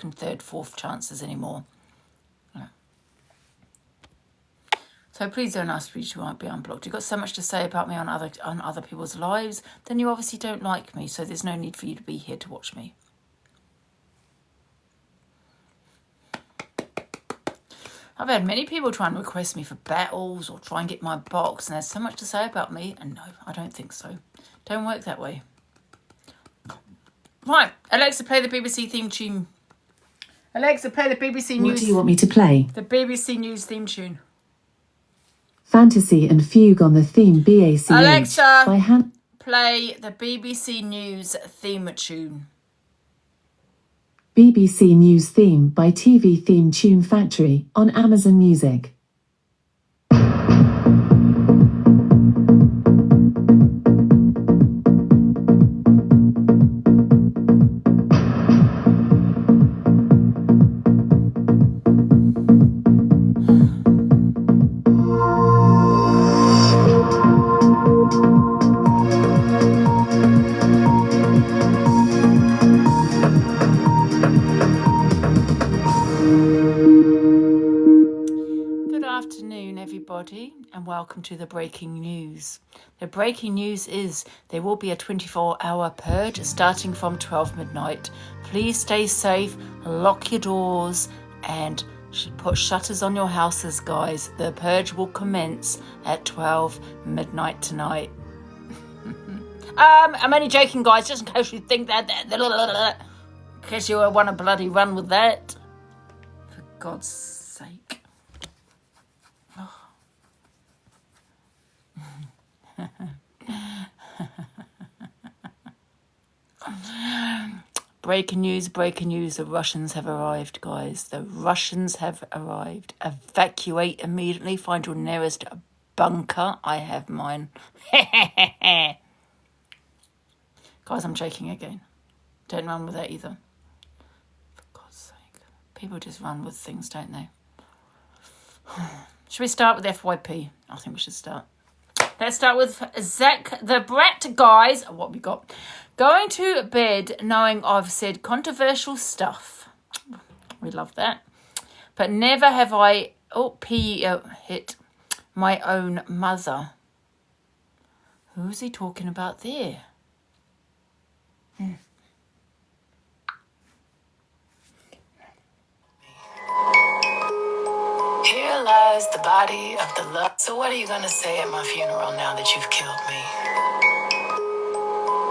second, third, fourth chances anymore. So please don't ask me to be unblocked. You've got so much to say about me on other people's lives, then you obviously don't like me, so there's no need for you to be here to watch me. I've had many people try and request me for battles or try and get my box, and there's so much to say about me, and no, I don't think so. Don't work that way. Right, Alexa, play the BBC theme tune. Alexa, play the BBC News. What do you want me to play? The BBC News theme tune. Fantasy and Fugue on the theme BACH. Alexa, by play the BBC News theme tune. BBC News theme by TV Theme Tune Factory on Amazon Music. And welcome to the breaking news. The breaking news is there will be a 24-hour purge starting from 12 midnight. Please stay safe, lock your doors, and put shutters on your houses, guys. The purge will commence at 12 midnight tonight. I'm only joking, guys, just in case you think that, in case you want to bloody run with that. For God's sake. Breaking news, the Russians have arrived, guys. The Russians have arrived. Evacuate immediately, find your nearest bunker. I have mine. Guys, I'm joking again. Don't run with that either. For God's sake. People just run with things, don't they? Should we start with FYP? I think we should start. Let's start with Zach the Brat, guys. What we got? Going to bed knowing I've said controversial stuff. We love that. But never have I hit my own mother. Who's he talking about there? Here lies the body of the love. So what are you gonna say at my funeral now that you've killed me?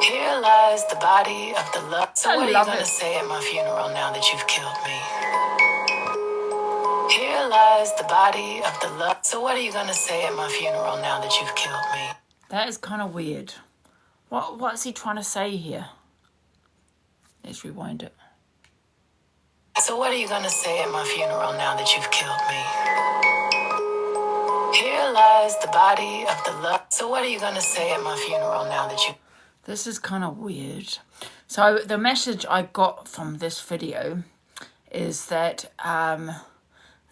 Here lies the body of the love. So what are you gonna say at my funeral now that you've killed me? Here lies the body of the love. So what are you gonna say at my funeral now that you've killed me? That is kind of weird. What's he trying to say here? Let's rewind it. So what are you gonna say at my funeral now that you've killed me? Here lies the body of the love. So what are you gonna say at my funeral now that you... This is kind of weird. So the message I got from this video is that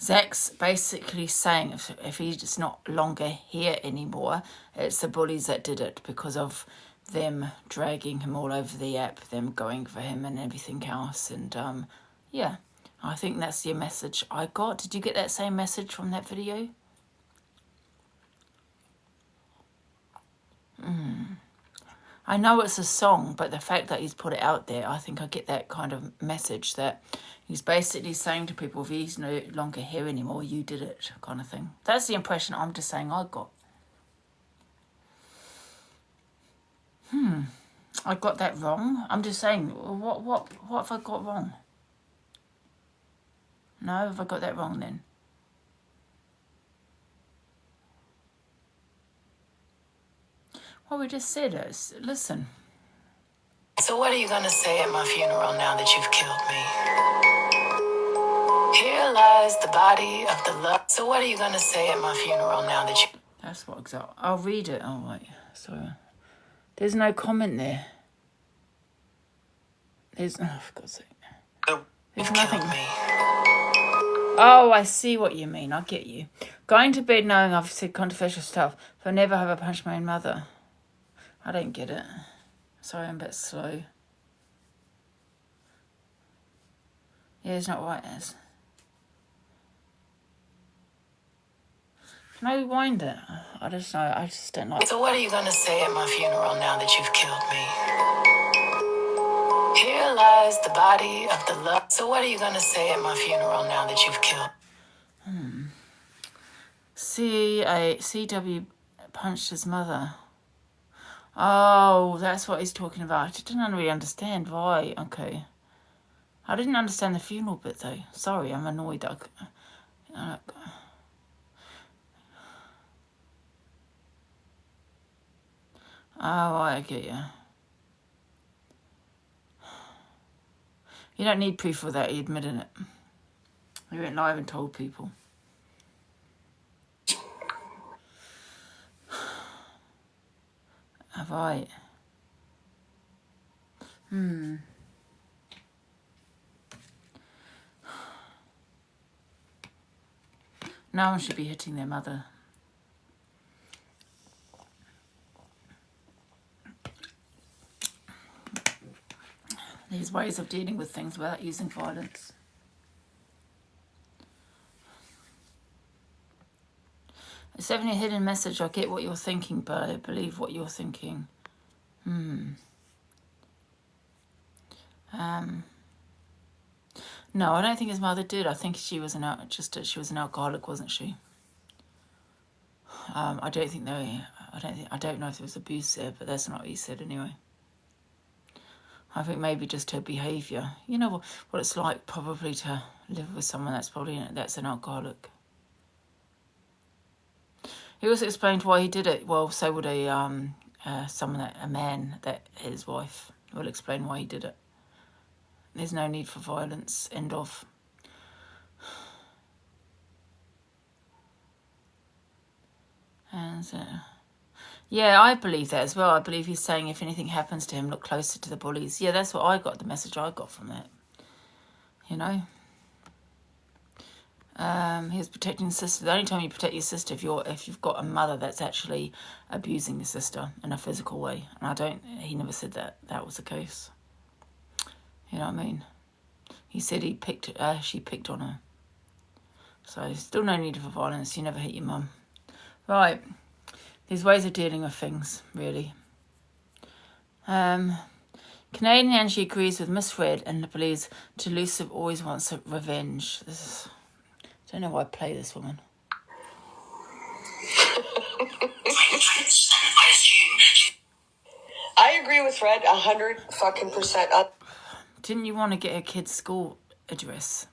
Zach's basically saying if he's not longer here anymore, it's the bullies that did it because of them dragging him all over the app, them going for him and everything else. And yeah, I think that's the message I got. Did you get that same message from that video? I know it's a song, but the fact that he's put it out there, I think I get that kind of message that he's basically saying to people, if he's no longer here anymore, you did it, kind of thing. That's the impression I'm just saying I got. I got that wrong. I'm just saying, what have I got wrong? No, have I got that wrong then? Well, we just said it. Listen. So what are you gonna say at my funeral now that you've killed me? Here lies the body of the love. So what are you gonna say at my funeral now that you... That's what exactly. I'll read it. Oh, wait. Sorry. There's no comment there. There's... Oh, for God's sake. There's nothing. Oh, I see what you mean. I get you. Going to bed knowing I've said controversial stuff, but never have I punched my own mother. I don't get it. Sorry, I'm a bit slow. Yeah, it's not right, Ez. Can I rewind it? I just know. I just don't like. So what are you gonna say at my funeral now that you've killed me? Here lies the body of the love. So what are you gonna say at my funeral now that you've killed? CW punched his mother. Oh, that's what he's talking about. I didn't really understand why. Okay. I didn't understand the funeral bit though. Sorry, I'm annoyed. Oh, I get you. You don't need proof of that. He admitted it. He went live and told people. Right. No one should be hitting their mother. These ways of dealing with things without using violence. It's definitely a hidden message. I get what you're thinking, but I believe what you're thinking. No, I don't think his mother did. I think she was an alcoholic, wasn't she? I don't know if there was abuse there, but that's not what he said anyway. I think maybe just her behaviour. You know what it's like probably to live with someone that's an alcoholic. He also explained why he did it. Well, so would a man that his wife will explain why he did it. There's no need for violence. End of. And yeah, I believe that as well. I believe he's saying if anything happens to him, look closer to the bullies. Yeah, that's what I got. The message I got from that. You know. He was protecting his sister. The only time you protect your sister if you've got a mother that's actually abusing your sister in a physical way. And he never said that was the case. You know what I mean? He said she picked on her. So still no need for violence. You never hit your mum. Right. These ways of dealing with things, really. Canadian Angie agrees with Miss Red and believes Delusive always wants revenge. I don't know why I play this woman. I agree with Red 100%. Didn't you want to get her kid's school address?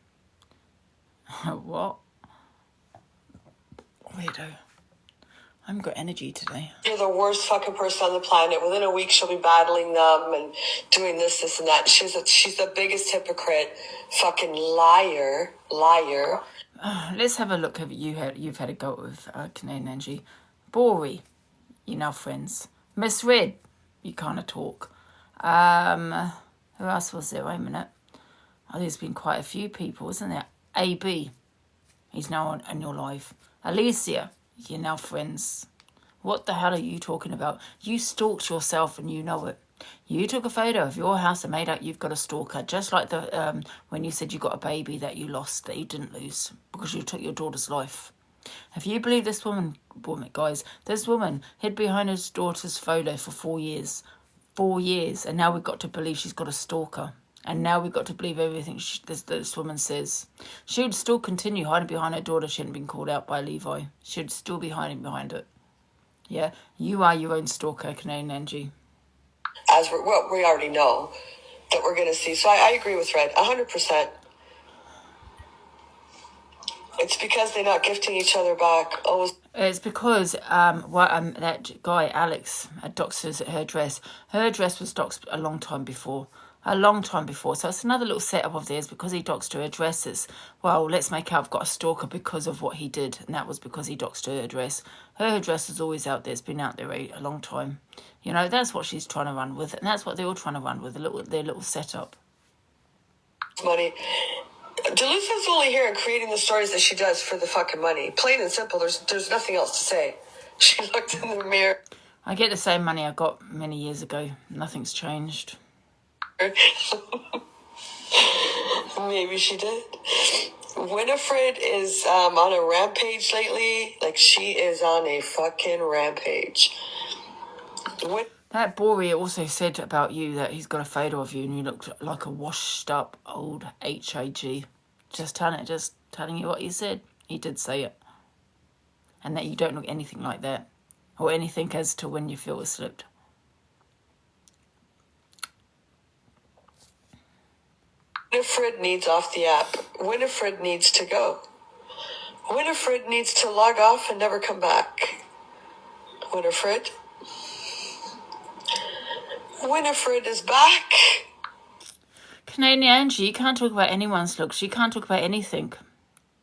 What? Weirdo. I haven't got energy today. You're the worst fucking person on the planet. Within a week, she'll be battling them and doing this, and that. She's the biggest hypocrite, fucking liar. Let's have a look at you've had a go with Canadian Angie. Bori, you're now friends. Miss Red, you kind of talk. Who else was there? Wait a minute. Oh, there's been quite a few people, isn't there? AB, he's now in your life. Alicia, you're now friends. What the hell are you talking about? You stalked yourself and you know it. You took a photo of your house and made out you've got a stalker, just like the when you said you got a baby that you lost, that you didn't lose, because you took your daughter's life. If you believe this woman, guys, this woman hid behind her daughter's photo for 4 years. 4 years, and now we've got to believe she's got a stalker. And now we've got to believe everything this woman says. She would still continue hiding behind her daughter. She hadn't been called out by Levi. She would still be hiding behind it. Yeah, you are your own stalker, Canadian Angie. As we already know that we're going to see. So I agree with Red 100%. It's because they're not gifting each other back. It's because that guy Alex doxed her dress. Her dress was doxed a long time before. So it's another little setup of theirs because he doxed her addresses. Well, let's make out I've got a stalker because of what he did, and that was because he doxed her address. Her address is always out there. It's been out there a long time. You know, that's what she's trying to run with, and that's what they're all trying to run with, their little setup. Money. Delusive's only here and creating the stories that she does for the fucking money. Plain and simple. There's nothing else to say. She looked in the mirror. I get the same money I got many years ago. Nothing's changed. Maybe she did. Winifred is on a rampage lately. Like, she is on a fucking rampage. That Bori also said about you that he's got a photo of you and you looked like a washed up old HAG. Just telling you what he said. He did say it. And that you don't look anything like that. Or anything as to when your filter slipped. Winifred needs off the app. Winifred needs to go. Winifred needs to log off and never come back. Winifred. Winifred is back. Canadian Angie, you can't talk about anyone's looks. You can't talk about anything.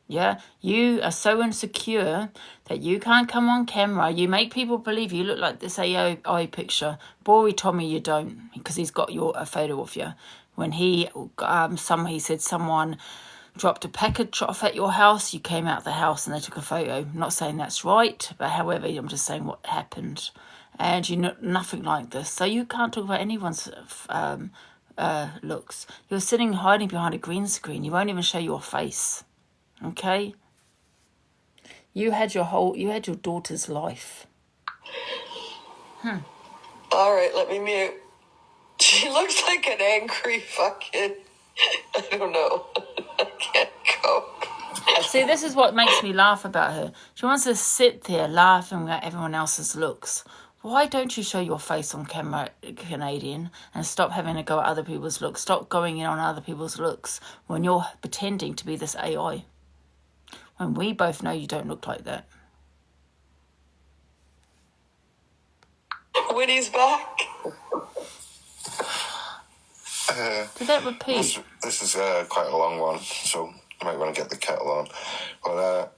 Yeah? You are so insecure that you can't come on camera. You make people believe you look like this AI picture. Bori told me you don't because he's got a photo of you. When he said someone dropped a package off at your house, you came out the house and they took a photo. I'm not saying that's right, but however, I'm just saying what happened. And you know nothing like this. So you can't talk about anyone's looks. You're sitting hiding behind a green screen. You won't even show your face. Okay? You had your daughter's life. All right, let me mute. She looks like an angry fucking... I don't know. I can't cope. See, this is what makes me laugh about her. She wants to sit there laughing at everyone else's looks. Why don't you show your face on camera, Canadian, and stop having to go at other people's looks? Stop going in on other people's looks when you're pretending to be this AI. When we both know you don't look like that. Winnie's back. Did that repeat? This is quite a long one, so you might want to get the kettle on. But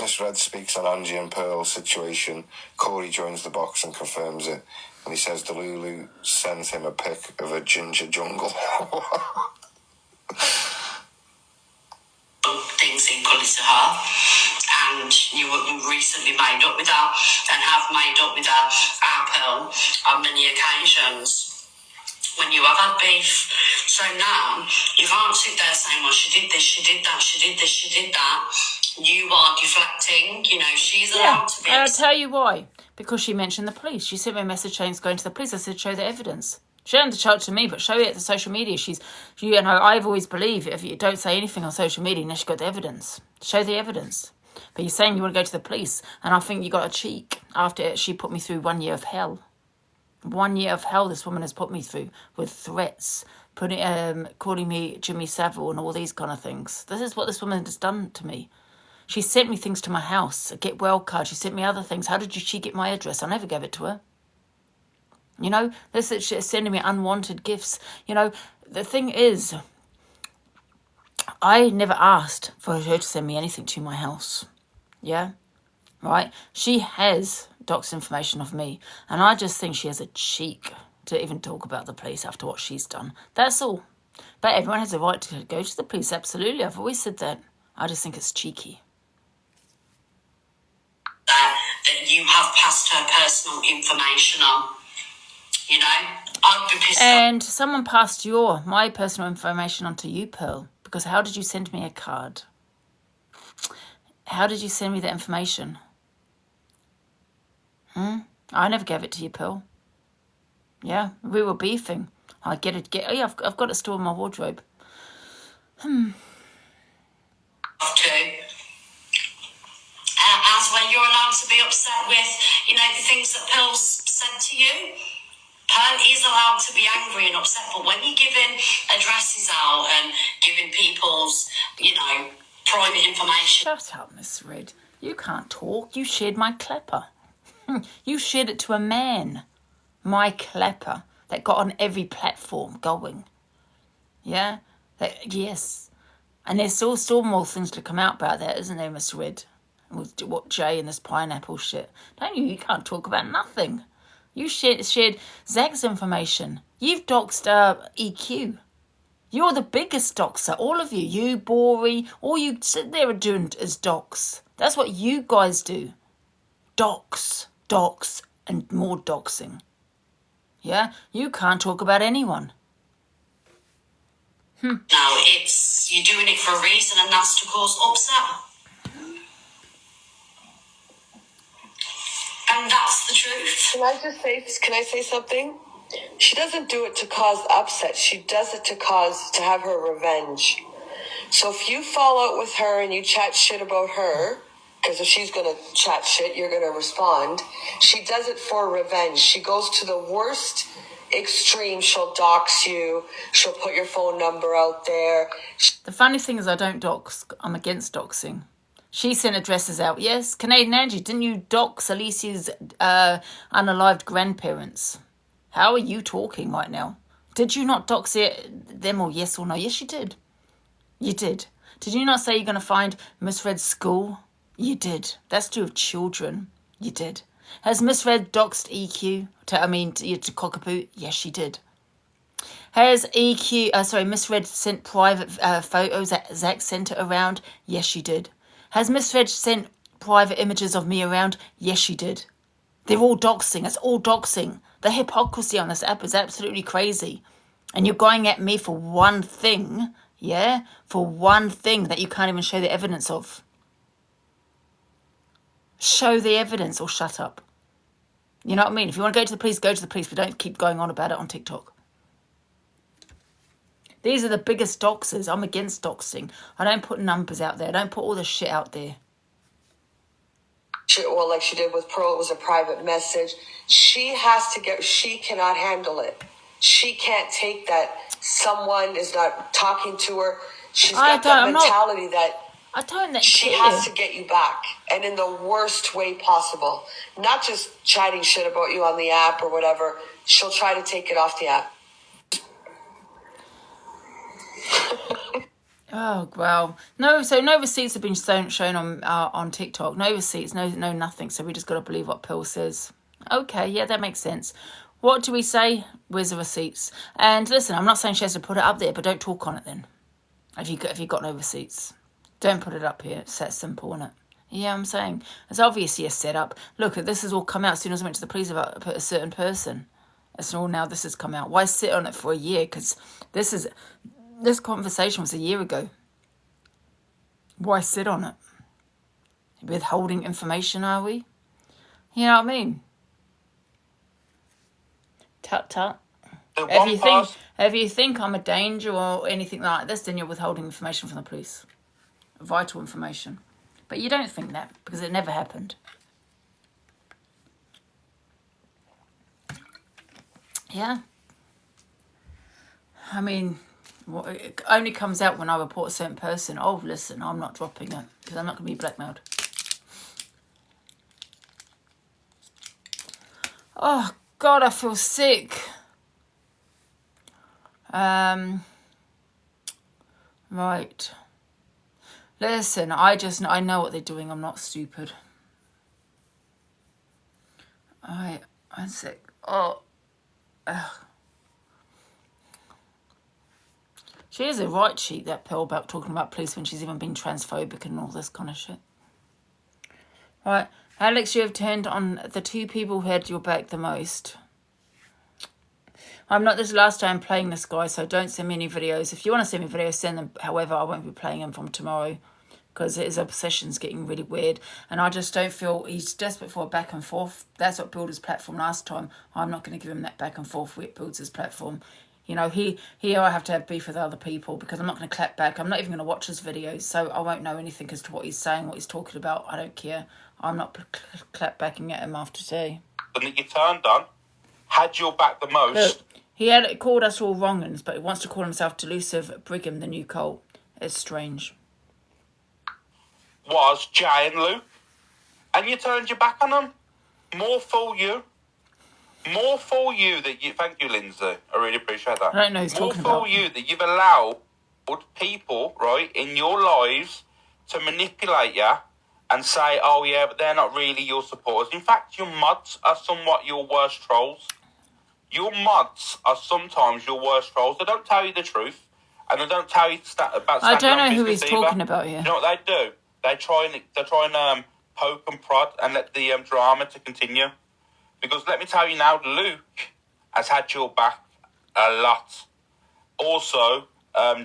Miss Red speaks on Angie and Pearl's situation. Corey joins the box and confirms it. And he says Delulu sends him a pic of a ginger jungle. Things equally to her. And you recently made up with her and have made up with her, our Pearl, on many occasions. When you have had beef. So now, you can't sit there saying, well, she did this, she did that, she did this, she did that. You are deflecting, she's allowed to be... I'll tell you why. Because she mentioned the police. She sent me a message saying it's going to the police. I said, show the evidence. She didn't have to show it to me, but show it to social media. I've always believed if you don't say anything on social media unless you've got the evidence. Show the evidence. But you're saying you want to go to the police, and I think you got a cheek after she put me through 1 year of hell. 1 year of hell this woman has put me through with threats, calling me Jimmy Savile and all these kind of things. This is what this woman has done to me. She sent me things to my house, a get well card. She sent me other things. How did she get my address? I never gave it to her. This is she's sending me unwanted gifts. The thing is, I never asked for her to send me anything to my house. Yeah? Right? She has docs information of me, and I just think she has a cheek to even talk about the police after what she's done. That's all. But everyone has a right to go to the police, absolutely. I've always said that. I just think it's cheeky. That you have passed her personal information on. I'd be pissed off. And someone passed my personal information on to you, Pearl, because how did you send me a card? How did you send me the information? I never gave it to you, Pearl. Yeah, we were beefing. I get it. I've got it stored in my wardrobe. To. As when you're allowed to be upset with, the things that Pearl's said to you. Pearl is allowed to be angry and upset, but when you're giving addresses out and giving people's, private information... Shut up, Miss Red. You can't talk. You shared my clapper. You shared it to a man. My clapper that got on every platform going. Yeah? Yes. And there's still more things to come out about that, isn't there, Miss Red? With what Jay and this pineapple shit. Don't you? You can't talk about nothing. You shared Zach's information. You've doxed EQ. You're the biggest doxer, all of you. You, Bori, all you sit there and doing is dox. That's what you guys do. Dox, and more doxing. Yeah? You can't talk about anyone. Now, you're doing it for a reason, and that's to cause upset. And that's the truth. Can I say something? She doesn't do it to cause upset. She does it to have her revenge. So if you fall out with her and you chat shit about her, because if she's going to chat shit, you're going to respond. She does it for revenge. She goes to the worst extreme. She'll dox you. She'll put your phone number out there. The funny thing is I don't dox. I'm against doxing. She sent addresses out. Yes, Canadian Angie, didn't you dox Alicia's unalived grandparents? How are you talking right now? Did you not dox them, or yes or no? Yes, you did. You did. Did you not say you're going to find Miss Red's school? You did. That's to do with children. You did. Has Miss Red doxed EQ? To Cockapoo? Yes, she did. Has Miss Red sent private photos that Zach sent her around? Yes, she did. Has Miss Red sent private images of me around? Yes, she did. They're all doxing. It's all doxing. The hypocrisy on this app is absolutely crazy. And you're going at me for one thing, yeah? For one thing that you can't even show the evidence of. Show the evidence or shut up. You know what I mean? If you want to go to the police, go to the police, but don't keep going on about it on TikTok. These are the biggest doxers. I'm against doxing. I don't put numbers out there. I don't put all this shit out there. Well, like she did with Pearl, it was a private message. She cannot handle it. She can't take that someone is not talking to her. She's got that mentality that she has to get you back, and in the worst way possible. Not just chatting shit about you on the app or whatever. She'll try to take it off the app. Oh, well. No receipts have been shown on TikTok. No receipts, no nothing. So we just got to believe what Pearl says. Okay, yeah, that makes sense. What do we say? Where's the receipts? And listen, I'm not saying she has to put it up there, but don't talk on it then. If you got no receipts, don't put it up here. It's that simple, isn't it? Yeah, I'm saying it's obviously a setup. Look, this has all come out as soon as I went to the police about a certain person. It's all now this has come out. Why sit on it for a year? Because this conversation was a year ago. Why sit on it? Withholding information, are we? You know what I mean? Tut tut. If you think I'm a danger or anything like this, then you're withholding information from the police. Vital information. But you don't think that because it never happened. Yeah. I mean, it only comes out when I report a certain person. Oh, listen, I'm not dropping it because I'm not going to be blackmailed. Oh, God, I feel sick. Right. Listen, I know what they're doing. I'm not stupid. I'm sick. Oh. Ugh. She is a right cheat, that Pearl, about talking about police when she's even been transphobic and all this kind of shit. Right. Alex, you have turned on the two people who had your back the most. I'm not this last time playing this guy, so don't send me any videos. If you want to send me videos, send them. However, I won't be playing them from tomorrow because his obsession's getting really weird. And I just don't feel he's desperate for a back and forth. That's what built his platform last time. I'm not going to give him that back and forth where it builds his platform. You know, I have to have beef with other people because I'm not going to clap back. I'm not even going to watch his videos, so I won't know anything as to what he's saying, what he's talking about. I don't care. I'm not clap backing at him after today. And that you turned on, had your back the most. Look, he had called us all wrong-uns, but he wants to call himself Delusive Brigham, the new cult. It's strange. Was Jay and Luke. And you turned your back on them. More for you. More for you that you... Thank you, Lindsay. I really appreciate that. I don't know who he's talking about. More for you that you've allowed people, right, in your lives to manipulate you and say, oh, yeah, but they're not really your supporters. In fact, your mods are somewhat your worst trolls. Your mods are sometimes your worst trolls. They don't tell you the truth, and they don't tell you about... I don't know who he's talking about here. You know what they do? They try and poke and prod and let the drama to continue. Because let me tell you now, Luke has had your back a lot. Also,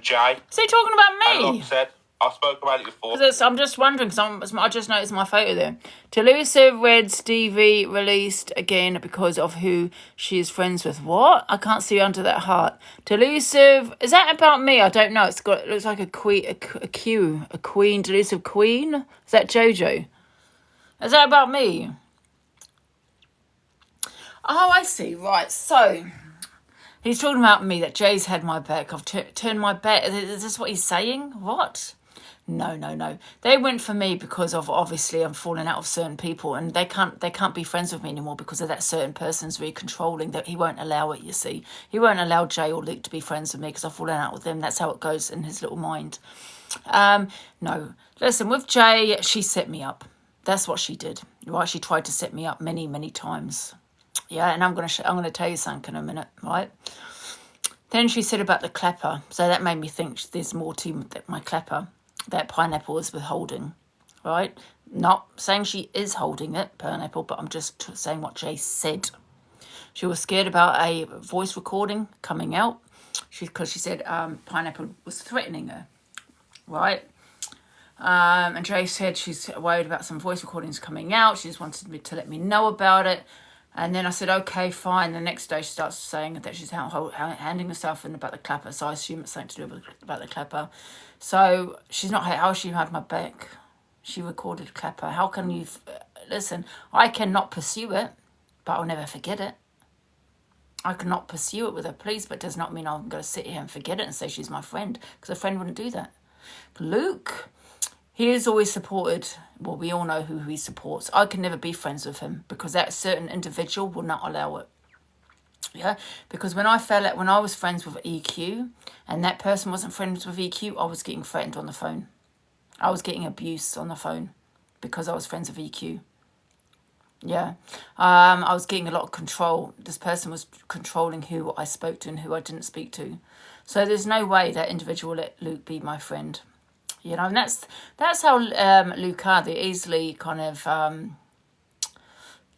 Jay. Is he talking about And like me? I said, I spoke about it before. I'm just wondering, because I just noticed my photo there. Delusive Red Stevie released again because of who she is friends with. What? I can't see under that heart. Delusive, is that about me? I don't know. It looks like a queen, Delusive Queen. Is that JoJo? Is that about me? Oh, I see. Right, so he's talking about me, that Jay's had my back. I've turned my back. Is this what he's saying? What? No. They went for me because of, obviously, I'm falling out of certain people, and they can't be friends with me anymore because of that certain person's really controlling. That he won't allow it. You see, he won't allow Jay or Luke to be friends with me because I've fallen out with them. That's how it goes in his little mind. No, listen. With Jay, she set me up. That's what she did. Right? She tried to set me up many times. Yeah, and I'm gonna tell you something in a minute, right? Then she said about the clapper, so that made me think there's more to my clapper that Pineapple is withholding, right? Not saying she is holding it, Pineapple, but I'm just saying what Jay said. She was scared about a voice recording coming out because she said Pineapple was threatening her, right? And Jay said she's worried about some voice recordings coming out. She just wanted me to let me know about it. And then I said, okay, fine. The next day she starts saying that she's handing herself in about the clapper. So I assume it's something to do about the clapper. So she's not, how she had my back? She recorded clapper. How can you, listen, I cannot pursue it, but I'll never forget it. I cannot pursue it with her, please, but it does not mean I'm going to sit here and forget it and say she's my friend, because a friend wouldn't do that. Luke, he is always supported. Well, we all know who he supports. I can never be friends with him because that certain individual will not allow it. Yeah, because when I was friends with EQ and that person wasn't friends with EQ, I was getting threatened on the phone. I was getting abuse on the phone because I was friends with EQ. Yeah, I was getting a lot of control. This person was controlling who I spoke to and who I didn't speak to. So there's no way that individual let Luke be my friend. You know, and that's how Luke are. They easily kind of,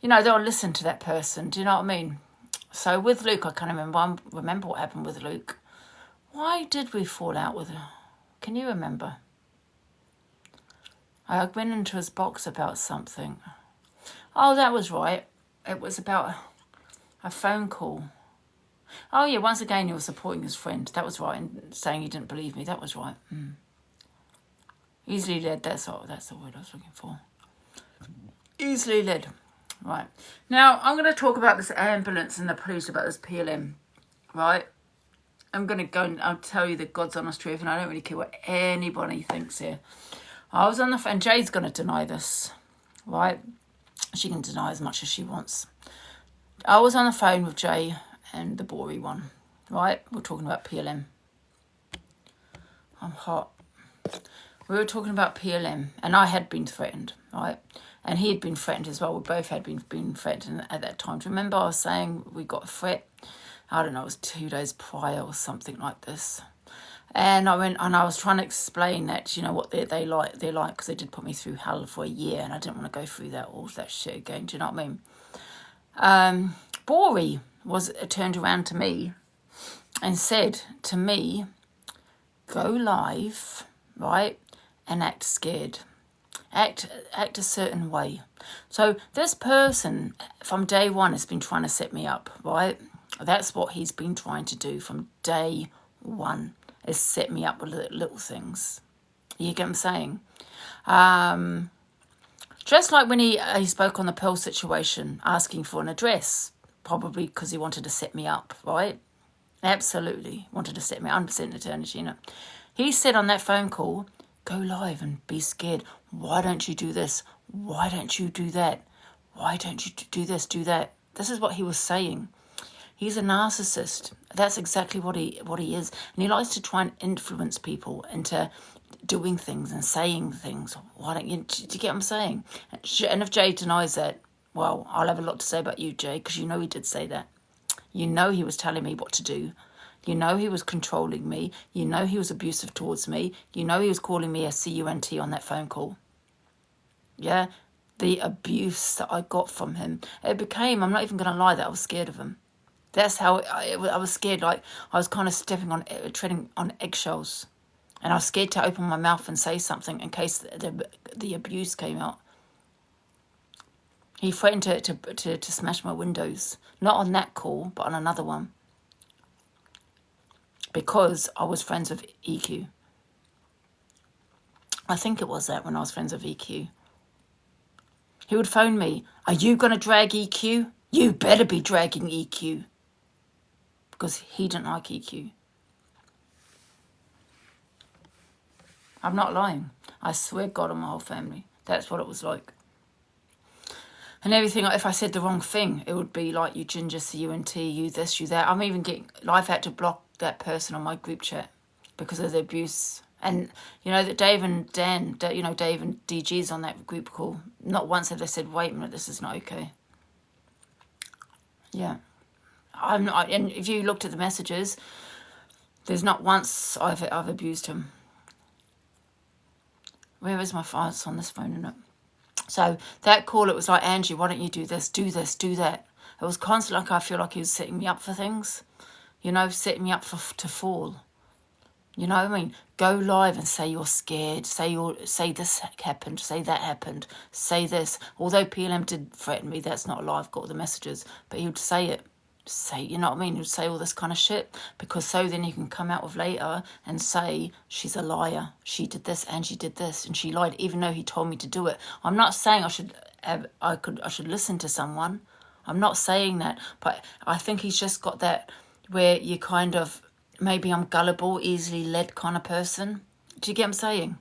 they'll listen to that person. Do you know what I mean? So with Luke, I can't remember what happened with Luke. Why did we fall out with her? Can you remember? I went into his box about something. Oh, that was right. It was about a phone call. Oh, yeah, once again, he was supporting his friend. That was right. And saying he didn't believe me. That was right. Easily led, that's the word I was looking for. Easily led. Right. Now, I'm going to talk about this ambulance and the police, about this PLM. Right? I'm going to go and I'll tell you the God's honest truth, and I don't really care what anybody thinks here. I was on the phone, and Jay's going to deny this. Right? She can deny as much as she wants. I was on the phone with Jay and the Bory one. Right? We're talking about PLM. I'm hot. We were talking about PLM, and I had been threatened, right? And he had been threatened as well. We both had been threatened at that time. Do you remember I was saying we got a threat? I don't know, it was 2 days prior or something like this. And I went, and I was trying to explain that, you know, what they like, because they did put me through hell for a year, and I didn't want to go through all that shit again. Do you know what I mean? Bory turned around to me and said to me, go live, right? And act scared. Act a certain way. So this person from day one has been trying to set me up, right? That's what he's been trying to do from day one, is set me up with little things. You get what I'm saying? Just like when he spoke on the Pearl situation, asking for an address, probably because he wanted to set me up, right? Absolutely wanted to set me up. 100% eternity, you know. He said on that phone call, go live and be scared. Why don't you do this? Why don't you do that? Why don't you do this, do that? This is what he was saying. He's a narcissist. That's exactly what he is. And he likes to try and influence people into doing things and saying things. Why don't you, do you get what I'm saying? And if Jay denies that, well, I'll have a lot to say about you, Jay, because you know he did say that. You know he was telling me what to do. You know he was controlling me. You know he was abusive towards me. You know he was calling me a CUNT on that phone call. Yeah? The abuse that I got from him. It became, I'm not even going to lie, that I was scared of him. That's how I was scared. Like I was kind of treading on eggshells, and I was scared to open my mouth and say something in case the abuse came out. He threatened to smash my windows, not on that call, but on another one, because I was friends with EQ. I think it was that when I was friends with EQ. He would phone me, "Are you going to drag EQ? You better be dragging EQ." Because he didn't like EQ. I'm not lying. I swear God on my whole family. That's what it was like. And everything, if I said the wrong thing, it would be like, you ginger, CUNT, you this, you that. I'm even getting, I've had to block that person on my group chat because of the abuse. And, you know, that Dave and Dan, you know, Dave and DG's on that group call. Not once have they said, wait a minute, this is not okay. Yeah. I'm not, and if you looked at the messages, there's not once I've abused him. Where is my phone? It's on this phone, isn't it? So that call, it was like, Angie, why don't you do this, do that. It was constantly like I feel like he was setting me up for things, you know, setting me up to fall. You know what I mean? Go live and say you're scared. Say this happened. Say that happened. Say this. Although PLM did threaten me, that's not a lie. I've got all the messages. But he would say it. You know what I mean? He would say all this kind of shit. Because so then you can come out with later and say, she's a liar. She did this and she did this. And she lied even though he told me to do it. I'm not saying I should listen to someone. I'm not saying that. But I think he's just got that where you kind of... Maybe I'm gullible, easily led kind of person. Do you get what I'm saying?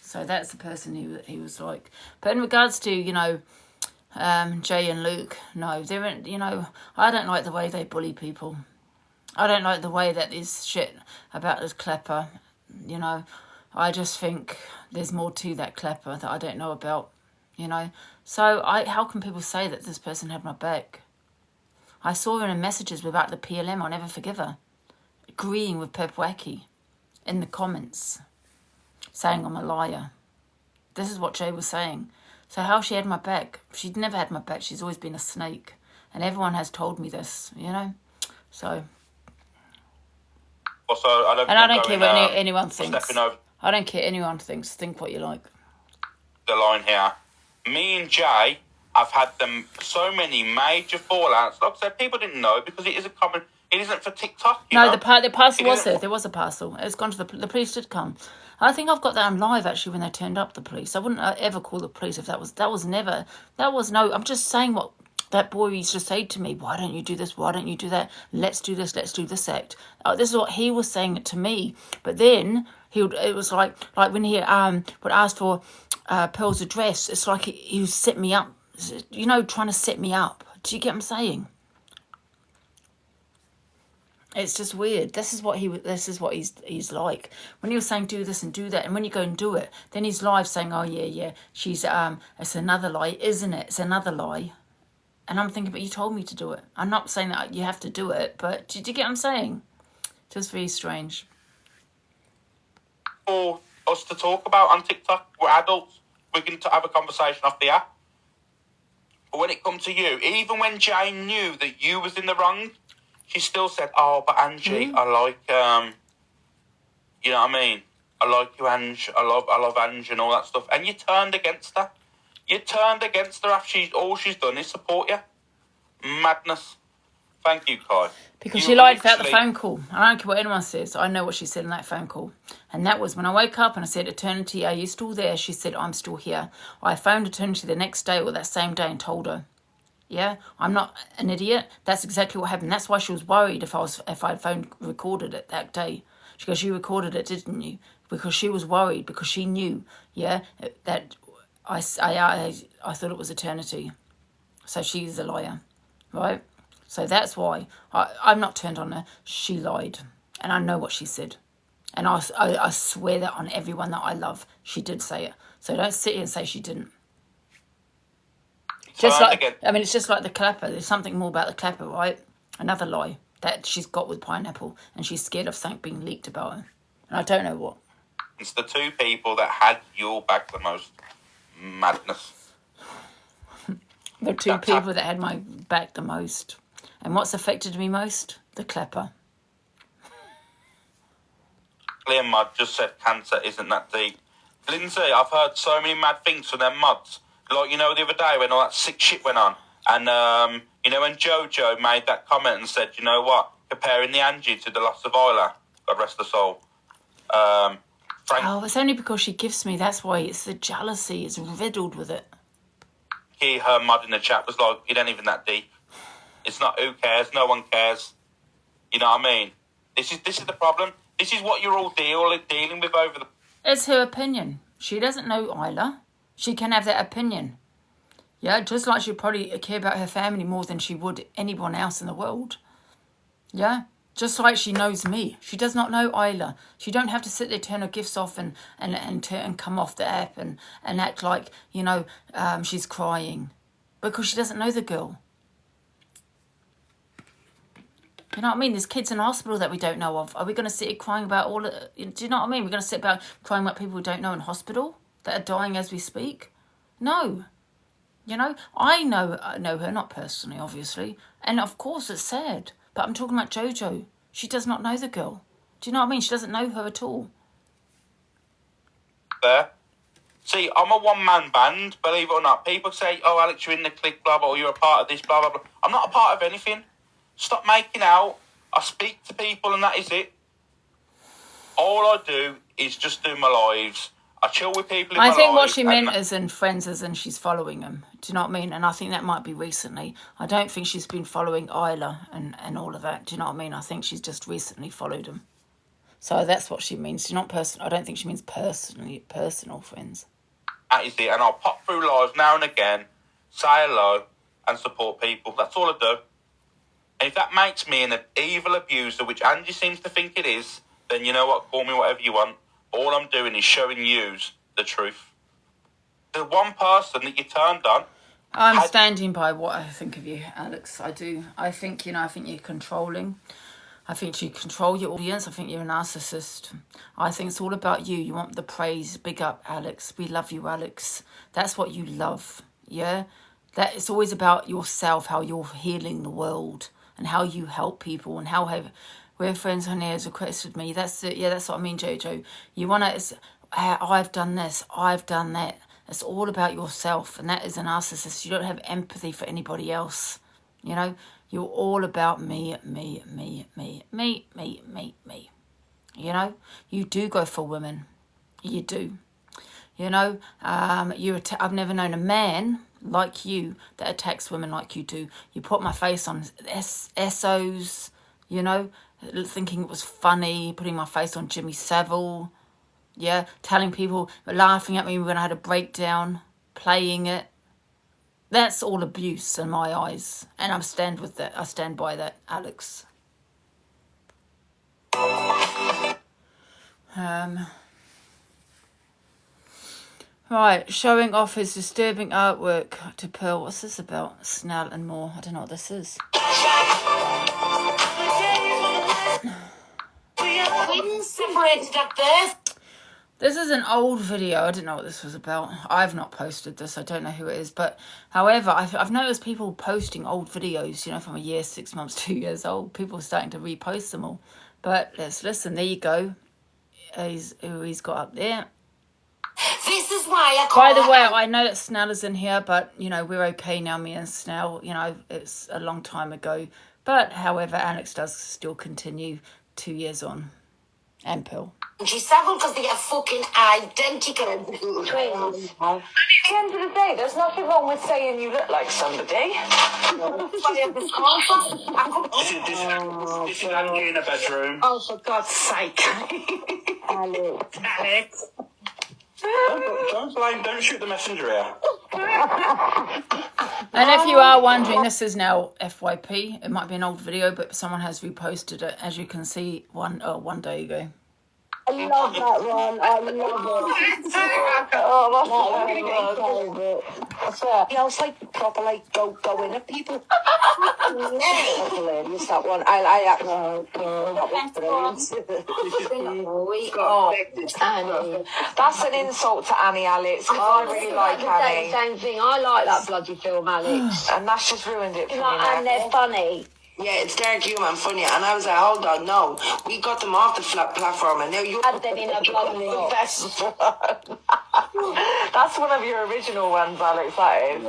So that's the person he was like. But in regards to, you know, Jay and Luke, no, they're, you know, I don't like the way they bully people. I don't like the way that there's shit about this Klepper. You know, I just think there's more to that Klepper that I don't know about, you know. So how can people say that this person had my back? I saw her in messages about the PLM, I'll never forgive her. Agreeing with Pepwacki in the comments, saying I'm a liar. This is what Jay was saying. So how she had my back? She'd never had my back. She's always been a snake. And everyone has told me this, you know? So... Also, I don't care what anyone thinks. I don't care anyone thinks. Think what you like. The line here. Me and Jay have had them so many major fallouts. Like I said, people didn't know because it isn't common... It isn't for TikTok, you know? The parcel was there. There was a parcel. It's gone to the police did come. I think I've got that on live, actually, when they turned up, the police. I wouldn't ever call the police if I'm just saying what that boy used to say to me. Why don't you do this? Why don't you do that? Let's do this. Let's do this act. This is what he was saying to me. But then it was like when he would ask for Pearl's address, it's like he would set me up, you know, trying to set me up. Do you get what I'm saying? It's just weird. This is what he's like. When he was saying do this and do that, and when you go and do it, then he's live saying, oh yeah, she's it's another lie, isn't it? It's another lie. And I'm thinking, but you told me to do it. I'm not saying that you have to do it, but do you get what I'm saying? Just very strange. For us to talk about on TikTok, we're adults. We can have a conversation off the app. But when it comes to you, even when Jay knew that you was in the wrong, she still said, oh, but Angie, I like, you know what I mean? I like you, Ange. I love Ange and all that stuff. And you turned against her. You turned against her after all she's done is support you. Madness. Thank you, Kai. Because she lied about the phone call. I don't care what anyone says. I know what she said in that phone call. And that was when I woke up and I said, Eternity, are you still there? She said, I'm still here. I phoned Eternity the next day or that same day and told her. Yeah, I'm not an idiot. That's exactly what happened. That's why she was worried if I'd recorded it that day. She goes, you recorded it, didn't you? Because she was worried because she knew, yeah, that I thought it was Eternity. So she's a liar, right? So that's why I'm not turned on her. She lied, and I know what she said, and I swear that on everyone that I love, she did say it. So don't sit here and say she didn't. Just like, I mean, it's just like the Klepper. There's something more about the Klepper, right? Another lie that she's got with Pineapple, and she's scared of something being leaked about her. And I don't know what. It's the two people that had your back the most. Madness. The two people that had my back the most. And what's affected me most? The klepper. Liam Mudd just said cancer isn't that deep. Lindsay, I've heard so many mad things from them Mudds. Like, you know, the other day when all that sick shit went on, and, you know, when Jojo made that comment and said, you know what, comparing the Angie to the loss of Isla, God rest her soul. Oh, it's only because she gives me, that's why. It's the jealousy, it's riddled with it. Her Mudd in the chat was like, it ain't even that deep. It's not who cares, no one cares. You know what I mean? This is the problem. This is what you're all dealing with over the... It's her opinion. She doesn't know Isla. She can have that opinion. Yeah, just like she'd probably care about her family more than she would anyone else in the world. Yeah, just like she knows me. She does not know Isla. She don't have to sit there, turn her gifts off and come off the app and act like, you know, she's crying. Because she doesn't know the girl. You know what I mean? There's kids in hospital that we don't know of. Are we going to sit here crying about all... Do you know what I mean? We're going to sit about crying about people we don't know in hospital that are dying as we speak? No. You know, I know her, not personally, obviously. And of course it's sad. But I'm talking about Jojo. She does not know the girl. Do you know what I mean? She doesn't know her at all. There. See, I'm a one-man band, believe it or not. People say, oh, Alex, you're in the clique, blah, blah, or you're a part of this, blah, blah, blah. I'm not a part of anything. Stop making out. I speak to people and that is it. All I do is just do my lives. I chill with people in my life. I think what she meant is in friends as in she's following them. Do you know what I mean? And I think that might be recently. I don't think she's been following Isla and all of that. Do you know what I mean? I think she's just recently followed them. So that's what she means. She's not I don't think she means personal friends. That is it. And I'll pop through lives now and again, say hello and support people. That's all I do. And if that makes me an evil abuser, which Angie seems to think it is, then you know what, call me whatever you want. All I'm doing is showing you the truth. The one person that you turned on... I'm standing by what I think of you, Alex. I do. I think you're controlling. I think you control your audience. I think you're a narcissist. I think it's all about you. You want the praise. Big up, Alex. We love you, Alex. That's what you love, yeah? That it's always about yourself, how you're healing the world and how you help people and how where friends on here has requested me. That's it. Yeah, that's what I mean, Jojo. You want to, I've done this, I've done that. It's all about yourself, and that is a narcissist. You don't have empathy for anybody else. You know, you're all about me. You know, you do go for women. You do. You know, I've never known a man like you that attacks women like you do. You put my face on SOs, you know, thinking it was funny, putting my face on Jimmy Savile, yeah, telling people, laughing at me when I had a breakdown, playing it. That's all abuse in my eyes, and I stand with that. I stand by that, Alex. Right, showing off his disturbing artwork to Pearl. What's this about? Snell and more. I don't know what this is. This is an old video. I didn't know what this was about. I've not posted this. I don't know who it is. But however, I've noticed people posting old videos, you know, from a year, 6 months, 2 years old. People are starting to repost them all. But let's listen. There you go. He's got up there. This is why I By the way, I know that Snell is in here, but, you know, we're okay now, me and Snell. You know, it's a long time ago. But, however, Alex does still continue 2 years on. And Pearl. She's several because they are fucking identical twins. At the end of the day, there's nothing wrong with saying you look like somebody. This is Angie in a bedroom. Oh, for God's sake. Alex. Don't shoot the messenger here. And if you are wondering, this is now FYP. It might be an old video, but someone has reposted it, as you can see, one day ago. I love that one. I love it. Yeah, it's like proper, like, go in at people. That's hilarious, that one. That was brilliant. That's an insult to Annie, Alex, because I really like Annie. Same thing. I like that bloody film, Alex. And that's just ruined it for me now. And they're funny. Yeah, it's dark humour and funny. And I was like, hold on, no. We got them off the platform and now you had them in a blog. That's one of your original ones, Alex, that is.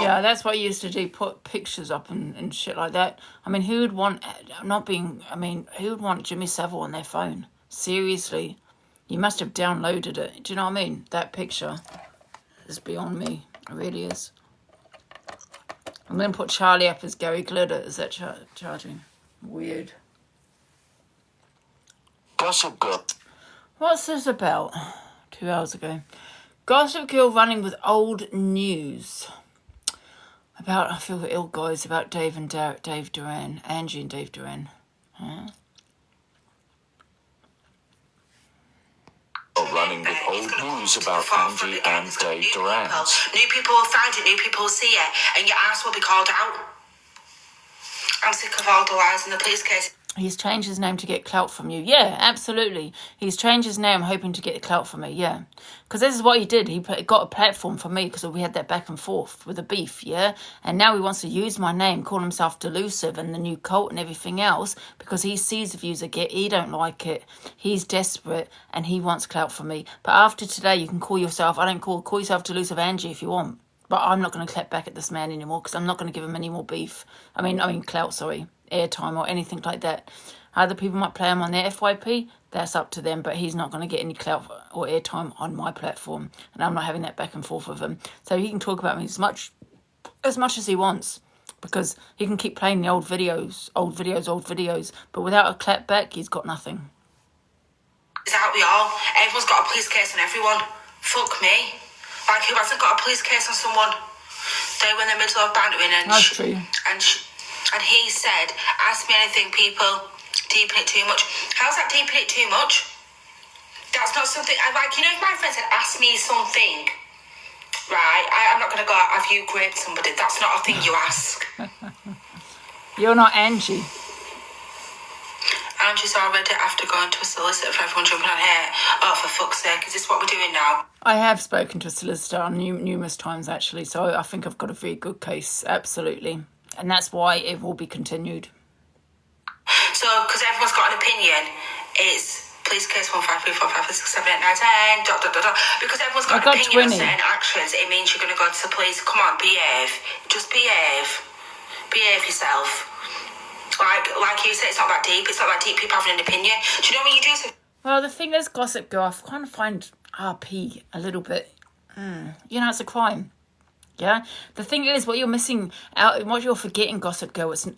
Yeah, that's what I used to do, put pictures up and shit like that. I mean, who would want, who would want Jimmy Savile on their phone? Seriously. You must have downloaded it. Do you know what I mean? That picture is beyond me. It really is. I'm going to put Charlie up as Gary Glitter. Is that charging? Weird. Gossip Girl. What's this about? 2 hours ago. Gossip Girl running with old news. About, I feel ill, guys, about Dave and Dave Duran. Angie and Dave Duran. Huh? Running with old news about Angie and Dave Duran. New people will find it, new people will see it, and your ass will be called out. I'm sick of all the lies in the police case. He's changed his name to get clout from you. Yeah, absolutely. He's changed his name hoping to get clout from me, yeah. Because this is what he did. He got a platform for me because we had that back and forth with the beef, yeah? And now he wants to use my name, call himself Delusive and the new cult and everything else because he sees the views I get. He don't like it. He's desperate and he wants clout from me. But after today, you can call yourself, call yourself Delusive Angie if you want. But I'm not going to clap back at this man anymore because I'm not going to give him any more beef. I mean clout, sorry. Airtime or anything like that. Other people might play him on their FYP. That's up to them. But he's not going to get any clout or airtime on my platform. And I'm not having that back and forth with him. So he can talk about me as much as he wants. Because he can keep playing the old videos. But without a clap back, he's got nothing. Is that we all? Everyone's got a police case on everyone. Fuck me. Like, who hasn't got a police case on someone? They were in the middle of bantering and... That's true. And he said, ask me anything, people, deepen it too much. How's that deepen it too much? That's not something... if my friend said, ask me something, right, I'm not going to go out, have you raped somebody? That's not a thing you ask. You're not Angie. Angie's already after going to a solicitor for everyone jumping on here. Oh, for fuck's sake, is this what we're doing now? I have spoken to a solicitor numerous times, actually, so I think I've got a very good case, absolutely. And that's why it will be continued. So, because everyone's got an opinion, it's police case 15345678910. Because everyone's got an opinion on certain actions, it means you're going to go to the police. Come on, behave. Just behave. Behave yourself. Like you said, it's not that deep. It's not that deep. People having an opinion. Do you know when you do something? Well, the thing is, Gossip Girl, I kind of find RP a little bit... it's a crime. Yeah, the thing is, what you're missing out, what you're forgetting, Gossip Girl, is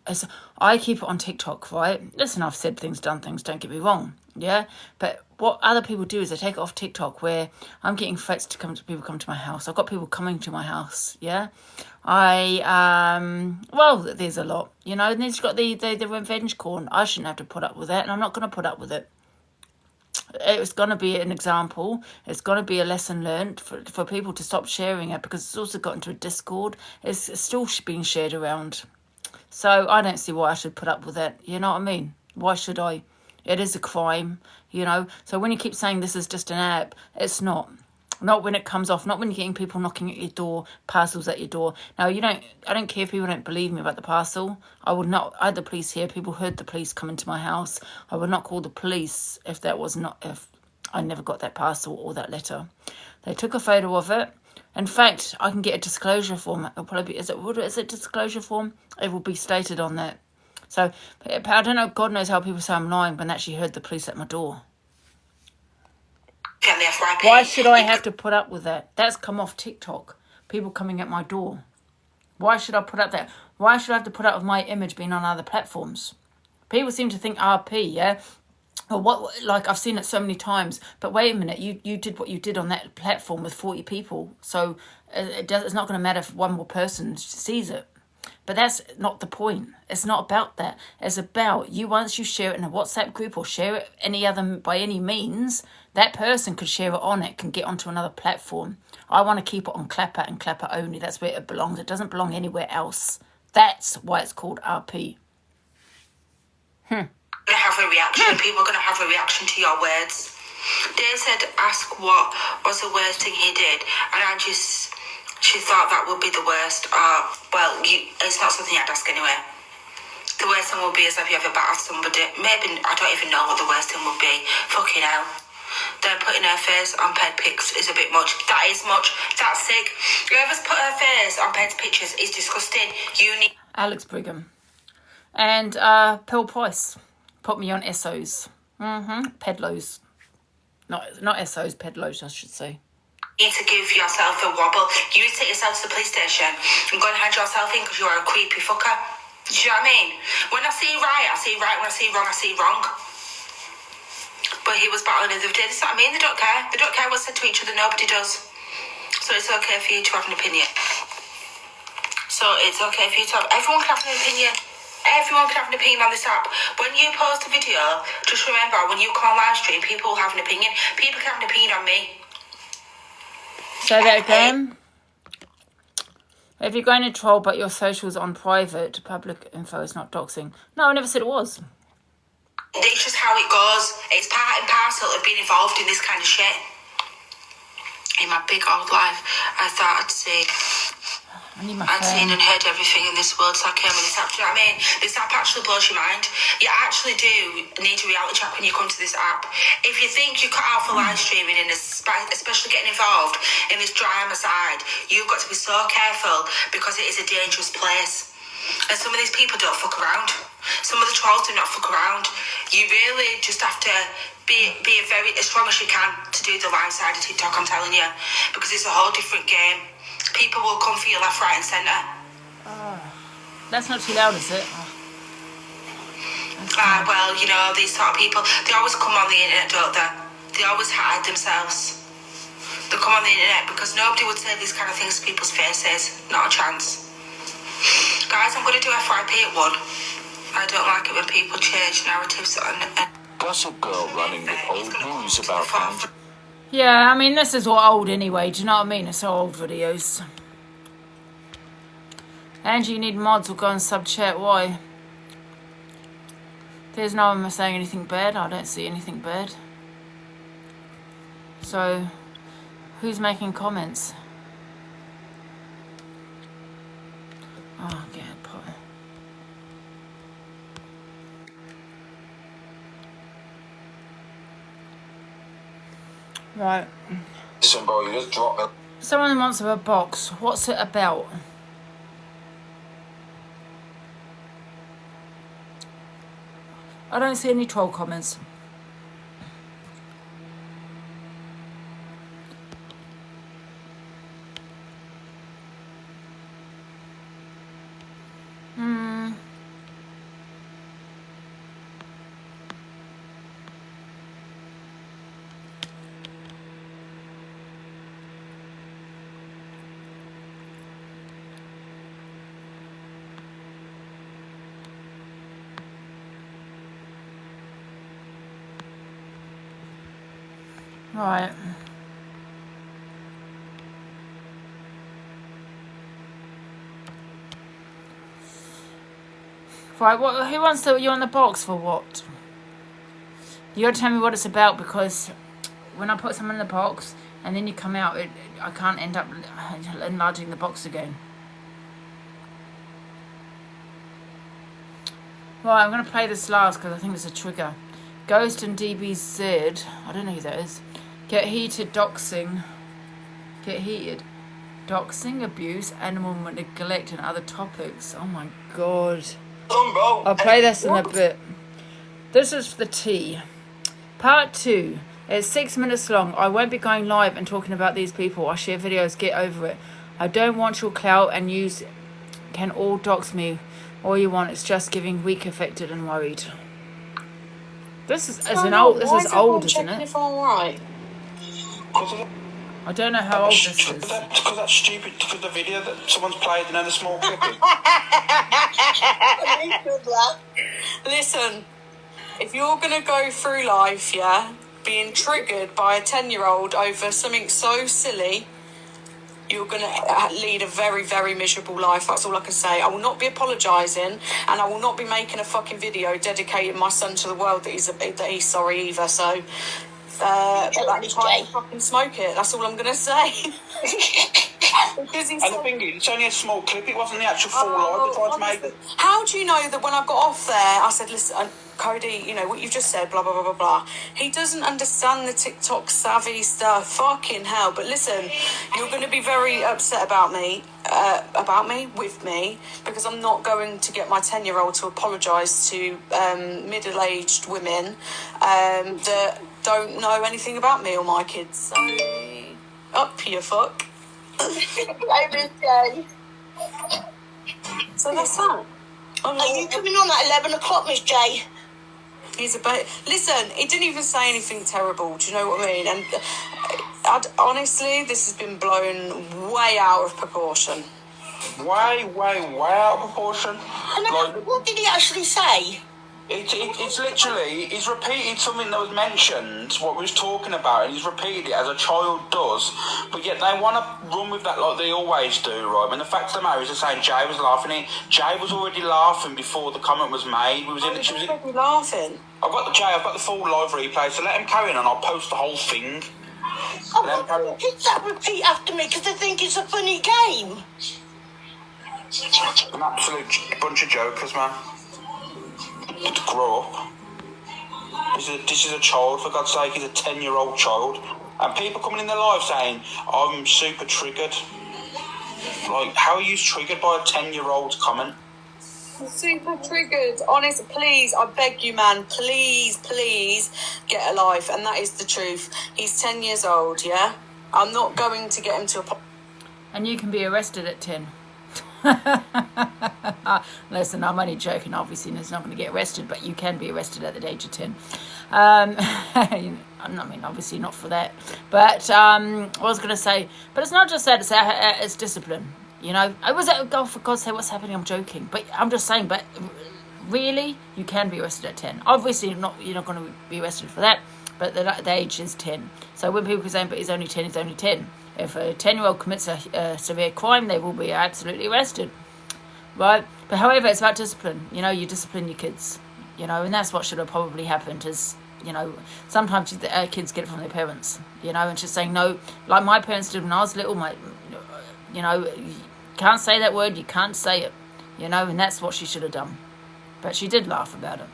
I keep it on TikTok, right? Listen, I've said things, done things, don't get me wrong, yeah? But what other people do is they take it off TikTok, where I'm getting threats to people come to my house. I've got people coming to my house, yeah? There's a lot, and then you've got the revenge corn. I shouldn't have to put up with that, and I'm not going to put up with it. It's going to be an example. It's going to be a lesson learned for people to stop sharing it because it's also got into a Discord. It's still being shared around. So I don't see why I should put up with that. You know what I mean? Why should I? It is a crime, So when you keep saying this is just an app, it's not. Not when it comes off, not when you're getting people knocking at your door, parcels at your door. Now, I don't care if people don't believe me about the parcel. I would not, I had the police here, people heard the police come into my house. I would not call the police if I never got that parcel or that letter. They took a photo of it. In fact, I can get a disclosure form. It'll probably be, is it disclosure form? It will be stated on that. So, I don't know, God knows how people say I'm lying when they actually heard the police at my door. Why should I have to put up with that? That's come off TikTok. People coming at my door. Why should I put up that? Why should I have to put up with my image being on other platforms? People seem to think RP, yeah? Well, I've seen it so many times. But wait a minute, you did what you did on that platform with 40 people. So it's not going to matter if one more person sees it. But that's not the point. It's not about that. It's about once you share it in a WhatsApp group or share it by any means, that person could share it on it, can get onto another platform. I want to keep it on Clapper and Clapper only. That's where it belongs. It doesn't belong anywhere else. That's why it's called RP. Going to have a reaction. People are going to have a reaction to your words. Dave said, ask what was the worst thing he did. And I just... She thought that would be the worst. It's not something I'd ask anyway. The worst thing would be is if you ever battered somebody. Maybe, I don't even know what the worst thing would be. Fucking hell. Then putting her face on ped pics is a bit much. That is much. That's sick. Whoever's put her face on ped pictures is disgusting. You need... Alex Brigham. And Pearl Price. Put me on SOs. Pedlos. Not SOs, pedlos, I should say. Need to give yourself a wobble. You take yourself to the police station and go and hand yourself in because you are a creepy fucker. Do you know what I mean? When I see right, I see right. When I see wrong, I see wrong. But he was battling the other day. This is what I mean. They don't care. They don't care what's said to each other. Nobody does. So it's okay for you to have an opinion. Everyone can have an opinion. Everyone can have an opinion on this app. When you post a video, just remember, when you come on live stream, people will have an opinion. People can have an opinion on me. Say that again. If you're going to troll but your socials on private, public info is not doxing. No, I never said it was. It's just how it goes. It's part and parcel of being involved in this kind of shit. In my big old life, I thought I'd seen and heard everything in this world, so I came with this app. Do you know what I mean? This app actually blows your mind. You actually do need a reality check when you come to this app. If you think you cut out for live streaming and especially getting involved in this drama side, you've got to be so careful because it is a dangerous place. And some of these people don't fuck around. Some of the trolls do not fuck around. You really just have to be as strong as you can to do the live side of TikTok, I'm telling you. Because it's a whole different game. People will come for you left, right and centre. That's not too loud, is it? Well, you know, these sort of people, they always come on the internet, don't they? They always hide themselves. They come on the internet because nobody would say these kind of things to people's faces. Not a chance. Guys, I'm going to do FYP at 1. I don't like it when people change narratives on... Gossip Girl running with old news about Angie. Yeah, I mean, this is all old anyway. Do you know what I mean? It's all old videos. Angie, you need mods, will go and sub-chat. Why? There's no one saying anything bad. I don't see anything bad. So, who's making comments? Oh, God. Right. Listen, bro, you just drop it. Someone wants a box. What's it about? I don't see any troll comments. Right. Right, who wants to... You on the box for what? You gotta tell me what it's about, because when I put someone in the box and then you come out, I can't end up enlarging the box again. Right, I'm gonna play this last because I think it's a trigger. Ghost and DBZ. I don't know who that is. Get heated, doxing. Get heated. Doxing, abuse, animal neglect, and other topics. Oh my god. I'll play this in a bit. This is the tea. Part 2. It's 6 minutes long. I won't be going live and talking about these people. I share videos. Get over it. I don't want your clout, and you can all dox me all you want. It's just giving weak, affected, and worried. This is old, isn't it? If I'm right. I don't know how old this is. Because that's stupid. Because the video that someone's played and then a small clip. Listen, if you're gonna go through life, being triggered by a 10-year-old over something so silly, you're going to lead a very, very miserable life. That's all I can say. I will not be apologising, and I will not be making a fucking video dedicating my son to the world that he's sorry either. So, try and fucking smoke it. That's all I'm going to say. Because he And the said, thing is, it's only a small clip. It wasn't the actual full live. They tried to make it. how do you know that when I got off there, I said, listen, Cody, you know, what you've just said, blah, blah, blah, blah, blah. He doesn't understand the TikTok savvy stuff. Fucking hell. But listen, you're going to be very upset about me, with me, because I'm not going to get my 10-year-old to apologise to middle-aged women that don't know anything about me or my kids. So, up you fuck. So that's that. Are you coming on at 11 o'clock, Miss J? He's a bit. Listen, he didn't even say anything terrible. Do you know what I mean? And honestly, this has been blown way out of proportion. Way out of proportion. And then, what did he actually say? It's literally, he's repeated something that was mentioned, what we was talking about, and he's repeated it as a child does, but yet they want to run with that like they always do, right? And the fact of the matter is they're saying Jay was laughing. Jay was already laughing before the comment was made. She was laughing. I've got the full live replay, so let him carry on and I'll post the whole thing. Kids that repeat after me because they think it's a funny game. An absolute bunch of jokers, man. To grow up. This is a child, for God's sake. He's a 10-year-old child. And people coming in their life saying, I'm super triggered. Like, how are you triggered by a 10-year-old's comment? I'm super triggered. Honest, please, I beg you, man, please get a life. And that is the truth. He's 10 years old, yeah? I'm not going to get him to And you can be arrested at 10. Listen, I'm only joking. Obviously, he's not going to get arrested, but you can be arrested at the age of 10. I mean, obviously not for that. But I was going to say, but it's not just that. It's discipline. You know, I was oh, for God's sake, what's happening? I'm joking, but I'm just saying. But really, you can be arrested at 10. Obviously, you're not going to be arrested for that. But the age is 10. So when people are saying, but he's only 10, he's only 10. If a 10-year-old commits a severe crime, they will be absolutely arrested, right? But however, it's about discipline. You know, you discipline your kids, you know, and that's what should have probably happened is, you know, sometimes kids get it from their parents, you know, and just saying no, like my parents did when I was little, you know, you can't say that word, you can't say it, you know, and that's what she should have done. But she did laugh about it.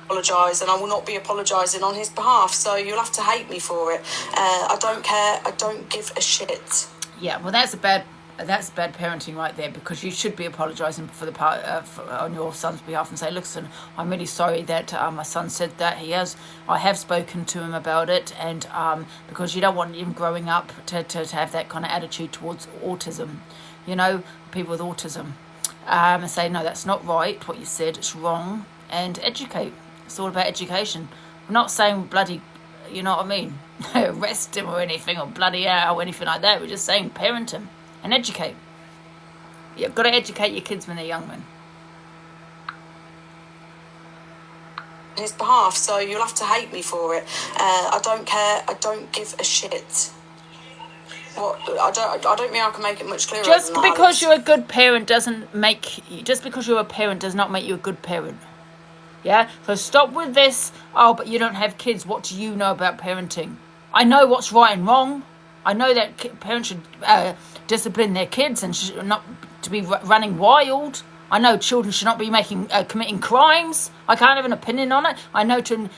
Apologise, and I will not be apologising on his behalf, so you'll have to hate me for it. I don't care, I don't give a shit. Yeah, well, that's bad parenting right there, because you should be apologising for the part on your son's behalf and say, listen, I'm really sorry that my son said that. I have spoken to him about it, and because you don't want him growing up to have that kind of attitude towards autism, you know, people with autism, and say, no, that's not right, what you said, it's wrong, and educate. It's all about education. We're not saying bloody, you know what I mean, arrest him or anything, or bloody hell or anything like that. We're just saying parent him and educate. You've got to educate your kids when they're young, man. On his behalf, so you'll have to hate me for it. I don't care, I don't give a shit. What, I don't think I can make it much clearer. Just because you're a good parent does not make you a good parent. Yeah, so stop with this. Oh, but you don't have kids. What do you know about parenting? I know what's right and wrong. I know that parents should discipline their kids and should not to be running wild. I know children should not be committing crimes. I can't have an opinion on it. I know to,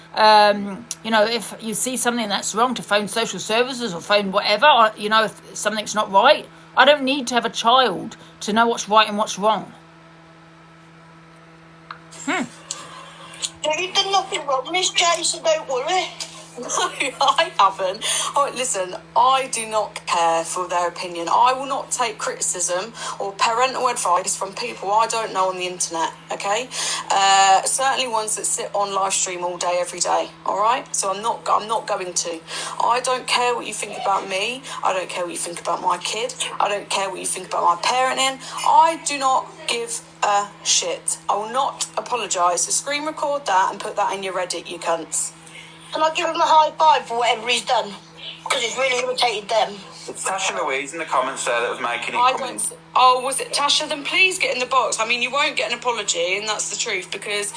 you know, if you see something that's wrong, to phone social services or phone whatever. Or, you know, if something's not right, I don't need to have a child to know what's right and what's wrong. You've done nothing wrong, Miss J, so don't worry. No, I haven't. Oh, listen, I do not care for their opinion. I will not take criticism or parental advice from people I don't know on the internet, okay? Certainly ones that sit on live stream all day, every day, all right? So I'm not going to. I don't care what you think about me. I don't care what you think about my kid. I don't care what you think about my parenting. I do not give a shit. I will not apologise. So screen record that and put that in your Reddit, you cunts. Can I give him a high five for whatever he's done? Because it's really irritated them. It's Tasha Louise in the comments there that was making it. Oh, was it Tasha? Then please get in the box. I mean, you won't get an apology, and that's the truth, because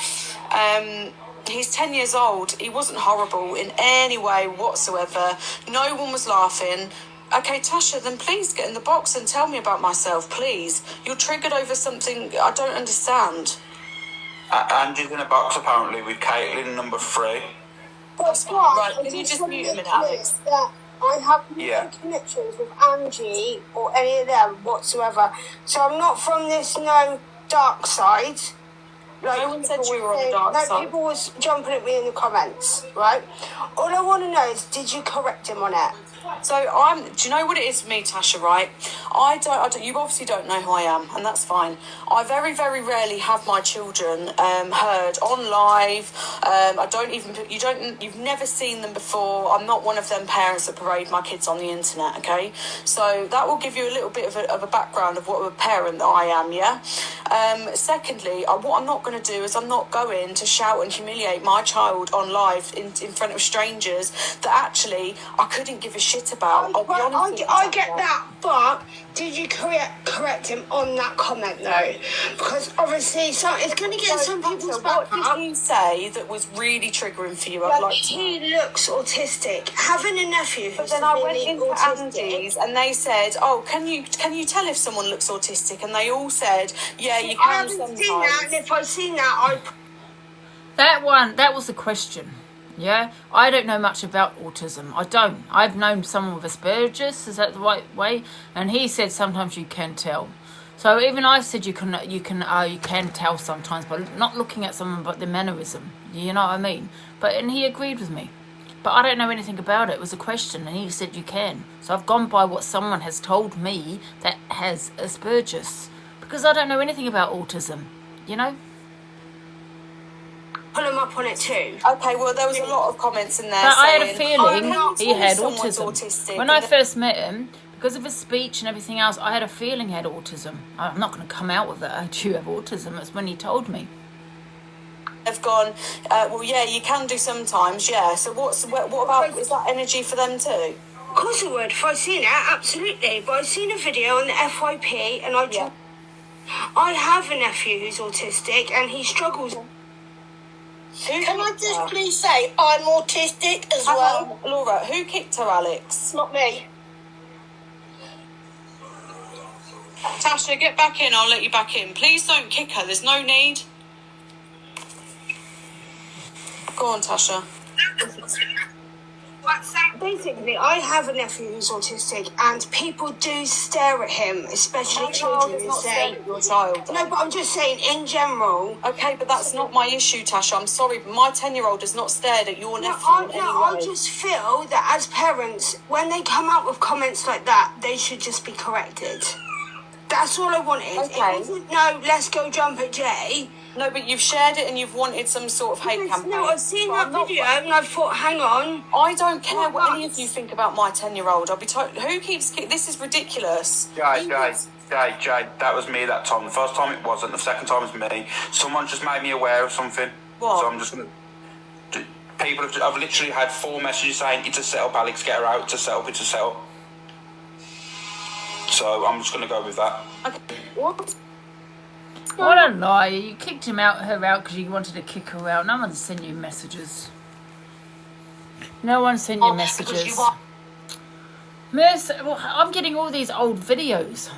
he's 10 years old. He wasn't horrible in any way whatsoever. No one was laughing. Okay, Tasha, then please get in the box and tell me about myself, please. You're triggered over something I don't understand. Angie's in a box apparently with Caitlin, number 3. That's Right, can you just mute a minute, Alex? That I have no Yeah. connections with Angie or any of them whatsoever. So I'm not from this dark side. Like, No one said people you were were on the saying- dark no, side. people was jumping at me in the comments, right? All I want to know is, did you correct him on it? So do you know what it is for me, Tasha, right? I don't, you obviously don't know who I am, and that's fine. I very, very rarely have my children heard on live. You've never seen them before. I'm not one of them parents that parade my kids on the internet, okay? So that will give you a little bit of a background of what a parent that I am, yeah? Secondly, what I'm not going to do is I'm not going to shout and humiliate my child on live in front of strangers that actually I couldn't give a shit about. I'll be honest with you, I get Tasha. that, but did you correct him on that comment though? Because obviously, it's going to get some people's back What up. did he say that was really triggering for you? I'd Like, like to know. he looks autistic. Having a nephew But who's then I went severely into autistic. Andy's and they said, "Oh, can you tell if someone looks autistic?" And they all said, "Yeah, you I can haven't sometimes." seen that, and if I'd seen that, That was the question. Yeah, I don't know much about autism. I don't. I've known someone with Asperger's. Is that the right way? And he said sometimes you can tell. So even I said you can tell sometimes, but not looking at someone, but the mannerism. You know what I mean? And he agreed with me. But I don't know anything about it. It was a question, and he said you can. So I've gone by what someone has told me that has Asperger's, because I don't know anything about autism. You know. pull him up on it too. Okay, well, there was a lot of comments in there But I saying, had a feeling "Oh, he can you tell had if someone's autism. autistic?" When I first met him, because of his speech and everything else, I had a feeling he had autism. I'm not going to come out with that. Do you have autism? That's when he told me. They've gone, well, yeah, you can do sometimes, yeah. So what about, is that energy for them too? Of course I would. If I'd seen it, absolutely. But I've seen a video on the FYP, and I have a nephew who's autistic, and he struggles. Can I just please say I'm autistic as well? Laura, who kicked her, Alex? Not me. Tasha, get back in. I'll let you back in. Please don't kick her. There's no need. Go on, Tasha. Basically, I have a nephew who's autistic, and people do stare at him, especially My child children, is and not say, staring at your child. No, but I'm just saying, in general. Okay, but that's not my issue, Tasha. I'm sorry, but my 10-year-old has not stared at your nephew in any way. I just feel that as parents, when they come out with comments like that, they should just be corrected. That's all I wanted. Okay. It wasn't, no, let's go jump at Jay. No, but you've shared it and you've wanted some sort of hate campaign. No, I've seen that video and I thought, hang on. I don't care what any of you think about my 10-year-old. I'll be told. Who keeps... This is ridiculous. Jay, that was me that time. The first time it wasn't, the second time was me. Someone just made me aware of something. What? So I'm just going to... People I've literally had 4 messages saying, it's a setup, Alex, get her out, it's a setup, it's a setup. So I'm just going to go with that. Okay. What? What a lie. You kicked her out because you wanted to kick her out. No one sent you messages. No one sent you messages. Miss, well, I'm getting all these old videos.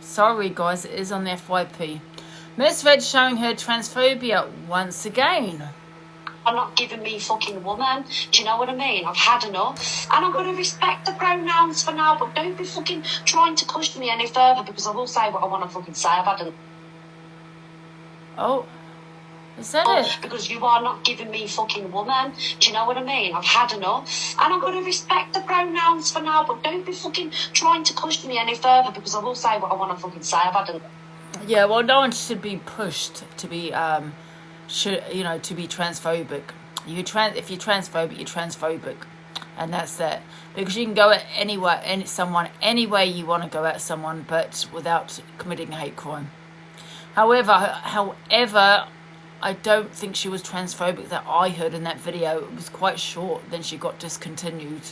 Sorry, guys, it is on the FYP. Miss Red showing her transphobia once again. Are not giving me fucking woman. Do you know what I mean? I've had enough. And I'm going to respect the pronouns for now, but don't be fucking trying to push me any further, because I will say what I want to fucking say. I've had enough. Oh, is that it? Because you are not giving me fucking woman. Do you know what I mean? I've had enough. And I'm going to respect the pronouns for now, but don't be fucking trying to push me any further, because I will say what I want to fucking say. I've had enough. Yeah, well, no one should be pushed to be, to be transphobic. If you're transphobic, you're transphobic. And that's that. Because you can go at someone any way you want to go at someone, but without committing a hate crime. However, I don't think she was transphobic that I heard in that video. It was quite short, then she got discontinued.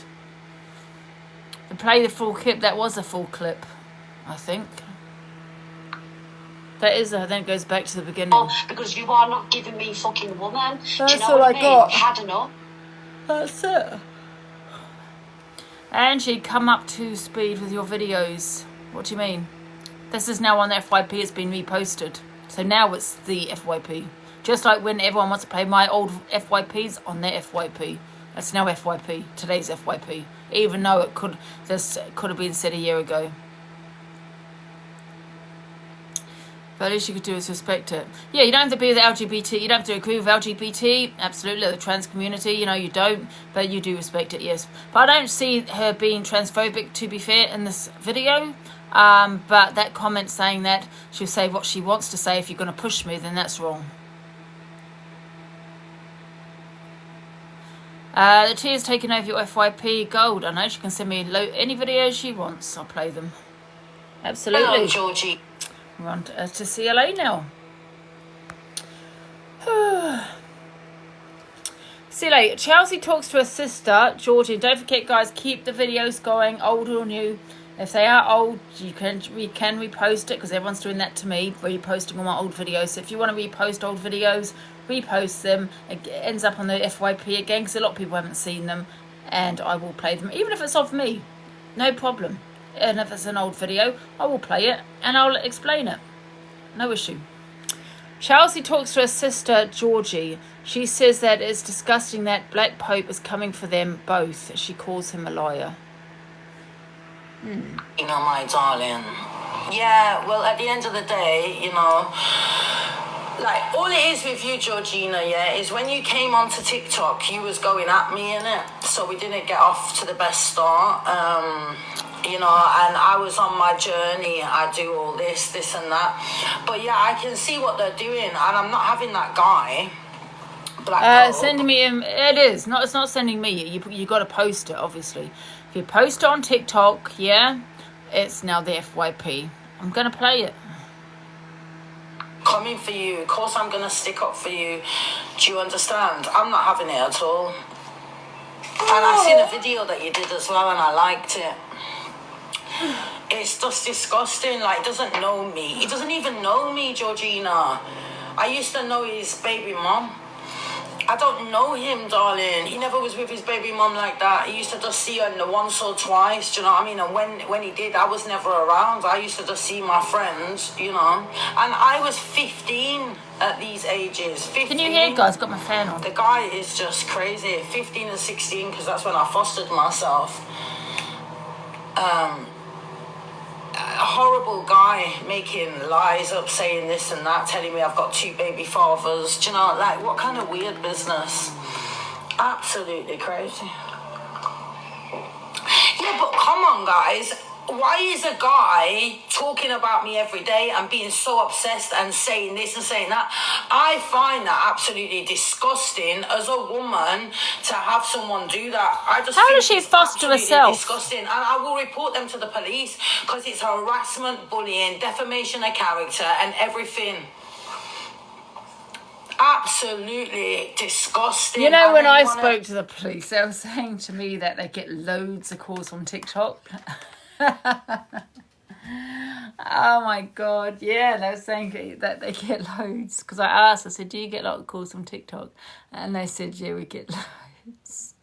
To play the full clip, that was a full clip, I think. That is, then it goes back to the beginning. Because you are not giving me fucking woman. That's Do you know all what I I mean? got. I've had enough. That's it. Angie, come up to speed with your videos. What do you mean? This is now on the FYP. It's been reposted. So now it's the FYP. Just like when everyone wants to play my old FYPs on their FYP. It's now FYP. Today's FYP. Even though this could have been said a year ago. But at least you could do is respect it. Yeah, you don't have to be with LGBT. You don't have to agree with LGBT. Absolutely, the trans community. You know, you don't. But you do respect it, yes. But I don't see her being transphobic, to be fair, in this video. But that comment saying that she'll say what she wants to say. If you're going to push me, then that's wrong. The Tia's taking over your FYP gold. I know she can send me any videos she wants. I'll play them. Absolutely. Hello, Georgie. We're on to CLA now. CLA. Chelsea talks to her sister, Georgie. Don't forget, guys, keep the videos going, old or new. If they are old, we can repost it, because everyone's doing that to me, reposting all my old videos. So if you want to repost old videos, repost them. It ends up on the FYP again, because a lot of people haven't seen them, and I will play them, even if it's of me. No problem. And if it's an old video, I will play it and I'll explain it. No issue. Chelsea talks to her sister, Georgie. She says that it's disgusting that Black Pope is coming for them both. She calls him a liar. You know, my darling. Yeah, well, at the end of the day, you know, like, all it is with you, Georgina, yeah, is when you came onto TikTok, you was going at me, innit? So we didn't get off to the best start. You know, and I was on my journey. I do all this and that. But yeah, I can see what they're doing, and I'm not having that guy. Sending me him. It is not. It's not sending me. You got to post it, obviously. If you post it on TikTok, yeah, it's now the FYP. I'm gonna play it. Coming for you. Of course, I'm gonna stick up for you. Do you understand? I'm not having it at all. And I seen a video that you did as well, and I liked it. It's just disgusting. Like, he doesn't know me. He doesn't even know me, Georgina. I used to know his baby mom. I don't know him, darling. He never was with his baby mom like that. He used to just see her once or twice, do you know what I mean? And when he did, I was never around. I used to just see my friends, you know. And I was 15 at these ages. 15. Can you hear, guys? Got my fan on. The guy is just crazy. 15 and 16, because that's when I fostered myself. A horrible guy making lies up, saying this and that, telling me I've got 2 baby fathers. Do you know, like, what kind of weird business? Absolutely crazy. Yeah, but come on, guys. Why is a guy talking about me every day and being so obsessed and saying this and saying that? I find that absolutely disgusting as a woman to have someone do that. How does she foster herself? Disgusting, and I will report them to the police, because it's harassment, bullying, defamation of character, and everything. Absolutely disgusting. You know, when I spoke to the police, they were saying to me that they get loads of calls from TikTok. Oh my god, yeah, they were saying that they get loads, because I asked, I said, do you get a lot of calls from TikTok? And they said, yeah, we get loads.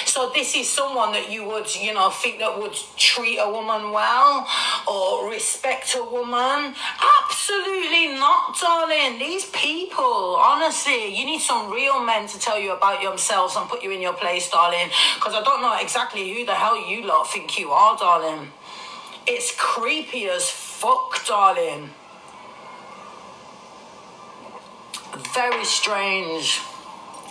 So this is someone that you would, you know, think that would treat a woman well or respect a woman? Absolutely not, darling. These people, honestly, you need some real men to tell you about themselves and put you in your place, darling, because I don't know exactly who the hell you lot think you are, darling. It's creepy as fuck, darling. Very strange.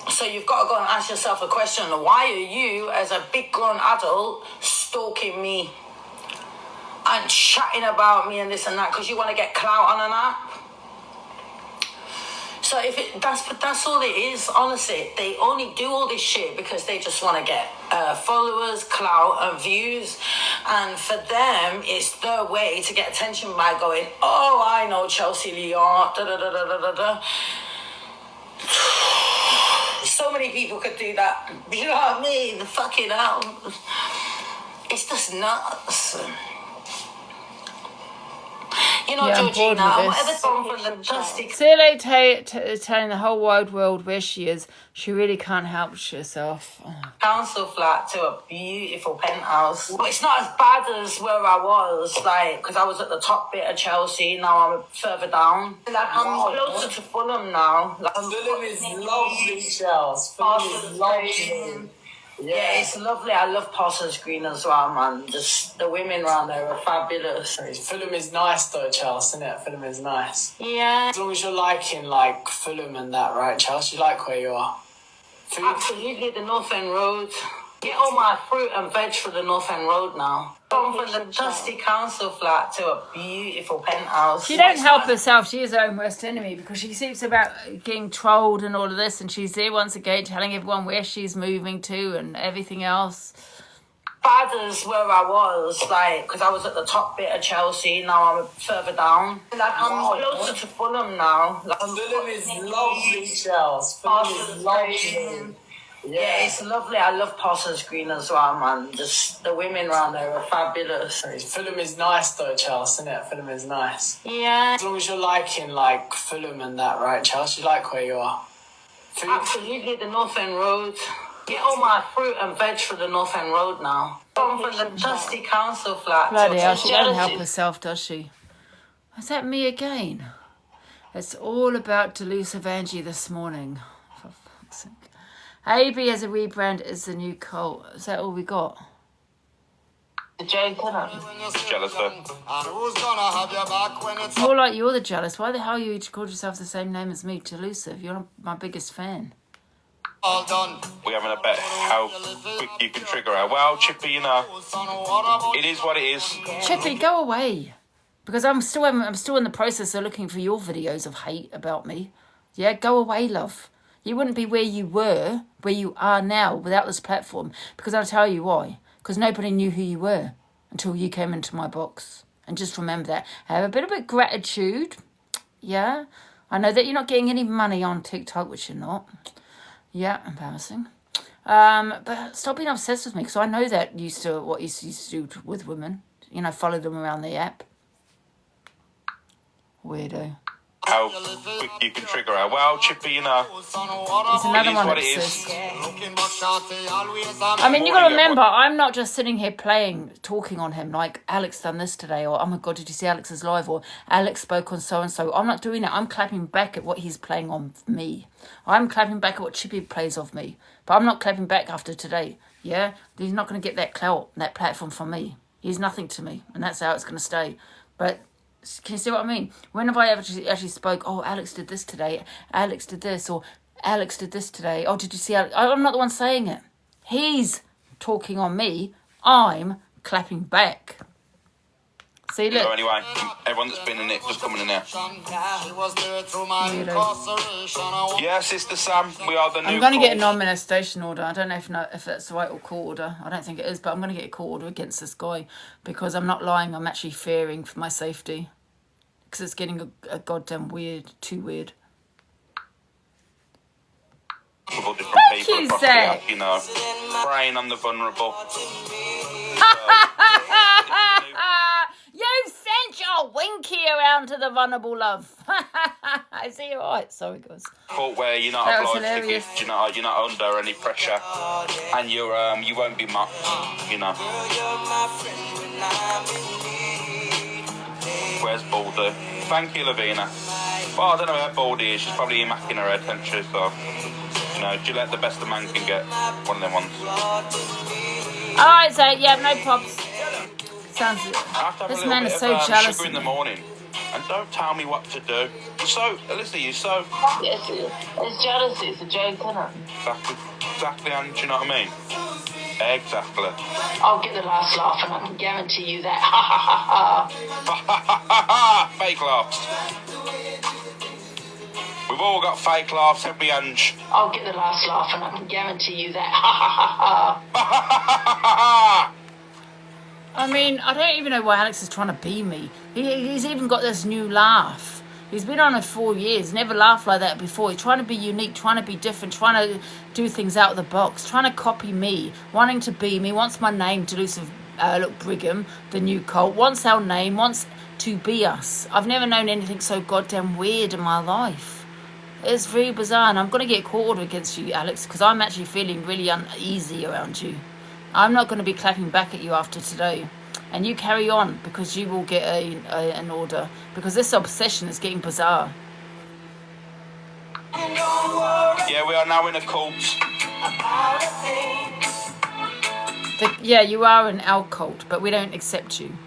So you've got to go and ask yourself a question. Why are you, as a big grown adult, stalking me and chatting about me and this and that because you want to get clout on an app? So that's all it is, honestly. They only do all this shit because they just want to get followers, clout and views. And for them, it's their way to get attention by going, oh, I know Chelsea Leon, da-da-da-da-da-da. So many people could do that. You know what I mean? The fucking hell. It's just nuts. You know, Yeah, I'm bored Georgina, with whatever this. song from the dusty Silly telling the whole wide world where she is. She really can't help herself. Oh. council flat to a beautiful penthouse. But it's not as bad as where I was, like, because I was at the top bit of Chelsea, now I'm further down. Like, I'm closer to Fulham now. Like, Fulham is lovely, Charles. Fulham is lovely. Yeah, it's lovely. I love Potters Green as well, man. Just the women around there are fabulous. Fulham is nice though, Charles, isn't it? Fulham is nice. Yeah. As long as you're liking like Fulham and that, right, Charles? You like where you are? Food? Absolutely, the North End Road. Get all my fruit and veg for the North End Road now. Gone from the dusty council flat to a beautiful penthouse. She don't help herself. She is her own worst enemy because she seems about getting trolled and all of this, and she's here once again telling everyone where she's moving to and everything else. Bad as where I was, like, because I was at the top bit of Chelsea, now I'm further down. Like, I'm closer to Fulham now. Like, Fulham is lovely, Charles. Fulham is lovely. Yeah, it's lovely. I love Potters Green as well, man. Just the women around there are fabulous. Fulham is nice though, Charles, isn't it? Fulham is nice. Yeah. As long as you're liking like Fulham and that, right, Charles? You like where you are? Food? Absolutely, the North End Road. Get all my fruit and veg for the North End Road now. Gone from the dusty council flat. Bloody hell, she don't help herself, does she? Is that me again? It's all about Deleuze Evangie this morning. For fuck's sake. AB as a rebrand is the new cult. Is that all we got? The Jane Connor. Jealous though. More like you're the jealous. Why the hell you each called yourself the same name as me, Delusive? You're not my biggest fan. We're having a bet how quick you can trigger her. Well, Chippy, you know, it is what it is. Chippy, go away. Because I'm still in the process of looking for your videos of hate about me. Yeah, go away, love. You wouldn't be where you are now without this platform. Because I'll tell you why. Because nobody knew who you were until you came into my box. And just remember that. Have a bit of gratitude. Yeah. I know that you're not getting any money on TikTok, which you're not. Yeah, embarrassing. But stop being obsessed with me. Because I know that what you used to do with women. You know, follow them around the app. Weirdo. How quick you can trigger her. Well, Chippy, you know, There's another it is one what that it says. is. I mean, you got to remember, I'm not just sitting here talking on him like Alex done this today, or oh my god, did you see Alex's live, or Alex spoke on so and so. I'm not doing that. I'm clapping back at what he's playing on me. I'm clapping back at what Chippy plays of me, but I'm not clapping back after today. Yeah, he's not going to get that clout, that platform from me. He's nothing to me, and that's how it's going to stay. But can you see what I mean? When have I ever actually spoke, oh, Alex did this today, Alex did this, or Alex did this today, oh, did you see Alex? I'm not the one saying it. He's talking on me. I'm clapping back. See, look. So anyway, everyone that's been in it, just coming in there. Yeah, Sister Sam, we are the new I'm going to get a cult. non-molestation order. I don't know if that's the right or court order. I don't think it is, but I'm going to get a court order against this guy because I'm not lying. I'm actually fearing for my safety because it's getting a goddamn too weird. With all different people you, across the Zach. app, you know, preying on the vulnerable. You sent your winky around to the vulnerable, love. Is he alright? Sorry, guys. Court where you're not That was obliged to hilarious. give, you're not under any pressure, and you won't be mocked, you know. Where's Baldy? Thank you, Lavina. Well, I don't know where Baldy is. She's probably macking her head, isn't she? So, you know, Gillette, the best a man can get. One of them ones. Alright, so yeah, no props. Sounds. I have to have This a little man bit is of, so jealous sugar in of the me. morning, and don't tell me what to do. It's jealousy. It's a Jane Connor. Exactly, and do you know what I mean? Exactly. I'll get the last laugh, and I can guarantee you that. Ha ha ha ha. Fake laughs. We've all got fake laughs, haven't we, Ange? I'll get the last laugh, and I can guarantee you that. Ha ha ha ha. I mean, I don't even know why Alex is trying to be me. He's even got this new laugh. He's been on it 4 years, never laughed like that before. He's trying to be unique, trying to be different, trying to do things out of the box, trying to copy me, wanting to be me, wants my name, Delusive Brigham, the new cult, wants our name, wants to be us. I've never known anything so goddamn weird in my life. It's very bizarre, and I'm going to get court order against you, Alex, because I'm actually feeling really uneasy around you. I'm not going to be clapping back at you after today. And you carry on, because you will get an order. Because this obsession is getting bizarre. Yeah, we are now in a cult. Yeah, you are in our cult, but we don't accept you,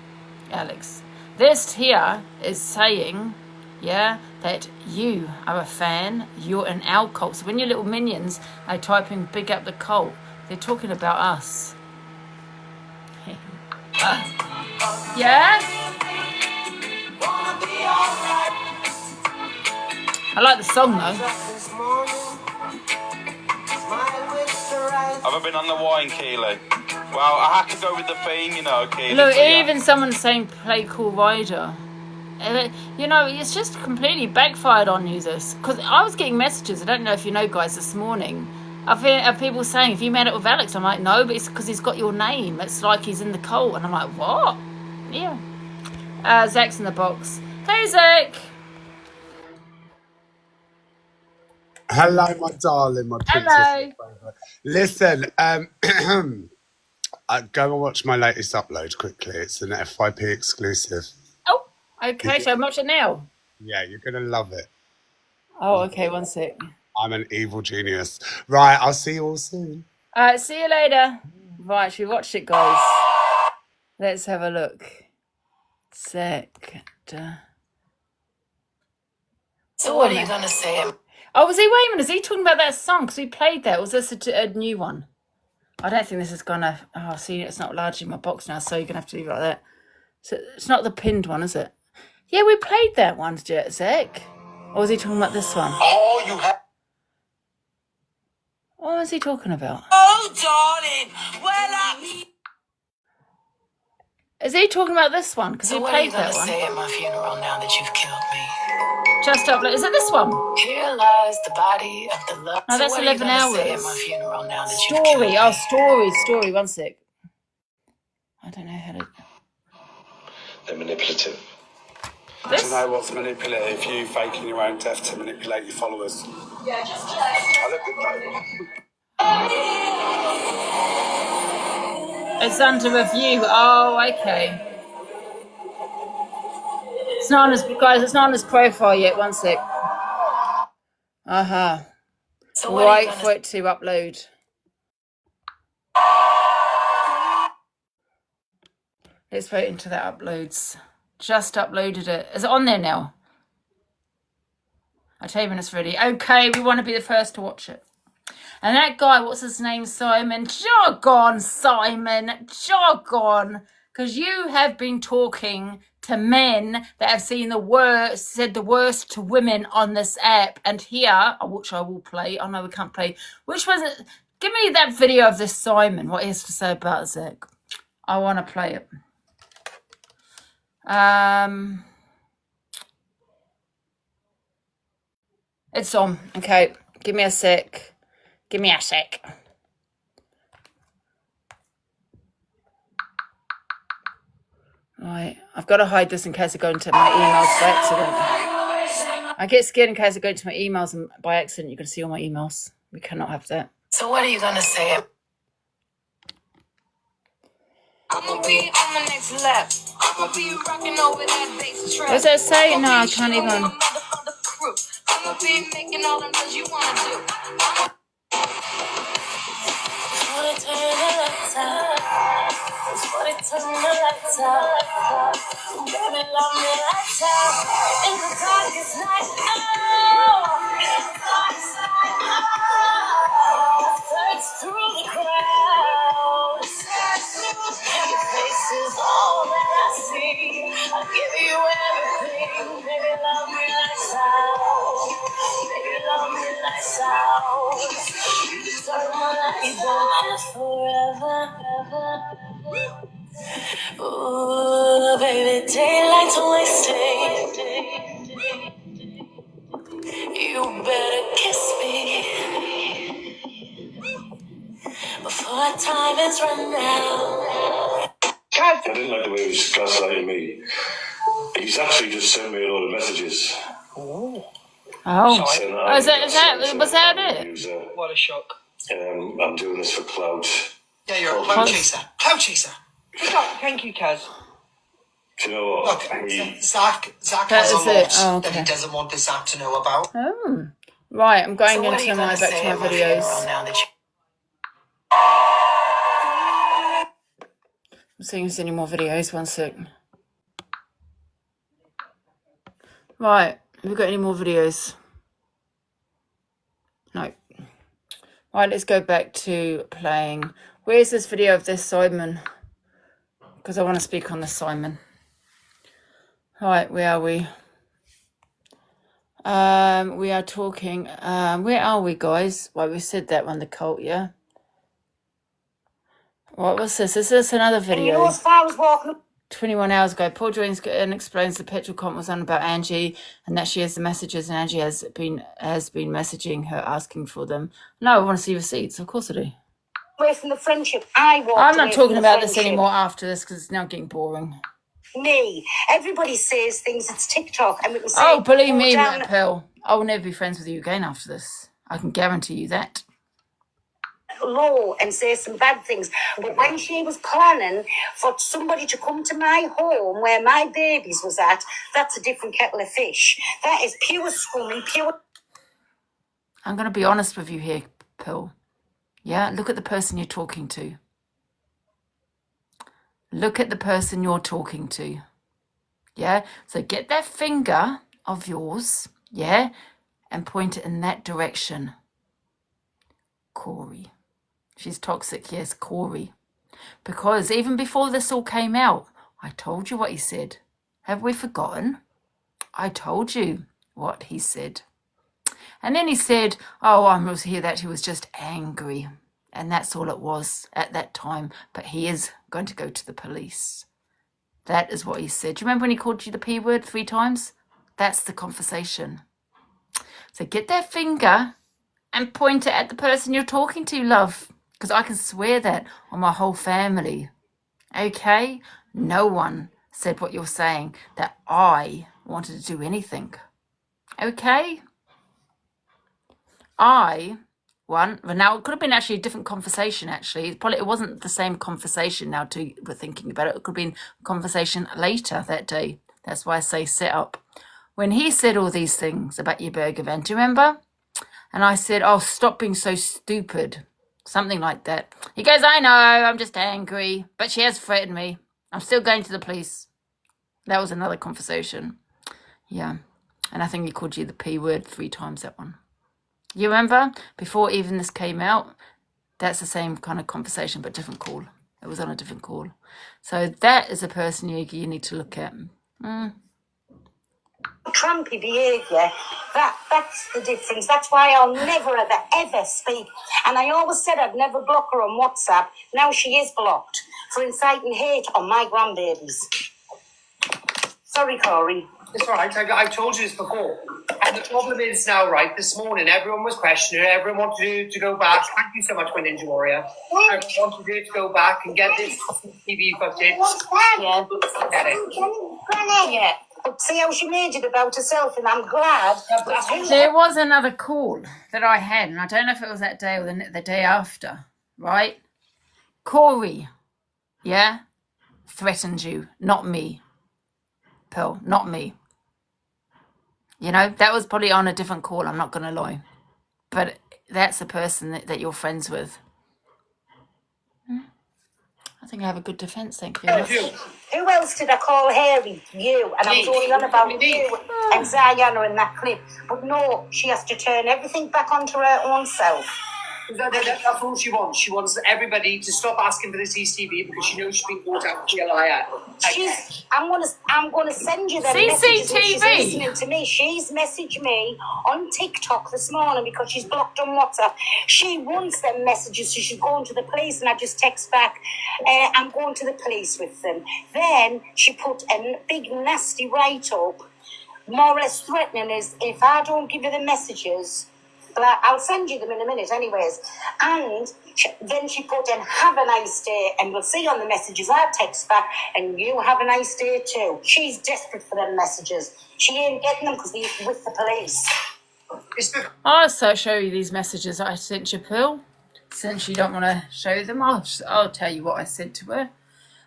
Alex. This here is saying, yeah, that you are a fan, you're in our cult. So when your little minions are typing big up the cult, they're talking about us. Yeah? I like the song though. Have I been on the wine, Keely? Well, I had to go with the theme, you know, Keely. Look, even someone saying play Cool Rider. You know, it's just completely backfired on you, this. Because I was getting messages, I don't know if you know, guys, this morning, of people saying, have you met up with Alex? I'm like, no, but it's because he's got your name. It's like he's in the cult. And I'm like, what? Yeah. Zach's in the box. Hey, Zach. Hello, my darling, my princess. Hello. Listen, go and watch my latest upload quickly. It's an FYP exclusive. Oh, okay. Shall I watch it now? Yeah, you're going to love it. Oh, okay. One sec. I'm an evil genius. Right, I'll see you all soon. All right, see you later. Right, should we watch it, guys? Let's have a look. Sec. So what are you going to say? Oh, was he? Wait a minute. Is he talking about that song? Because we played that. Was this a new one? I don't think this is going to... Oh, see, it's not large in my box now, so you're going to have to leave it like that. So it's not the pinned one, is it? Yeah, we played that one, Zach. Or was he talking about this one? Oh, you have... What was he talking about? Oh, darling. Well, Is he talking about this one? Because we played that one. So what are you going to say at my funeral now that you've killed me? Just upload. Is it this one? Here lies the body of the love. No, that's so 11 hours. Say at my funeral now that you've killed me? Story. One sec. I don't know how to... They're manipulative. This? Do you know what's manipulative? You faking your own death to manipulate your followers. Yeah, just I look at It's under review. Oh, okay. It's not on his, guys, it's not on his profile yet. One sec. So wait for it to upload. Let's wait until that uploads. Just uploaded it. Is it on there now? I'll tell you when it's ready. Okay, we want to be the first to watch it. And that guy, what's his name, Simon? Jog on, Simon. Jog on. Because you have been talking to men that have seen said the worst to women on this app. And here, which I will play. Oh, no, we can't play. Which was it? Give me that video of this Simon, what he has to say about Zach. I want to play it. It's on. Okay, give me a sec. Give me a sec. Right, I've got to hide this in case I go into my emails by accident. I get scared in case I go into my emails and by accident you're going to see all my emails. We cannot have that. So what are you going to say? I'm going to be on the next lap. I'm going to be rocking over that bass track. What does that say? No, I can't even. I'm going to be making all them things you want to do. Turn the lights out. Turn the lights out. Baby, love me lights out. In the darkest night. Search through the crowd. Your face is all that I see. I'll give you everything. Baby, love me lights out. Baby, love me lights out. Turn my lights on forever. Ooh, baby, daylight's wasting. You better kiss me before time is run out. I didn't like the way he was gaslighting me. He's actually just sent me a lot of messages. Oh, Saying that was that it? What a shock. I'm doing this for clout. Yeah, you're a clout chaser. Clout chaser. Thank you, Kaz. Do you know what? Look, Zach That has a is lot it. Oh, that he okay. doesn't want this app to know about. Oh, right. I'm going So what are you into my gonna back say to my at my funeral videos. now that I'm seeing if there's any more videos. One sec. Right. Have we got any more videos? No. Right. Let's go back to playing. Where's this video of this Simon? Because I want to speak on this Simon. Right. Where are we? We are talking. Where are we, guys? Well, we said that one. The cult. Yeah. What was this? Is this another And you know, video? as far as walking 21 hours ago, Paul joins and explains the petrol comp was on about Angie and that she has the messages and Angie has been messaging her asking for them. No, I want to see receipts. Of course I do. away from the friendship, I walked I'm away not from talking the about this friendship. anymore after this because it's now getting boring. Me. Everybody says things, it's TikTok, and we can say, Oh, believe me, down Pearl, I will never be friends with you again after this. I can guarantee you that. low and say some bad things. But when she was planning for somebody to come to my home where my babies was at, that's a different kettle of fish. That is pure scum and pure... I'm going to be honest with you here, Pearl. Yeah, look at the person you're talking to. Look at the person you're talking to. Yeah, so get that finger of yours, yeah, and point it in that direction. Corey. She's toxic, yes, Corey. Because even before this all came out, I told you what he said. Have we forgotten? I told you what he said. And then he said, oh, I must hear that he was just angry. And that's all it was at that time. But he is going to go to the police. That is what he said. Do you remember when he called you the P word 3 times? That's the conversation. So get that finger and point it at the person you're talking to, love. Because I can swear that on my whole family. Okay? No one said what you're saying, that I wanted to do anything. Okay? Now it could have been actually a different conversation, actually. It wasn't the same conversation now we're thinking about it. It could have been a conversation later that day. That's why I say set up. When he said all these things about your burger van, do you remember? And I said, oh, stop being so stupid. Something like that. He goes, I know, I'm just angry. But she has threatened me. I'm still going to the police. That was another conversation. Yeah. And I think he called you the P word 3 times, that one. You remember? Before even this came out, that's the same kind of conversation, but different call. It was on a different call. So that is a person you need to look at. Trumpy behaviour, that's the difference. That's why I'll never ever speak. And I always said I'd never block her on WhatsApp. Now she is blocked for inciting hate on my grandbabies. Sorry, Corey. It's all right. I told you this before. And the problem is now, right, this morning, everyone was questioning her. Everyone wanted to go back. Thank you so much, my Ninja Warrior. Everyone wanted her to go back and get this TV footage. Yeah. Get it. Yeah. But see how she made it about herself, and I'm glad. There was another call that I had, and I don't know if it was that day or the day after, right? Corey, yeah, threatened you, not me. Pearl, not me. You know, that was probably on a different call, I'm not going to lie. But that's the person that you're friends with. I think I have a good defence, thank you. Who else did I call Harry? You. And I was only on about you and Zayana in that clip. But no, she has to turn everything back onto her own self. That's all she wants. She wants everybody to stop asking for the CCTV because she knows she's been brought out to liar. I'm gonna send you the messages when she's CCTV. listening to me. She's messaged me on TikTok this morning because she's blocked on WhatsApp. She wants them messages, so she's going to the police, and I just text back, I'm going to the police with them. Then she put a big nasty write-up, more or less threatening us, if I don't give her the messages, But I'll send you them in a minute anyways. And then she put in, have a nice day, and we'll see on the messages I text back, and you have a nice day too. She's desperate for them messages. She ain't getting them because they're with the police. I'll also show you these messages I sent you, Pearl. Since you don't want to show them, I'll tell you what I said to her.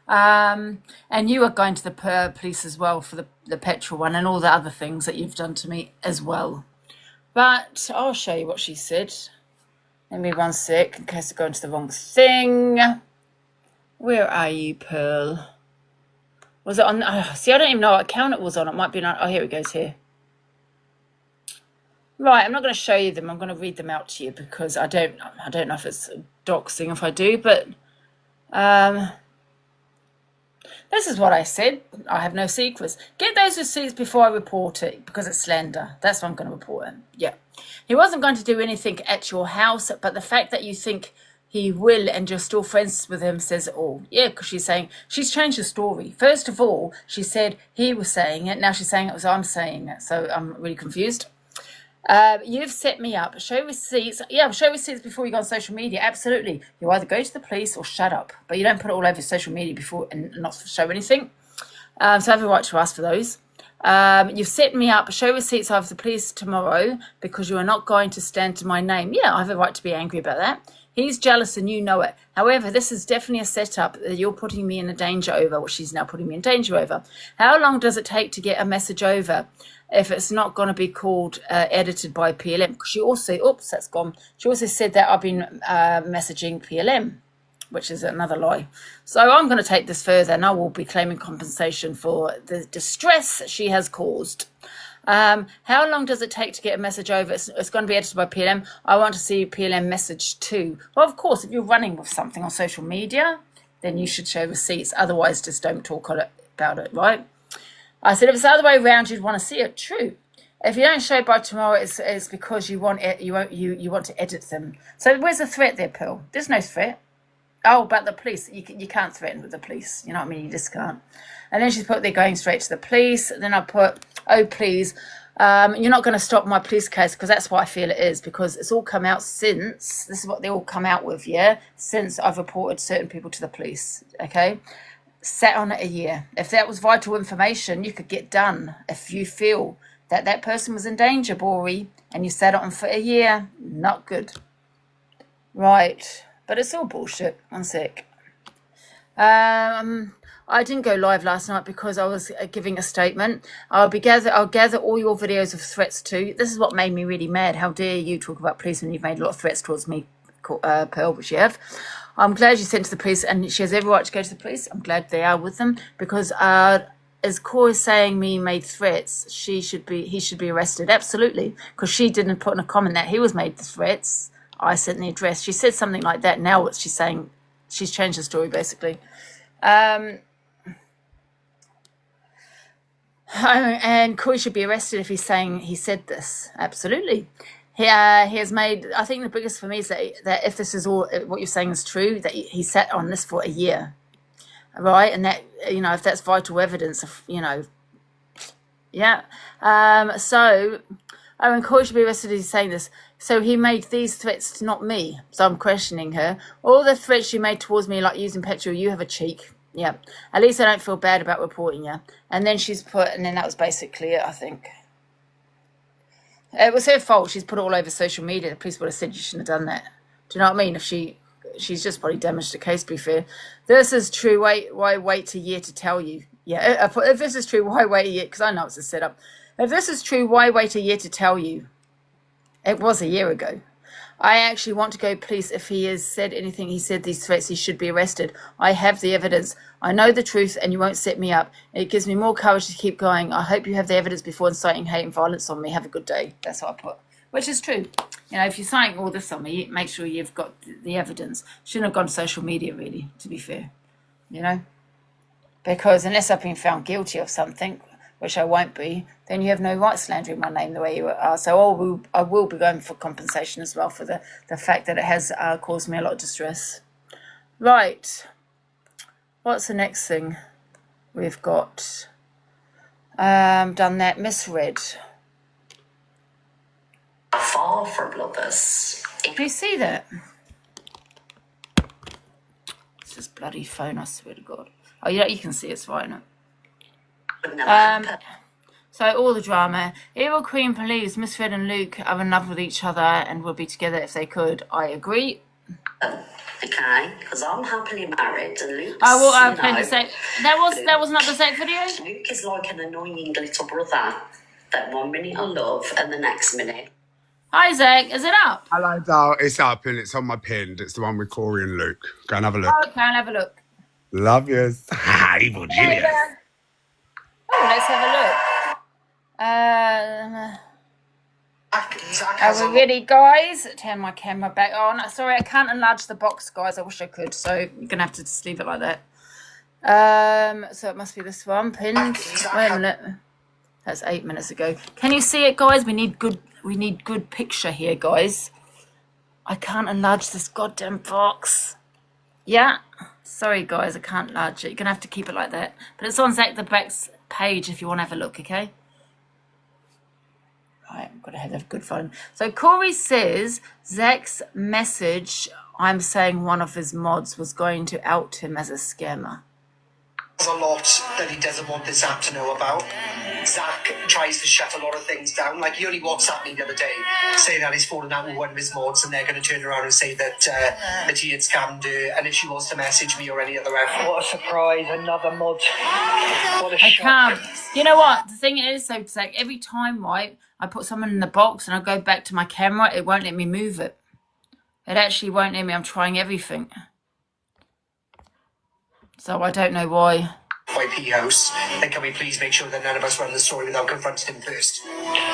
And you are going to the police as well for the petrol one and all the other things that you've done to me as well. But I'll show you what she said. Let me 1 sec in case I go into the wrong thing. Where are you, Pearl? Was it on? See, I don't even know what account it was on. It might be on. Oh, here it goes here. Right, I'm not going to show you them. I'm going to read them out to you because I don't know if it's doxing if I do, but this is what I said. I have no secrets. Get those receipts before I report it because it's slander. That's what I'm going to report it. Yeah. He wasn't going to do anything at your house, but the fact that you think he will and you're still friends with him says it all. Yeah, because she's saying, she's changed the story. First of all, she said he was saying it. Now she's saying it was I'm saying it. So I'm really confused. You've set me up. Show receipts. Yeah, show receipts before you go on social media. Absolutely. You either go to the police or shut up. But you don't put it all over social media before and not show anything. So I have a right to ask for those. You've set me up. Show receipts of the police tomorrow because you are not going to stand to my name. Yeah, I have a right to be angry about that. He's jealous and you know it. However, this is definitely a setup that you're putting me in a danger over, which she's now putting me in danger over. How long does it take to get a message over if it's not going to be called edited by PLM? Because she also, oops, that's gone. She also said that I've been messaging PLM, which is another lie. So I'm going to take this further and I will be claiming compensation for the distress she has caused. How long does it take to get a message over? It's going to be edited by PLM. I want to see PLM message too. Well, of course, if you're running with something on social media, then you should show receipts. Otherwise, just don't talk about it, right? I said, if it's the other way around, you'd want to see it. True. If you don't show it by tomorrow, it's because you want it. You want to edit them. So where's the threat there, Pearl? There's no threat. Oh, about the police. You can't threaten with the police. You know what I mean? You just can't. And then she's put, they're going straight to the police. And then I put, oh, please, you're not going to stop my police case because that's what I feel it is because it's all come out since, this is what they all come out with, yeah? Since I've reported certain people to the police, okay? Sat on it a year. If that was vital information, you could get done. If you feel that that person was in danger, Bori, and you sat on for a year, not good. Right. But it's all bullshit. 1 sec. I didn't go live last night because I was giving a statement. I'll gather all your videos of threats too. This is what made me really mad. How dare you talk about police when you've made a lot of threats towards me, Pearl, which you have. I'm glad you sent to the police, and she has every right to go to the police. I'm glad they are with them because as Corey saying me made threats, he should be arrested. Absolutely, because she didn't put in a comment that he was made the threats. I sent the address. She said something like that. Now what she's saying, she's changed the story basically. And Corey should be arrested if he's saying he said this. Absolutely. He has made, I think the biggest for me is that if this is all what you're saying is true, that he sat on this for a year, right? And that, you know, if that's vital evidence of, you know, yeah. So, and Corey should be arrested if he's saying this. So he made these threats to not me. So I'm questioning her. All the threats you made towards me, like using petrol, you have a cheek. Yeah. At least I don't feel bad about reporting you. And then she's put, and then that was basically it, I think. It was her fault. She's put it all over social media. The police would have said you shouldn't have done that. Do you know what I mean? If she's just probably damaged the case, to be fair. This is true. Why wait a year to tell you? Yeah. If this is true, why wait a year? Because I know it's a setup. If this is true, why wait a year to tell you? It was a year ago. I actually want to go police. If he has said anything, he said these threats, he should be arrested. I have the evidence. I know the truth and you won't set me up. It gives me more courage to keep going. I hope you have the evidence before inciting hate and violence on me. Have a good day. That's what I put. Which is true. You know, if you're citing all this on me, make sure you've got the evidence. Shouldn't have gone to social media, really, to be fair. You know? Because unless I've been found guilty of something, which I won't be, then you have no right slandering my name the way you are. So I will be going for compensation as well for the fact that it has caused me a lot of distress. Right. What's the next thing we've got? Done that. Misread. far from lovers. Do you see that? It's this bloody phone, I swear to God. Oh, yeah, you can see it's right now. So all the drama. Evil Queen believes Miss Fred and Luke are in love with each other and would be together if they could. I agree. Okay, because I'm happily married and Luke's, I'll play the same. That was not the same video? Luke is like an annoying little brother that 1 minute I love and the next minute. Hi, Zach. Is it up? Hello, Dal. It's up and it's on my pinned. It's the one with Corey and Luke. Go and have a look. Okay, I'll have a look. Love yous. Evil genius. Oh, let's have a look. Are we ready, guys? Turn my camera back on. Sorry, I can't enlarge the box, guys. I wish I could, so you're gonna have to just leave it like that. So it must be this one pinned. Wait a minute. That's 8 minutes ago. Can you see it, guys? We need good picture here, guys. I can't enlarge this goddamn box. Yeah. Sorry, guys. I can't enlarge it. You're gonna have to keep it like that. But it's on Zach the Back's page if you want to have a look, okay? Right, I've got to have a good fun. So Corey says Zach's message, I'm saying one of his mods was going to out him as a scammer. There's a lot that he doesn't want this app to know about. Zach tries to shut a lot of things down. Like, he only WhatsApped me the other day saying that he's fallen out with one of his mods and they're going to turn around and say that that he had scammed her, and if she wants to message me or any other app. What a surprise, another mod. What a I shock. can't. You know what? The thing is, so Zach, every time, right, I put someone in the box and I go back to my camera, it won't let me move it. It actually won't let me. I'm trying everything. So I don't know why. FYP house, then can we please make sure that none of us run the story without confronting him first?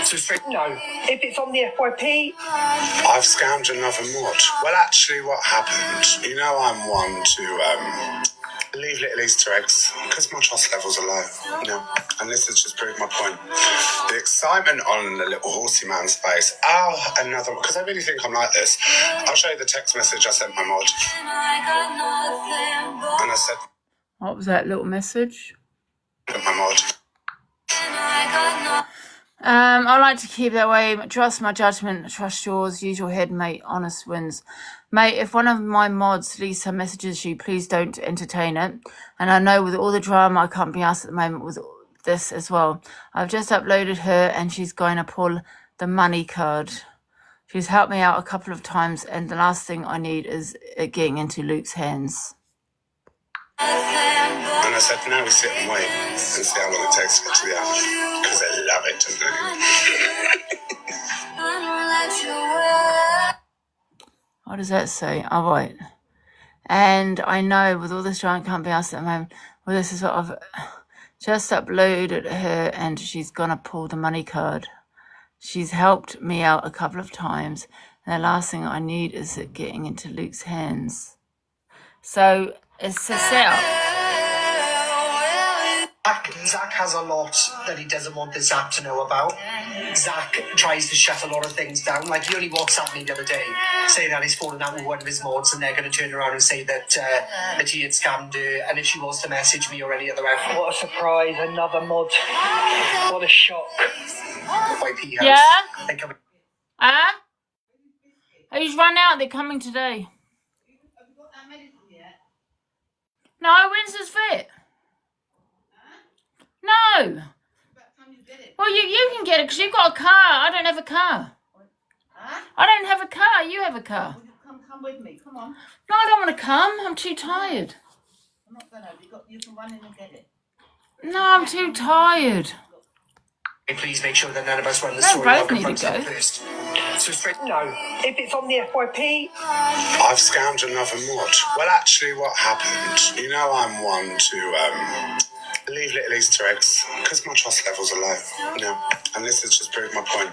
So straight. No, if it's on the FYP. I've scammed another mod. Well, actually, what happened? You know, I'm one to leave little Easter eggs because my trust levels are low. You know, and this has just proved my point. The excitement on the little horsey man's face. Oh, another one. Because I really think I'm like this. I'll show you the text message I sent my mod. And I said, What was that little message? my mod. I like to keep that way. Trust my judgment, trust yours. Use your head, mate. Honest wins. Mate, if one of my mods, Lisa, messages you, please don't entertain it. And I know with all the drama, I can't be asked at the moment with this as well. I've just uploaded her and she's going to pull the money card. She's helped me out a couple of times and the last thing I need is it getting into Luke's hands. And I said, now we sit and wait and see how long it takes to get to the app. Because I love it, don't they? What does that say? Oh, right. And I know with all this drama, I can't be asked at the moment. Well, this is what I've just uploaded her and she's going to pull the money card. She's helped me out a couple of times. And the last thing I need is it getting into Luke's hands. So it's a setup. Zach has a lot that he doesn't want this app to know about. Zach tries to shut a lot of things down. Like, he only WhatsApped me the other day saying that he's fallen out with one of his mods and they're going to turn around and say that that he had scammed her, and if she wants to message me or any other app. What a surprise, another mod. What a shock. FYP house. Yeah? Then can we... He's run out. They're coming today. No, when's his fit? No. Well, you can get it because you've got a car. I don't have a car. I don't have a car. You have a car. Come with me. Come on. No, I don't want to come. I'm too tired. I'm not gonna. You can run in and get it. No, I'm too tired. Please make sure that none of us run the They story both without need to confronting go. him first. So straight. No, if it's on the FYP. I've scammed another mod. Well, actually, what happened? You know, I'm one to leave little Easter eggs because my trust levels are low. You know, and this has just proved my point.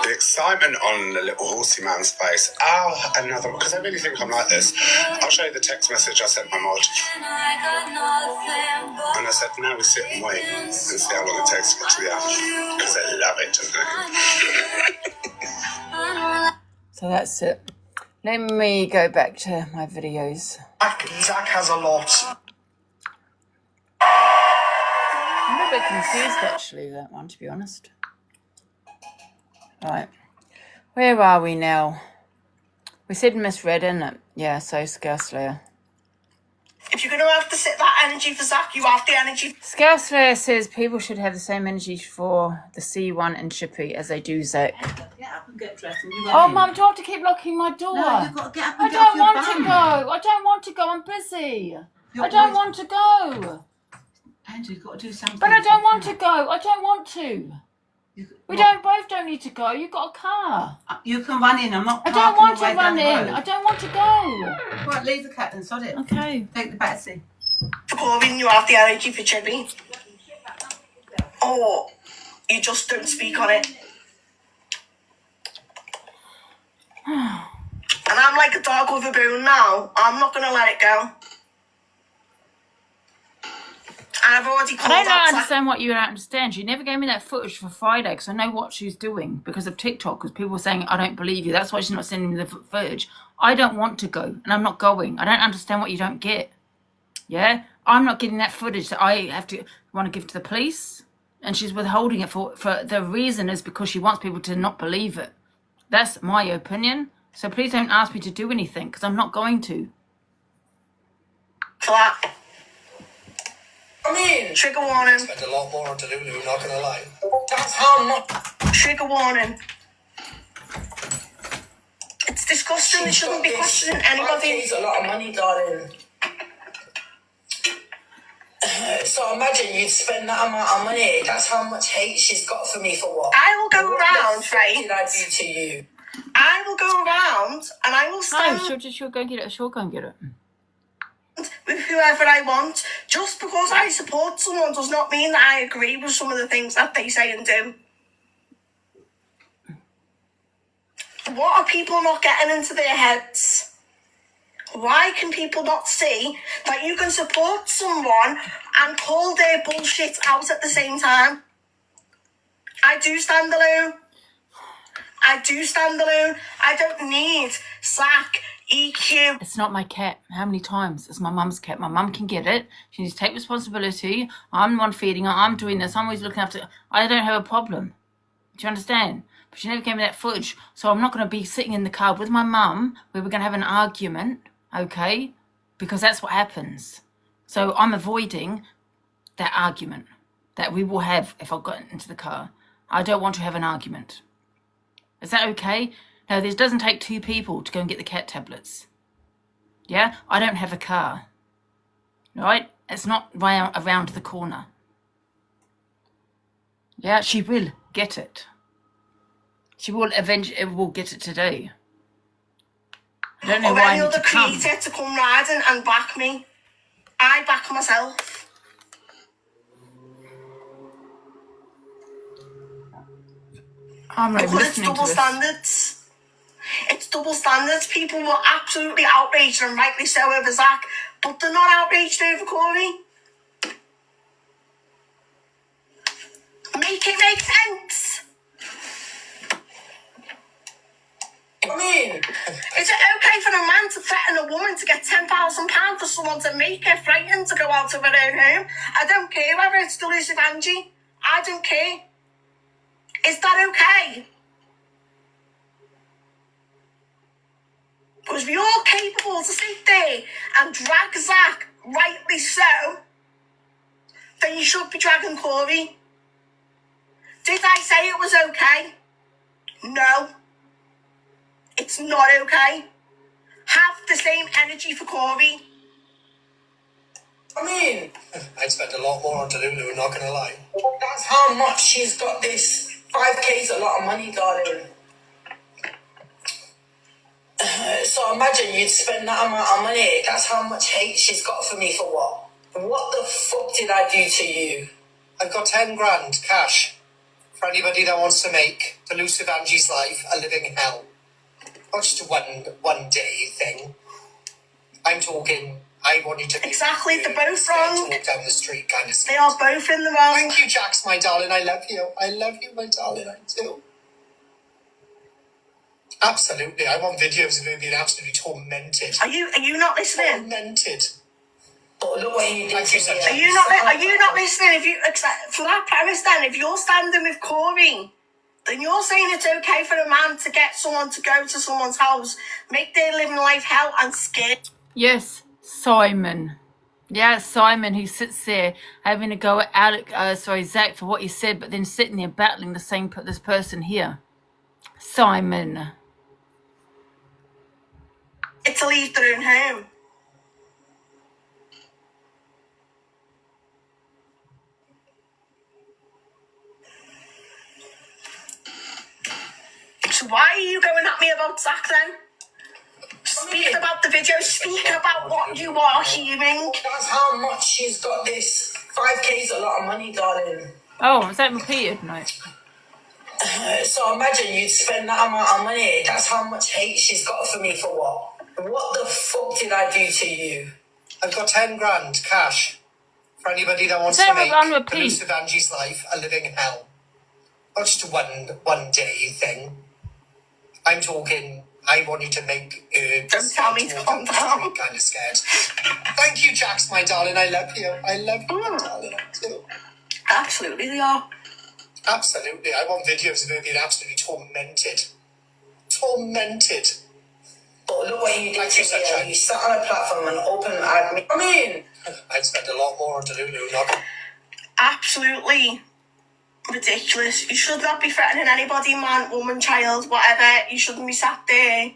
The excitement on the little horsey man's face. Oh, another one. Because I really think I'm like this. I'll show you the text message I sent my mod. And I said, now we sit and wait and see how long it takes to get to the app. Because I love it, don't they? So that's it. Let me go back to my videos. Zach has a lot. I'm a bit confused actually with that one, to be honest. Right. Where are we now? We said misread, isn't it? Yeah, so Scoutslayer. If you're going to have to sit that energy for Zach, you have the energy. Scoutslayer says people should have the same energy for the C1 and Chippy as they do Zach. Get up and get dressed and you Oh, Mum, do I have to keep locking my door? No, you've got to get up and I get off don't your want bum. to go. I don't want to go. I'm busy. I don't want to go. Andrew, you've got to do something. But I don't want to go. I don't want to. We both don't need to go. You've got a car. You can run in. I'm not. I don't want to parking away run down the in. road. I don't want to go. Right, leave the cat and sod it. Okay. Take the batsy. For Corbyn, you have the energy for Chippy. Or you just don't speak on it. And I'm like a dog with a bone now. I'm not going to let it go. And I've already called I don't out understand what you don't understand. She never gave me that footage for Friday because I know what she's doing because of TikTok. Because people were saying, I don't believe you. That's why she's not sending me the footage. I don't want to go and I'm not going. I don't understand what you don't get. Yeah? I'm not getting that footage that I have to want to give to the police. And she's withholding it for the reason is because she wants people to not believe it. That's my opinion. So please don't ask me to do anything because I'm not going to. Clap. Trigger warning. Spent a lot more on Delulu, not gonna lie. That's how much. Trigger warning. It's disgusting. They shouldn't be questioning anybody. It's a lot of money, darling. So imagine you'd spend that amount of money. That's how much hate she's got for me for what? I will go around, What right? did I do to you? I will go around and I will stand No, she'll go and get it. She'll go and get it. with whoever I want. Just because I support someone does not mean that I agree with some of the things that they say and do. What are people not getting into their heads? Why can people not see that you can support someone and call their bullshit out at the same time? I do stand alone. I do stand alone. I don't need Zach, EQ. It's not my cat. How many times? It's my mum's cat. My mum can get it. She needs to take responsibility. I'm the one feeding her. I'm doing this. I'm always looking after. I don't have a problem. Do you understand? But she never gave me that footage. So I'm not going to be sitting in the car with my mum where we're going to have an argument, okay? Because that's what happens. So I'm avoiding that argument that we will have if I got into the car. I don't want to have an argument. Is that okay? No, this doesn't take two people to go and get the cat tablets. Yeah? I don't have a car. Right? It's not around the corner. Yeah, she will get it. She will eventually will get it today. I don't know Or why I any need other to come. creator to come riding and back me. I back myself. I'm not even Because it's listening to double this. standards. It's double standards. People were absolutely outraged and rightly so over Zach, but they're not outraged over Corey. Make it make sense. Is it okay for a man to threaten a woman to get £10,000 for someone to make her frightened to go out of her own home? I don't care whether it's Deluz Angie. I don't care. Is that okay? Because if you're capable to sit there and drag Zach, rightly so, then you should be dragging Corey. Did I say it was okay? No. It's not okay. Have the same energy for Corey. I'd spend a lot more on Delulu, not gonna lie. That's how much she's got this. 5K's a lot of money, darling. So imagine you'd spend that amount of money. That's how much hate she's got for me for what? What the fuck did I do to you? I've got 10 grand cash for anybody that wants to make Delusive Angie's life a living hell. Not just a one day thing. I'm talking, I want you to make Exactly, they're both scared wrong. to walk down the street kind of stuff. They are both in the wrong. Thank you, Jax, my darling. I love you. I love you, my darling. I do. Absolutely. I want videos of him being absolutely tormented. Are you not listening? Tormented. But look what you did to me. Are you not listening? If you accept for that premise, then if you're standing with Corey, then you're saying it's okay for a man to get someone to go to someone's house, make their living life hell and scare. Yes, Simon. Yeah, Simon, who sits there having a go at Zach for what he said, but then sitting there battling this person here. Simon. To leave their own home. So why are you going at me about Zach then? Speak about the video, speak about what you are hearing. That's how much she's got this. 5K is a lot of money, darling. Oh, is that repeated? No. So imagine you'd spend that amount of money. That's how much hate she's got for me for what? What the fuck did I do to you? I've got 10 grand cash for anybody that wants to make the Luce of Angie's life a living hell. Not just a one day thing. I'm talking, I want you to make don't tell me to calm down. Kind of scared. Thank you, Jax, my darling. I love you. I love you, my darling. Too. Absolutely, they are. Absolutely. I want videos of her being absolutely tormented. Tormented. But look what you did to me. You sat on a platform and opened at me. I mean, I'd spend a lot more on Delulu, not. Absolutely ridiculous. You should not be threatening anybody, man, woman, child, whatever. You shouldn't be sat there.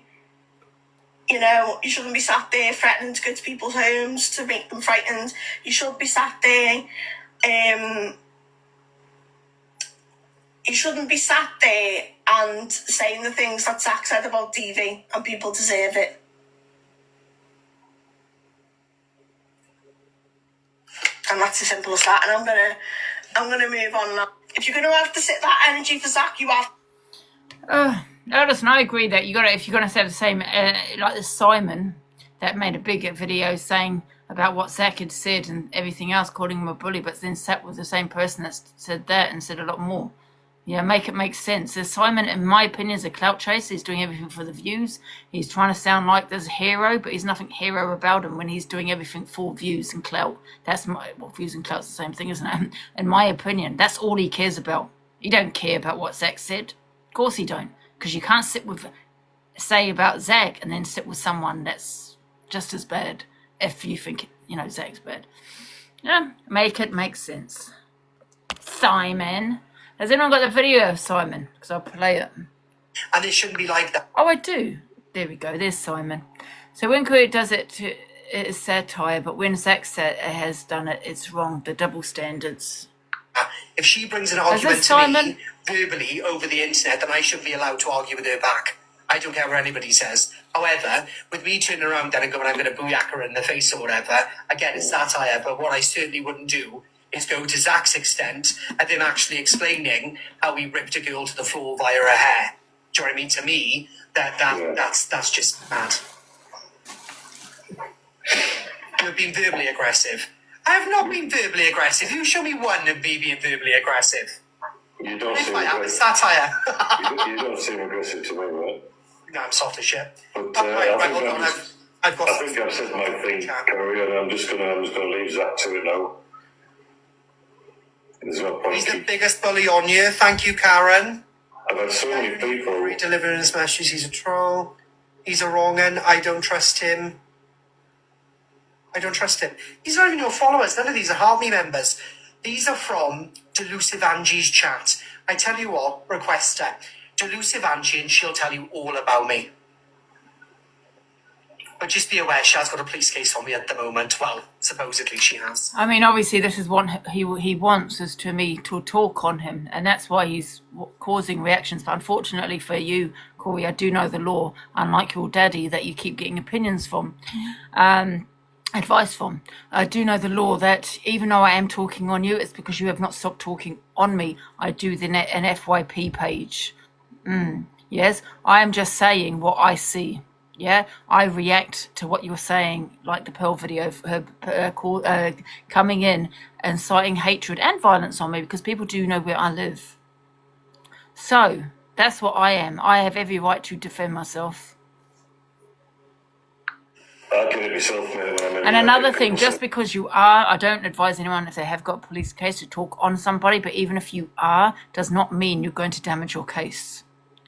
You know, you shouldn't be sat there threatening to go to people's homes to make them frightened. You should be sat there. You shouldn't be sat there and saying the things that Zach said about DV, and people deserve it. And that's as simple as that. And I'm gonna move on now. If you're gonna have to sit that energy for Zach, you have. No, listen, I agree that if you're gonna say the same, like this Simon that made a big video saying about what Zach had said and everything else, calling him a bully, but then sat with the same person that said that and said a lot more. Yeah, make it make sense. Simon, in my opinion, is a clout chaser. He's doing everything for the views. He's trying to sound like there's a hero, but he's nothing hero about him when he's doing everything for views and clout. Views and clout's the same thing, isn't it? In my opinion, that's all he cares about. He don't care about what Zach said. Of course he don't. Because you can't say about Zach and then sit with someone that's just as bad if you think, Zach's bad. Yeah, make it make sense. Simon. Has anyone got the video of Simon? Because I'll play it. And it shouldn't be like that. Oh, I do. There we go. There's Simon. So when Korea does it, it's satire, but when Zach has done it, it's wrong. The double standards. If she brings an argument to me verbally over the internet, then I shouldn't be allowed to argue with her back. I don't care what anybody says. However, with me turning around then and going, I'm going to booyah her in the face or whatever, again, it's satire, but what I certainly wouldn't do is go to Zach's extent and then actually explaining how he ripped a girl to the floor via her hair. Do you know what I mean? To me, that's just mad. You've been verbally aggressive. I have not been verbally aggressive. You show me one of me being verbally aggressive. You don't seem aggressive. Satire. you don't seem aggressive to me, right? No, I'm soft as shit. But I think I've said my thing, Carrie, and I'm just gonna leave Zach to it now. There's no point. He's the biggest bully on you. Thank you, Karen. I've had so many people delivering his message. He's a troll. He's a wrong un. I don't trust him. These aren't even your followers. None of these are Help Me members. These are from Delusive Angie's chat. I tell you what, request her. Delusive Angie, and she'll tell you all about me. But just be aware, she has got a police case on me at the moment. Well, supposedly she has. I mean, obviously, this is what he wants us to talk on him, and that's why he's causing reactions. But unfortunately for you, Corey, I do know the law, unlike your daddy that you keep getting opinions from, advice from. I do know the law that even though I am talking on you, it's because you have not stopped talking on me. I do an FYP page. Yes, I am just saying what I see. Yeah, I react to what you're saying, like the Pearl video of her coming in and inciting hatred and violence on me because people do know where I live. So, that's what I am. I have every right to defend myself. I get it myself, mate, when I'm in And I another get thing, it just because you are, I don't advise anyone if they have got a police case to talk on somebody, but even if you are, does not mean you're going to damage your case.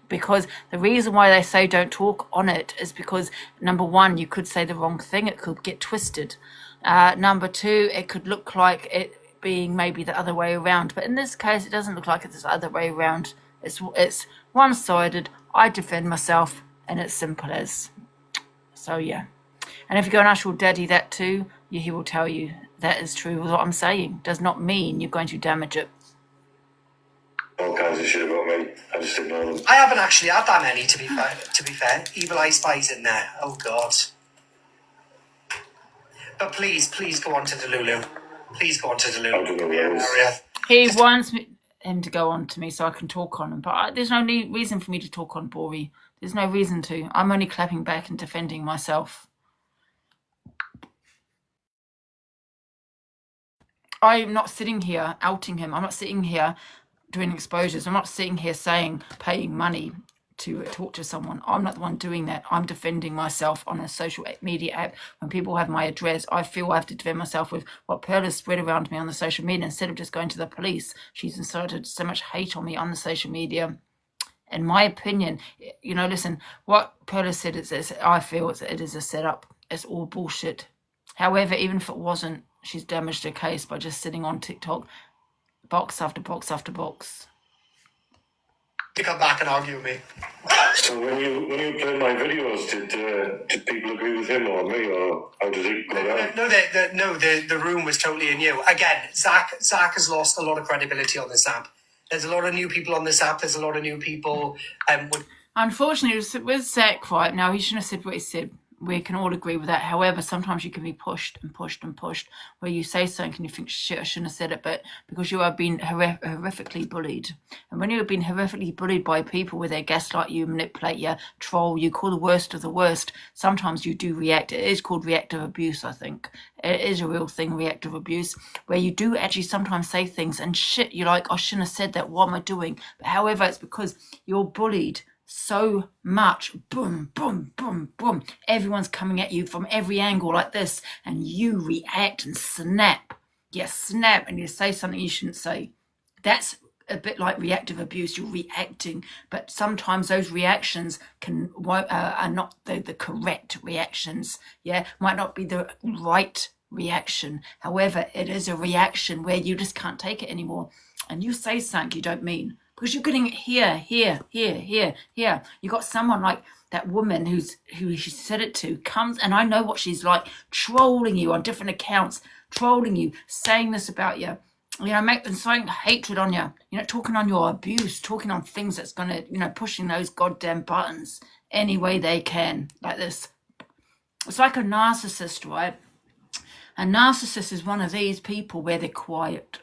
Because the reason why they say don't talk on it is because, number one, you could say the wrong thing. It could get twisted. Number two, it could look like it being maybe the other way around. But in this case, it doesn't look like it's the other way around. It's one-sided. I defend myself, and it's simple as. So, yeah. And if you go and ask your daddy that too, he will tell you that is true. What I'm saying does not mean you're going to damage it. all kinds of shit about me. I just ignore them. I haven't actually had that many, to be fair. Evil Eye Spy's in there. Oh, God. But please go on to Delulu. Please go on to Delulu. I don't know where it is. He wants him to go on to me so I can talk on him. But there's no reason for me to talk on Bori. There's no reason to. I'm only clapping back and defending myself. I'm not sitting here outing him. I'm not sitting here doing exposures. I'm not sitting here paying money to talk to someone. I'm not the one doing that. I'm defending myself on a social media app. When people have my address, I feel I have to defend myself with what Pearl has spread around me on the social media. Instead of just going to the police, she's incited so much hate on me on the social media. In my opinion, listen, what Pearl has said is I feel it is a setup. It's all bullshit. However, even if it wasn't, she's damaged her case by just sitting on TikTok, box after box after box. To come back and argue with me. So when you played my videos, did people agree with him or me, or how did it go down? No, the room was totally in you. Again, Zach has lost a lot of credibility on this app. There's a lot of new people on this app. There's a lot of new people. Unfortunately, with Zach right now, he shouldn't have said what he said. We can all agree with that. However, sometimes you can be pushed and pushed and pushed, where you say something and you think, shit, I shouldn't have said it, but because you are being horrifically bullied. And when you're being horrifically bullied by people where they gaslight you, manipulate you, troll you, call the worst of the worst, sometimes you do react. It is called reactive abuse, I think. It is a real thing, reactive abuse, where you do actually sometimes say things and shit, you're like, I shouldn't have said that, what am I doing? But however, it's because you're bullied so much, boom, boom, boom, boom. Everyone's coming at you from every angle like this, and you react and snap. You snap and you say something you shouldn't say. That's a bit like reactive abuse. You're reacting, but sometimes those reactions are not the correct reactions. Yeah, might not be the right reaction. However, it is a reaction where you just can't take it anymore, and you say something you don't mean. Because you're getting it here. You got someone like that woman who she said it to comes, and I know what she's like, trolling you on different accounts, trolling you, saying this about you, making sowing hatred on you, talking on your abuse, talking on things that's gonna, pushing those goddamn buttons any way they can, like this. It's like a narcissist, right? A narcissist is one of these people where they're quiet.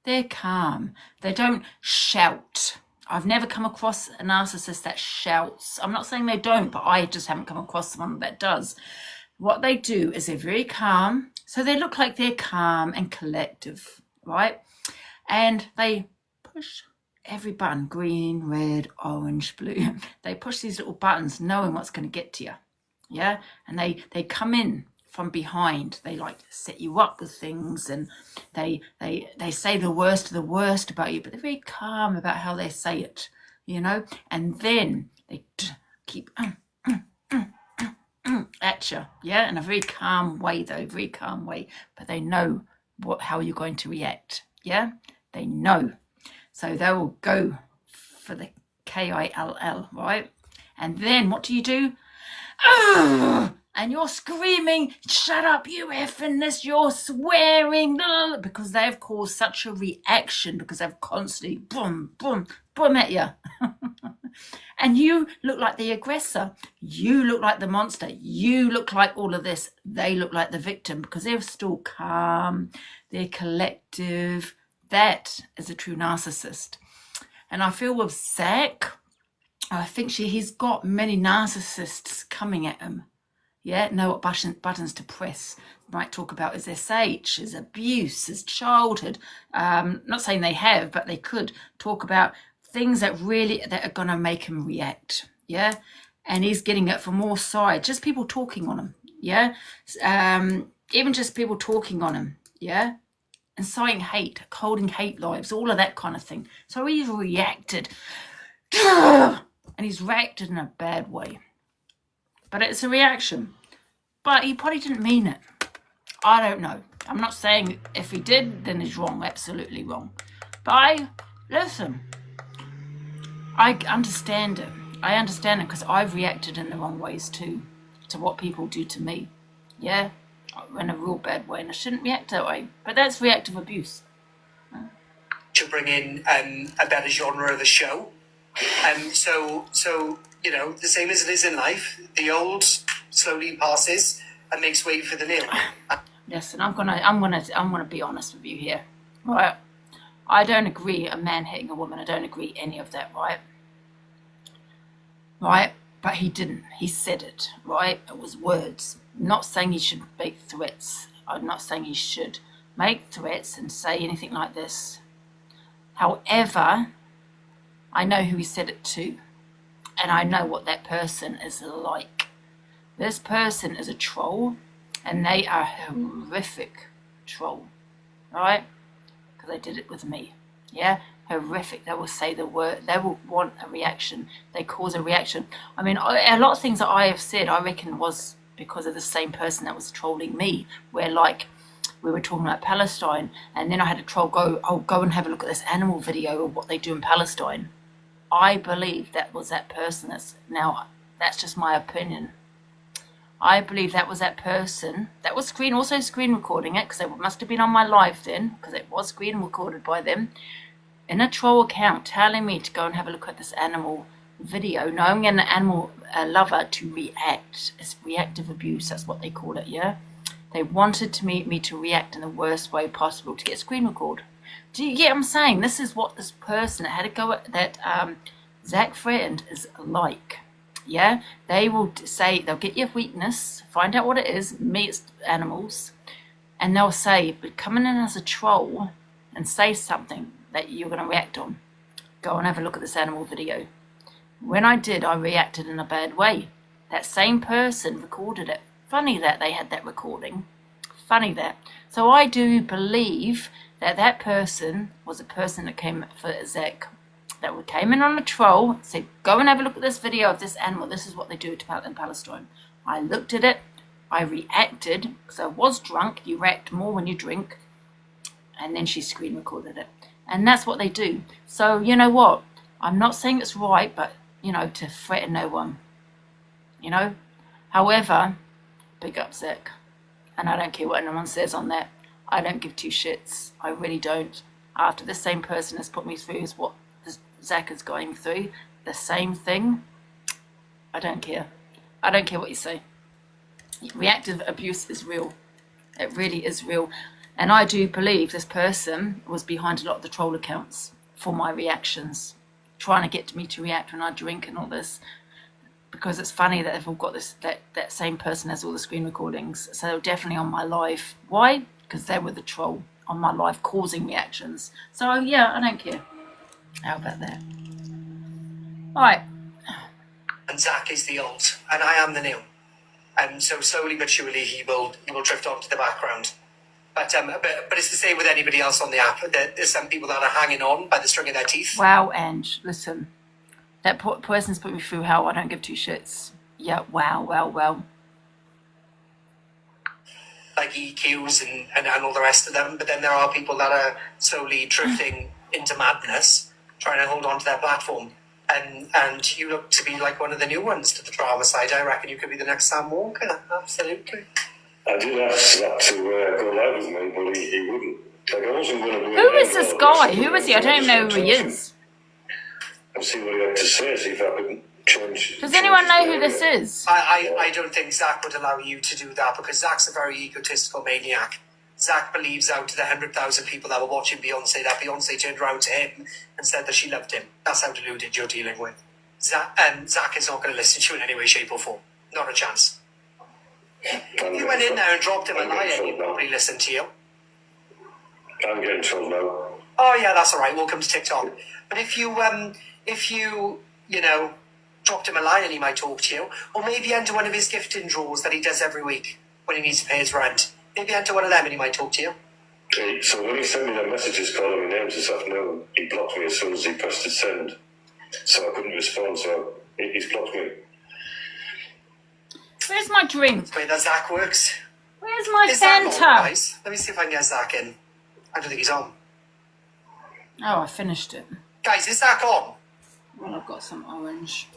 They're calm. They don't shout. I've never come across a narcissist that shouts. I'm not saying they don't, but I just haven't come across someone that does. What they do is they're very calm. So they look like they're calm and collective, right? And they push every button, green, red, orange, blue. They push these little buttons knowing what's going to get to you, yeah? And they come in from behind. They like to set you up with things, and they say the worst of the worst about you, but they're very calm about how they say it, and then they keep at you, yeah, in a very calm way though, very calm way, but they know how you're going to react, yeah, they know, so they will go for the KILL, right? And then what do? And you're screaming, shut up, you effing this, you're swearing, because they've caused such a reaction, because they've constantly boom, boom, boom at you. And you look like the aggressor. You look like the monster. You look like all of this. They look like the victim, because they're still calm. They're collective. That is a true narcissist. And I feel with Zach, I think he's got many narcissists coming at him. Yeah, know what buttons to press. Might talk about his SH, his abuse, his childhood. Not saying they have, but they could talk about things that are going to make him react. Yeah, and he's getting it from all sides. Just people talking on him. yeah? Even just people talking on him, yeah? Inciting hate, holding hate lives, all of that kind of thing. So he's reacted. And he's reacted in a bad way. But it's a reaction. But he probably didn't mean it. I don't know. I'm not saying if he did, then he's wrong, absolutely wrong. But listen, I understand it. I understand it because I've reacted in the wrong ways too, to what people do to me. Yeah? In a real bad way, and I shouldn't react that way. But that's reactive abuse. To bring in a better genre of the show. So you know, the same as it is in life, the old slowly passes and makes way for the new. Listen, I'm gonna be honest with you here. Right? I don't agree a man hitting a woman. I don't agree any of that, right? Right? But he didn't. He said it, right? It was words. I'm not saying he should make threats. I'm not saying he should make threats and say anything like this. However, I know who he said it to. And I know what that person is like. This person is a troll. And they are a horrific troll. Right? Because they did it with me. Yeah? Horrific. They will say the word. They will want a reaction. They cause a reaction. I mean, a lot of things that I have said, I reckon, was because of the same person that was trolling me. Where, like, we were talking about Palestine, and then I had a troll go and have a look at this animal video of what they do in Palestine. I believe that was that person. That's just my opinion. I believe that was that person. That was also screen recording it, because it must have been on my live then, because it was screen recorded by them, in a troll account, telling me to go and have a look at this animal video, knowing an animal lover to react. It's reactive abuse, that's what they call it, yeah? They wanted me to react in the worst way possible to get screen record. Do you get what I'm saying? This is what this person that had to go at that Zach Friend is like. Yeah? They will say, they'll get your weakness, find out what it is, me it's animals, and they'll say, but coming in as a troll and say something that you're going to react on. Go and have a look at this animal video. When I did, I reacted in a bad way. That same person recorded it. Funny that they had that recording. Funny that. So I do believe that that person was a person that came for Zach, that came in on a troll, said, go and have a look at this video of this animal. This is what they do in Palestine. I looked at it. I reacted, because I was drunk. You react more when you drink. And then she screen recorded it. And that's what they do. So, you know what? I'm not saying it's right, but, you know, to threaten no one. You know? However, big up Zach. And I don't care what anyone says on that. I don't give two shits. I really don't. After the same person has put me through is what Zach is going through, the same thing, I don't care. I don't care what you say. Reactive abuse is real. It really is real. And I do believe this person was behind a lot of the troll accounts for my reactions, trying to get me to react when I drink and all this. Because it's funny that they've all got this, that same person has all the screen recordings. So they're definitely on my live. Why? Because they were the troll on my live causing reactions. So yeah, I don't care. How about that? Alright. And Zach is the old, and I am the new. And so slowly but surely he will drift onto the background. But it's the same with anybody else on the app. There's some people that are hanging on by the string of their teeth. Wow, Ange, listen. That person's put me through hell. I don't give two shits. Yeah, wow. Like EQs and all the rest of them. But then there are people that are slowly drifting into madness, trying to hold on to their platform. And you look to be like one of the new ones to the drama side. I reckon you could be the next Sam Walker. Absolutely. I did ask that to go live with me, but he wouldn't. Like, I wasn't going to. Who is this guy? Who is he? I don't even know who he is. And see what he had to say, see if I could change. Does anyone know who this is? I don't think Zach would allow you to do that, because Zach's a very egotistical maniac. Zach believes out of the 100,000 people that were watching Beyonce, that Beyonce turned around to him and said that she loved him. That's how deluded you're dealing with. Zach is not going to listen to you in any way, shape or form. Not a chance. If you went in there and dropped him a line, he'd probably listen to you. I'm getting told now. Oh yeah, that's all right. Welcome to TikTok. But if you dropped him a line and he might talk to you. Or maybe enter one of his gifting draws that he does every week when he needs to pay his rent. Maybe enter one of them and he might talk to you. Okay, so when he sent me the messages calling my names this afternoon, he blocked me as soon as he pressed his send. So I couldn't respond, so he's blocked me. Where's my drink? That's the way that Zach works. Where's my Is Zach on, Fanta? guys? Let me see if I can get Zach in. I don't think he's on. Oh, I finished it. Guys, is Zach on? Well, I've got some orange.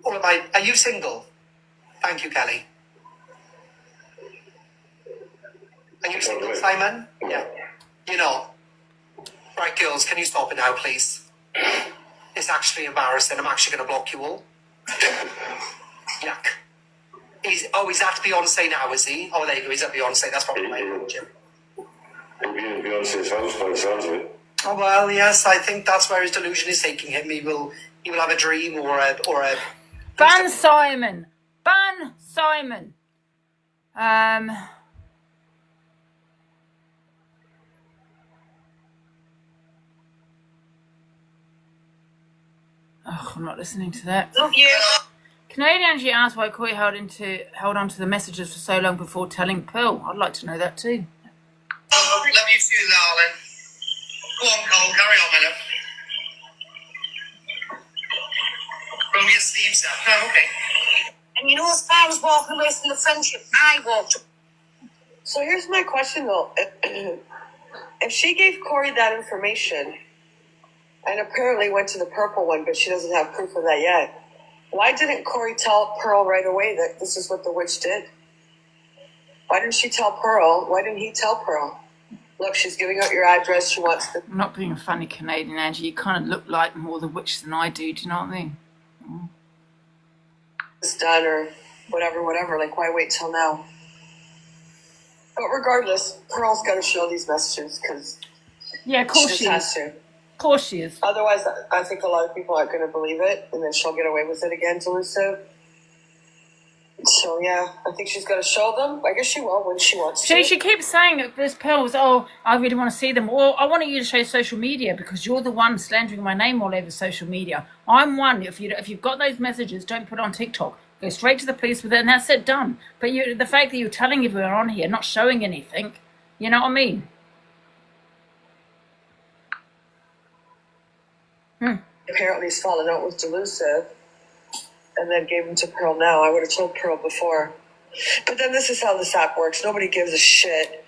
Or are you single? Thank you, Kelly. Are you single, Simon? Yeah. You're not? Right, girls, can you stop it now, please? It's actually embarrassing. I'm actually going to block you all. Yuck. He's at Beyonce now, is he? Oh, there you go. He's at Beyonce. That's probably why I blocked him. He'll be in Beyonce's house by the sounds of it. Oh, well, yes, I think that's where his delusion is taking him. He will have a dream or a Ban Simon. Ban Simon. Oh, I'm not listening to that. Love you. Canadian Angie asked why Corey held on to the messages for so long before telling Pearl. I'd like to know that too. Oh, love you too, darling. Go on, Cole, carry on, my love. Roll your sleeves up. No, okay. And you know, as far as walking away from the friendship, I walked. So here's my question though. If she gave Corey that information and apparently went to the purple one, but she doesn't have proof of that yet, why didn't Corey tell Pearl right away that this is what the witch did? Why didn't she tell Pearl? Why didn't he tell Pearl? Look, she's giving out your address. She wants to... I'm not being funny, Canadian Angie. You kind of look like more the witch than I do. Do you know what I mean? It's done or whatever. Like, why wait till now? But regardless, Pearl's got to show these messages because yeah, of course she has to. Of course she is. Otherwise, I think a lot of people aren't going to believe it, and then she'll get away with it again, Delusive. So yeah, I think she's got to show them. I guess she will when she wants to. She keeps saying that this Pearl was, I really want to see them. Or I want you to show social media because you're the one slandering my name all over social media. I'm one. If you've got those messages, don't put it on TikTok. Go straight to the police with it, and that's it, done. But the fact that you're telling everyone on here, not showing anything, you know what I mean? Apparently he's fallen out with Delusive and then gave him to Pearl now. I would have told Pearl before. But then this is how this app works. Nobody gives a shit.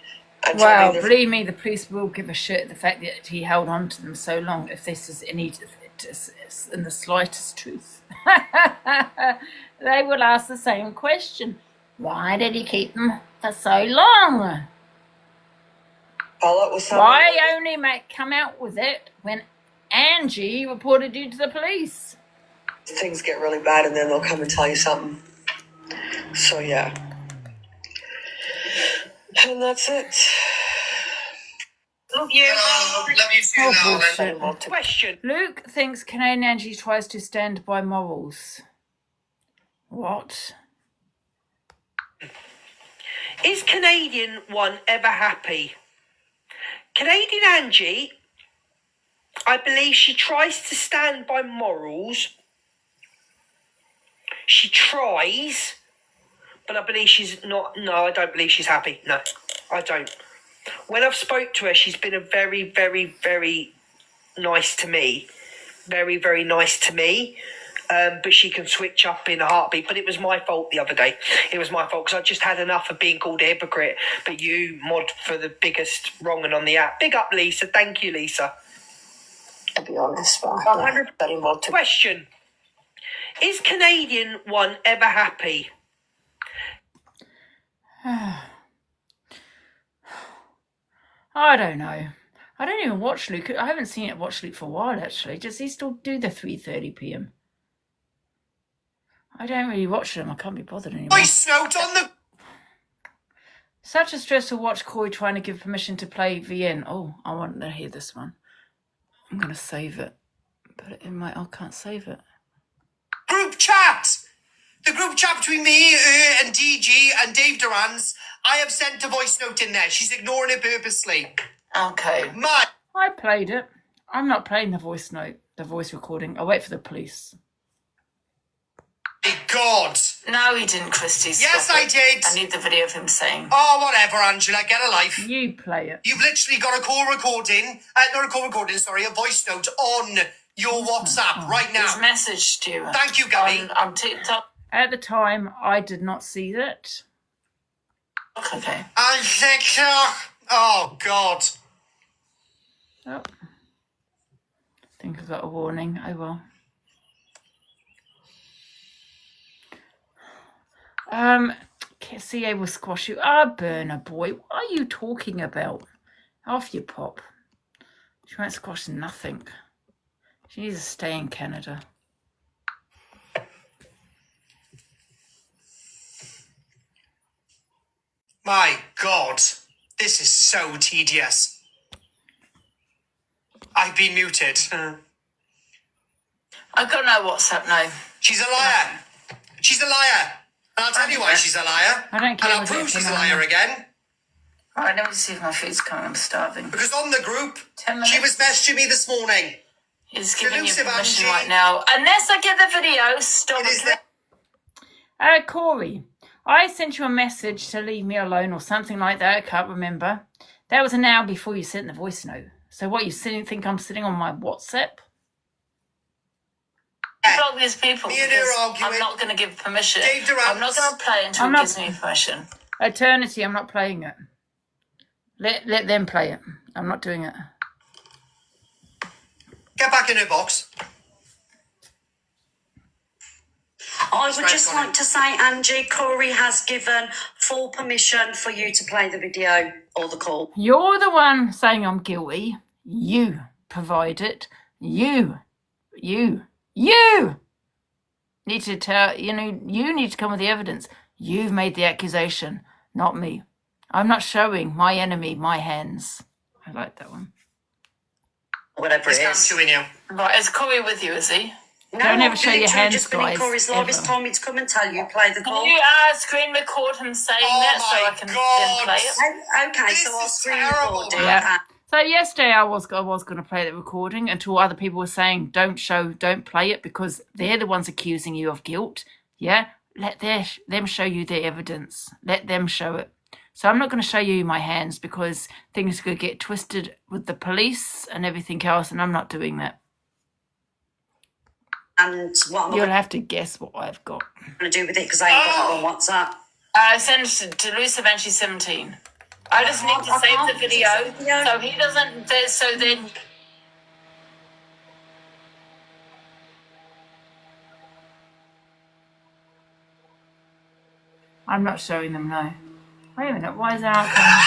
Well, believe me, the police will give a shit the fact that he held on to them so long, if this is in the slightest truth. They will ask the same question. Why did he keep them for so long? Why only come out with it when Angie reported you to the police? Things get really bad and then they'll come and tell you something. So yeah. And that's it. Love you. Love you too, darling. Question. Luke thinks Canadian Angie tries to stand by morals. What? Is Canadian one ever happy? Canadian Angie, I believe she tries to stand by morals. She tries, but I believe she's not. No, I don't believe she's happy. No, I don't. When I've spoke to her, she's been a very, very, very nice to me. Very, very nice to me. But she can switch up in a heartbeat. But it was my fault the other day. It was my fault because I just had enough of being called a hypocrite. But you mod for the biggest wronging on the app. Big up, Lisa. Thank you, Lisa. To be honest, 100%. Question. Is Canadian one ever happy? I don't know. I don't even watch Luke. I haven't seen it watch Luke for a while, actually. Does he still do the 3:30 p.m? I don't really watch them. I can't be bothered anymore. Voice note on the... Such a stress to watch Corey trying to give permission to play VN. Oh, I want to hear this one. I'm going to save it. Put it in my... I can't save it. Group chat! The group chat between me, and DG and Dave Durans. I have sent a voice note in there. She's ignoring it purposely. Okay. I played it. I'm not playing the voice note. the voice recording. I'll wait for the police. God. No, he didn't, Christy. Yes, Stop I it. did. I need the video of him saying. Oh, whatever, Angela. Get a life. You play it. You've literally got a call recording. Not a call recording, sorry, a voice note on your WhatsApp right now. He's messaged you. Thank you, Gabby. On TikTok. At the time, I did not see that. Okay. On TikTok. Oh, God. Oh. I think I got a warning. Oh well. CA will squash you. Burner boy, what are you talking about? Off you pop. She won't squash nothing. She needs to stay in Canada. My God. This is so tedious. I've been muted. I've got no WhatsApp now. She's a liar. She's a liar. And I'll tell you why she's a liar. I don't care. And I'll prove she's a liar again. All right, let me see if my food's coming. I'm starving. Because on the group, 10 minutes. she was messaging me this morning. He's giving you Delusive permission Angie. right now. Unless I get the video, stop It is it. Corey, I sent you a message to leave me alone or something like that. I can't remember. That was an hour before you sent the voice note. So what, you think I'm sitting on my WhatsApp? Block these people Me and her because arguing. I'm not going to give permission. Dave Durant. I'm not going to play until I'm he not- gives me permission. Eternity, I'm not playing it. Let them play it. I'm not doing it. Get back in her box. I would just like to say, Angie, Corey has given full permission for you to play the video or the call. You're the one saying I'm guilty. You provide it. You need to tell, you need to come with the evidence. You've made the accusation, not me. I'm not showing my enemy my hands. I like that one. Whatever He's it is. capturing you. Right, is Corey with you, is he? No, Don't ever I've show your literally hands, just been in guys, Corey's live. He's ever. told me to come and tell you, play the call. Can you screen record him saying Oh that so my I can God. then play it? Okay, This so I'll is screen terrible, record it. man. Okay. So yesterday I was going to play the recording until other people were saying don't play it because they're the ones accusing you of guilt. Yeah, let them show you their evidence. Let them show it. So I'm not going to show you my hands because things could get twisted with the police and everything else, and I'm not doing that. And what am You'll I have to guess what I've got. going to do with it because I ain't got that on WhatsApp? Send it to Luce Eventually 17. I just need to I save can't the video save the video. so he doesn't. So then. I'm not showing them, no. Wait a minute, why is that out?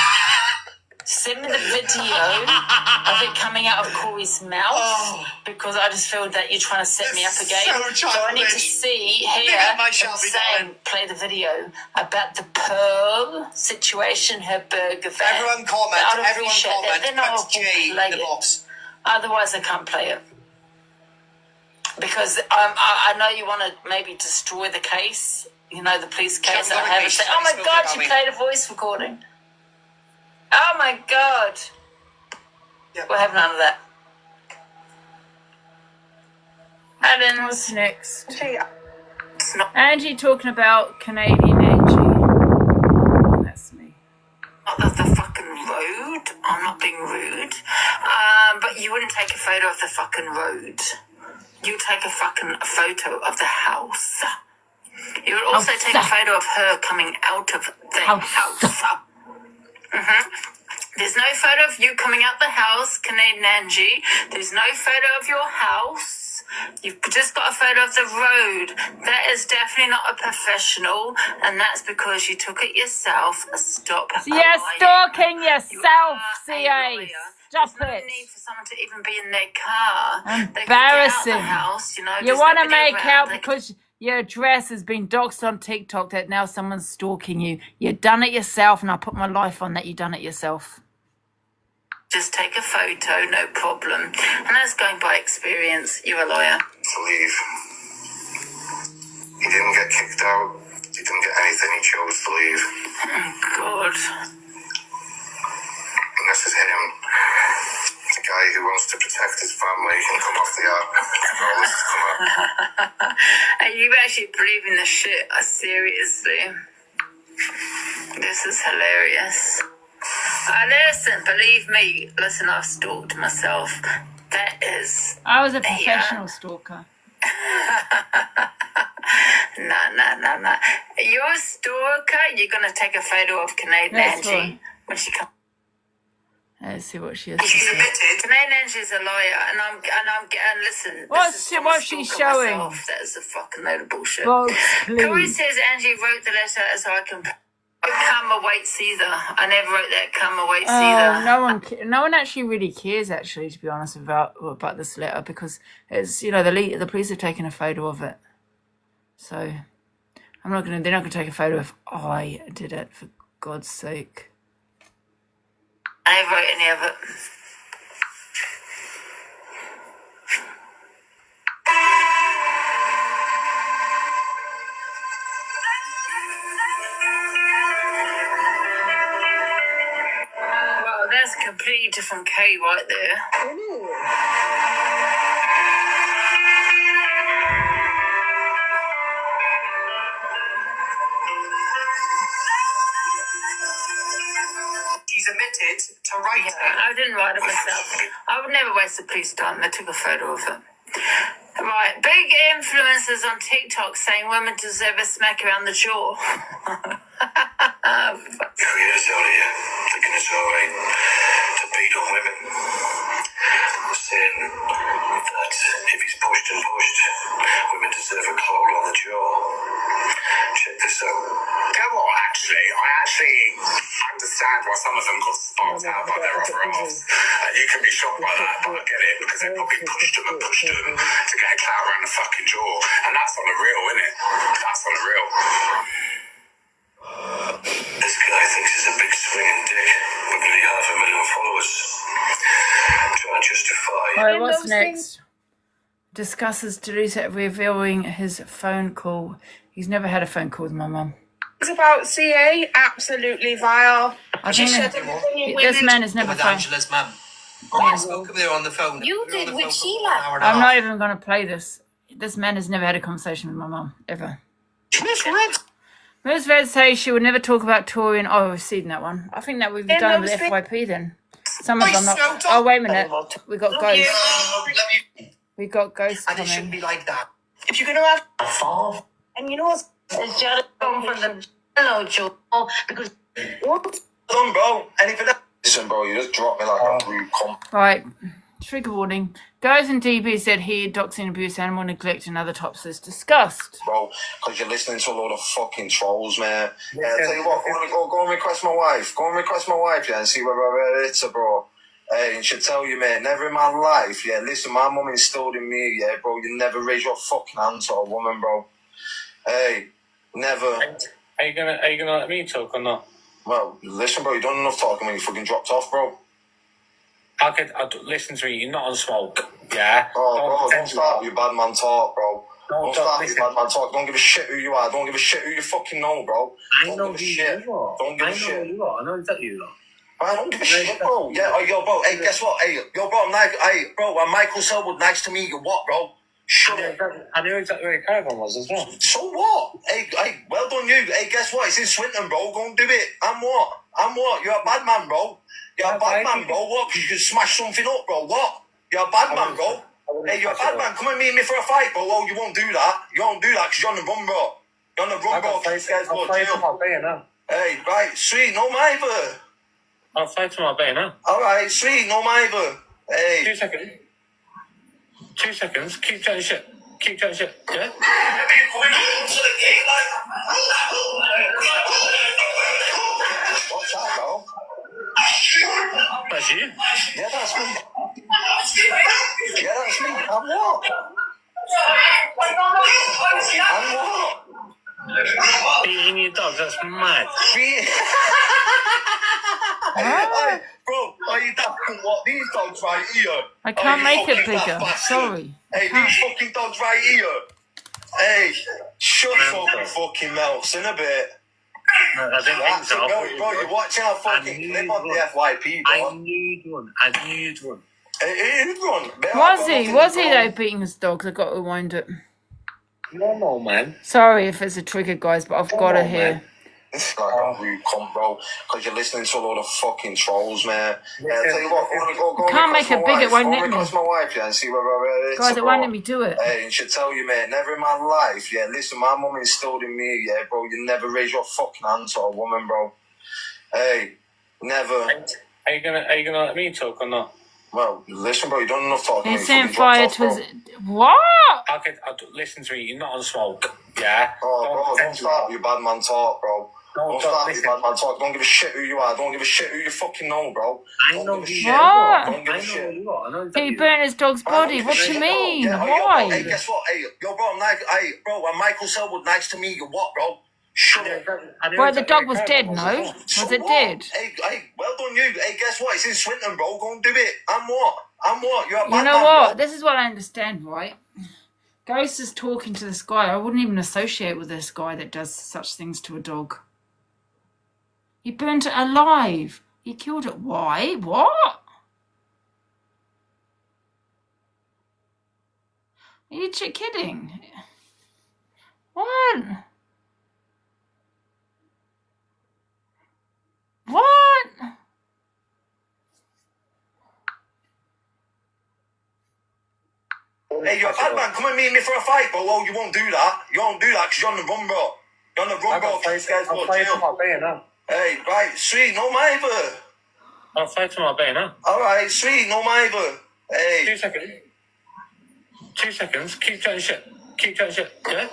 Send me the video of it coming out of Corey's mouth because I just feel that you're trying to set me up This is again. so I need to childish. see, Big hear, up my and Shelby, say, darling. play the video about the Pearl situation, her burger van. Everyone comment. I don't Everyone appreciate that. comment. Then I'll Put J in play the it. box. Otherwise, I can't play it. Because I know you want to maybe destroy the case, the police case. She hasn't got a I have case, say, she's oh my spoken God, about she me. played a voice recording. Oh my God. Yeah. We'll have none of that. And then What's next? it's not Angie talking about Canadian Angie. That's me. of the fucking road. I'm not being rude. But you wouldn't take a photo of the fucking road. You take a fucking photo of the house. You would also take a photo of her coming out of the house. There's no photo of you coming out the house, Canadian Angie. There's no photo of your house. You've just got a photo of the road. That is definitely not a professional, and that's because you took it yourself. Stop. You're lying. stalking You yourself, are a CA. liar. Stop There's no it. need for someone to even be in their car. They could get out Embarrassing. the house, You there's want to nobody make around. out They because your address has been doxed on TikTok that now someone's stalking you. You've done it yourself, and I put my life on that you've done it yourself. just take a photo, no problem. And that's going by experience. You're a lawyer. To leave. He didn't get kicked out. He didn't get anything. He chose to leave. Oh, God. And this is him. The guy guy who wants to protect his family can come off the app if all this has come out. Are you actually believing this shit? Seriously? This is hilarious. Listen, believe me. Listen, I've stalked myself. That is... I was a professional stalker. Nah. You're a stalker. You're gonna take a photo of Canadian That's Angie right. when she comes. Let's see what she has to She's say. admitted. Canadian Angie's a liar, and listen. What's she showing? That is a fucking load of bullshit. Folks, Corey please. says Angie wrote the letter so I can. Come awaits either. I never wrote that. Come awaits either. No one actually really cares. Actually, to be honest, about this letter, because it's the police have taken a photo of it. So they're not gonna take a photo if I did it, for God's sake. I never wrote any of it. Well, that's a completely different Kay right there. He's admitted to writing. I didn't write it myself. I would never waste the police time. They took a photo of it. Right, big influencers on TikTok saying women deserve a smack around the jaw. Creators out here thinking it's alright to beat up women. Saying that if he's pushed and pushed, women deserve a claw on the jaw. Check this out. Come on, I actually understand why some of them got sparked out by their other halves. You can be shocked by that, but I get it, because they probably pushed them to get a clout around the fucking jaw. And that's on the real, isn't it? That's on the real. This guy thinks he's a big swinging dick with nearly 500,000 followers. Trying to justify. Alright, what's next? Discusses Teresa revealing his phone call. He's never had a phone call with my mum. It's about CA, absolutely vile. I think this man has never with phoned. Angela's mum. I spoke with her on the phone. You We were on did the with phone for Sheila. an hour and a I'm half. not even going to play this. This man has never had a conversation with my mum, ever. Ms. Red says she would never talk about Tory and... Oh, we've seen that one. I think that we've done with FYP then. Some of them not... Oh, wait a minute. We got Ghost. We got Ghost And it shouldn't coming. be like that. If you're going to have a fall. And you know what's... It's just come from the... Hello, Joe. Because... What? Done, bro. Anything else? Listen, bro, you just dropped me like a rude comp. Right. Trigger warning. Guys and DB said he doxing, abuse, animal neglect and other topics discussed. Bro, because you're listening to a load of fucking trolls, man. Tell you what, go and request my wife. Go and request my wife, yeah, and see whether it's a bro. Hey, and she'll tell you, man, never in my life, yeah, listen, my mum instilled in me, yeah, bro, you never raise your fucking hand to a woman, bro. Hey, never. Are you gonna let me talk or not? Well, listen, bro, you done enough talking when you fucking dropped off, bro. Listen to me, you're not on smoke, yeah? Oh, bro, don't start with your bad man talk, bro. Don't start with your bad man talk. Don't give a shit who you are. Don't give a shit who you fucking know, bro. Don't give a shit. Don't give a shit. I know you are. I know exactly who you are. I don't give a shit, bro. Yeah, yo, bro. Hey, guess what? Hey, yo, bro. I'm Michael Selwood. Nice to meet you. What, bro? Shut up. I knew exactly where your caravan was as well. So what? Hey, well done you. Hey, guess what? It's in Swinton, bro. Go and do it. I'm what? You're a bad man, bro. You're a bad man, bro. What? Because you can smash something up, bro. What? You're a bad man, bro. Hey, you're a bad man. Come and meet me for a fight, bro. Oh, you won't do that. You won't do that because you're on the run, bro. You're on the run, bro. I'll fight to my bay now. Hey, right, sweet. No, my either. I'll fight to my bay now. All right, sweet. No, my either. Hey. 2 seconds. 2 seconds. Keep chatting shit. Yeah? What's that, bro? That's you. Yeah, that's me. Yeah, that's me. I'm what? I'm what? Beating your dogs, that's mad. Hey, bro, are you daft? What? These dogs right here. I can't make it fucking bigger. daft bastard. Sorry. Hey, these fucking dogs right here. Hey, shut up, fucking mouths in a bit. No, I didn't think so. Bro, you're watching our fucking clip on the FYP, bro. I knew you'd run. He'd run. But I've Was got he? nothing Was to he go. though beating his dogs? I've got to rewind it. No, man. Sorry if it's a trigger, guys, but I've got to hear. It's like a rude cunt, bro, because you're listening to a lot of fucking trolls, man. I'll tell you what, go Can't make it big, it won't let me. request my wife, yeah, and see whether it's Guys, it a won't bro. let me do it. Hey, and she'll tell you, man, never in my life, yeah, listen, my mum instilled in me, yeah, bro, you never raise your fucking hand to a woman, bro. Hey, never. Are you gonna let me talk or not? Well, listen, bro, you don't enough talking. He's saying fire to his... What? Okay, listen to me. You're not on smoke. Yeah. Oh, bro, don't start with your bad man talk, bro. Don't start with your bad man talk. Don't give a shit who you are. Don't give a shit who you fucking know, bro. Don't give a shit. What? Don't give a shit. He burned his dog's body. What do you mean? Why? Hey, guess what? Hey, yo, bro, I'm Michael Selwood. Nice to meet you. What, bro? Shut up. Well, the dog was dead, no? Was it dead? Hey, well done you. Hey, guess what? It's in Swinton, bro. Go and do it. I'm what? You're a bad You know man, what? bro. This is what I understand, right? Ghost is talking to this guy. I wouldn't even associate with this guy that does such things to a dog. He burnt it alive. He killed it. Why? What? Are you kidding? What? What? Hey, you're a bad man. Come and meet me for a fight, bro. Well, you won't do that. You won't do that because you're on the run, bro. You're on the run, bro. I'll fight tomorrow, now. Hey, right, sweet, no matter. I'll fight tomorrow, now. All right, sweet, no matter. Hey. 2 seconds. 2 seconds. Keep chatting shit. Yeah?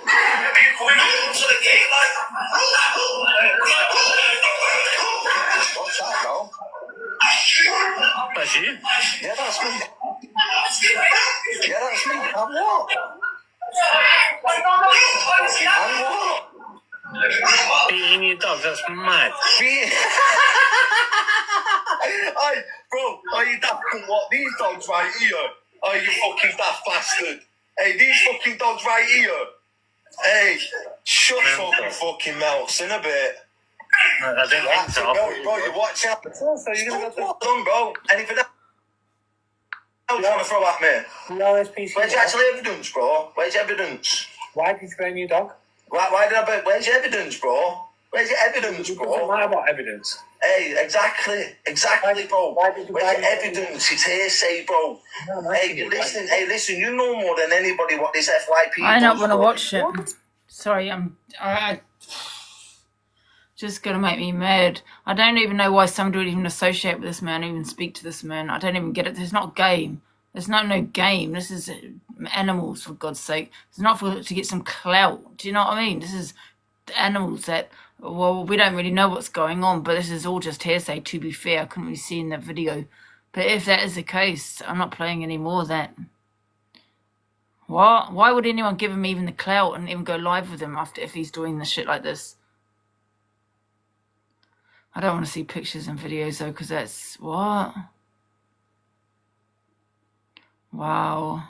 What's that, bro? That's you? Yeah, that's me. Yeah, that's me. I'm what? I'm what? Beating your dog, that's mad. Hey, bro, are you daft cunt? What? These dogs right here? Are you fucking daft bastard? Hey, these fucking dogs right here. Hey, shut up and fucking mouth in a bit. No, I didn't think so. Bro, you watch out. So you're gonna go done, bro. Anything else you want to throw at me? No, SPC. Where's your actual evidence, bro? Where's your evidence? Why did you blame your dog? Why did I? Where's your evidence, bro? Where's your evidence, bro? It doesn't matter about evidence. Hey, exactly, bro. Where's your evidence? It's hearsay, bro. Hey, listen, you know more than anybody what this FYP I don't does, want to bro. watch it. Sorry, I just gonna make me mad. I don't even know why somebody would even associate with this man, even speak to this man. I don't even get it. There's not a game. There's no game. This is animals, for God's sake. It's not to get some clout. Do you know what I mean? This is animals that, well, we don't really know what's going on, but this is all just hearsay, to be fair. I couldn't really see in that video. But if that is the case, I'm not playing any more of that. What? Why would anyone give him even the clout and even go live with him after if he's doing the shit like this? I don't want to see pictures and videos though, because that's what? Wow.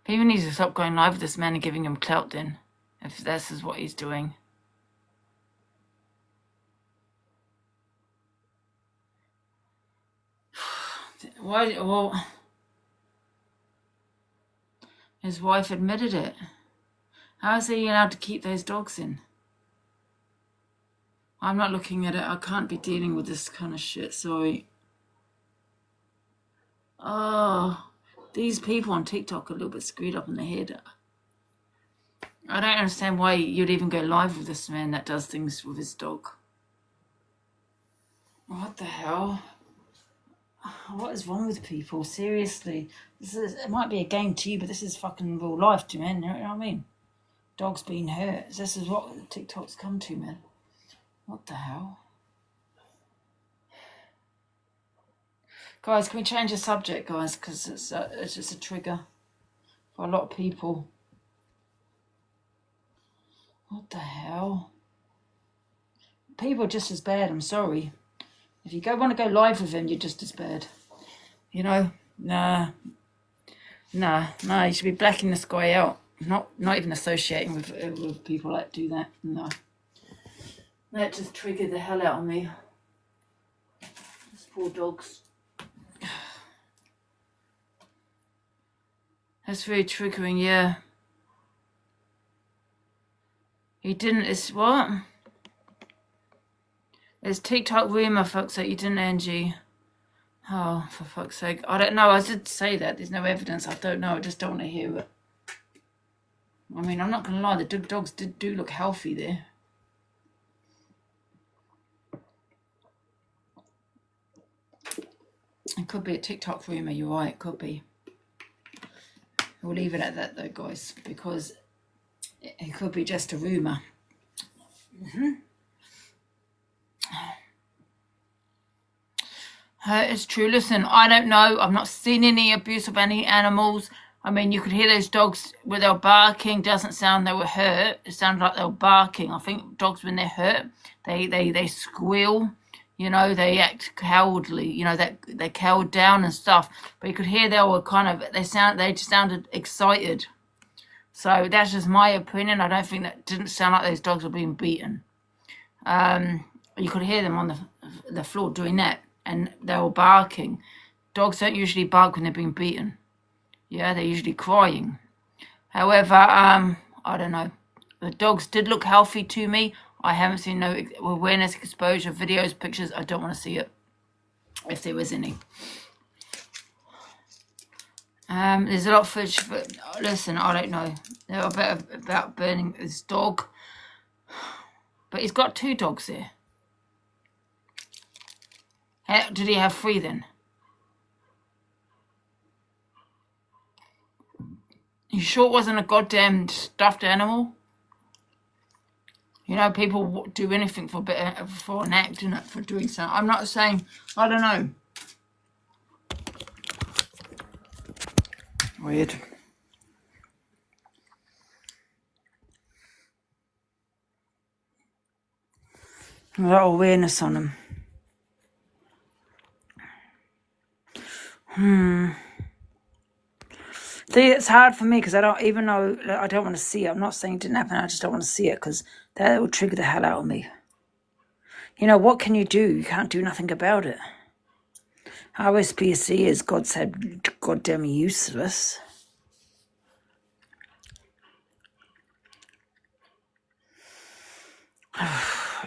People need to stop going live with this man and giving him clout then, if this is what he's doing. Why? Well, his wife admitted it. How is he allowed to keep those dogs in? I'm not looking at it. I can't be dealing with this kind of shit. Sorry. Oh, these people on TikTok are a little bit screwed up in the head. I don't understand why you'd even go live with this man that does things with his dog. What the hell? What is wrong with people? Seriously. It might be a game to you, but this is fucking real life to man. You know what I mean? Dogs being hurt. This is what TikTok's come to, man. What the hell? Guys, can we change the subject, guys? Because it's just a trigger for a lot of people. What the hell? People are just as bad, I'm sorry. If you want to go live with him, you're just as bad. You know? Nah, you should be blacking this guy out. Not even associating with people that do that. No. That just triggered the hell out of me. These poor dogs. That's very triggering, yeah. You didn't, it's what? It's TikTok rumour, fuck's sake, you didn't, Angie. Oh, for fuck's sake. I don't know, I did say that. There's no evidence. I don't know, I just don't want to hear it. I mean, I'm not going to lie, the dogs do look healthy there. It could be a TikTok rumour, you're right, it could be. We'll leave it at that though, guys, because it could be just a rumour. It's true. Listen, I don't know. I've not seen any abuse of any animals. I mean, you could hear those dogs when they're barking. Doesn't sound they were hurt. It sounded like they were barking. I think dogs, when they're hurt, they squeal. You know, they act cowardly. You know, that they cowered down and stuff. But you could hear they were they just sounded excited. So that's just my opinion. I don't think that didn't sound like those dogs were being beaten. You could hear them on the floor doing that, and they were barking. Dogs don't usually bark when they're being beaten. Yeah, they're usually crying. However, I don't know. The dogs did look healthy to me. I haven't seen no awareness, exposure, videos, pictures. I don't want to see it, if there was any. There's a lot of footage. Listen, I don't know. They're about burning his dog. But he's got 2 dogs there. Did he have 3 then? You sure it wasn't a goddamn stuffed animal? You know, people do anything for an act, innit? For doing something. I'm not saying, I don't know. Weird. A lot of awareness on them. See, it's hard for me because I don't, even though I don't want to see it. I'm not saying it didn't happen. I just don't want to see it because that will trigger the hell out of me. You know, what can you do? You can't do nothing about it. RSPCA is, God said, goddamn useless.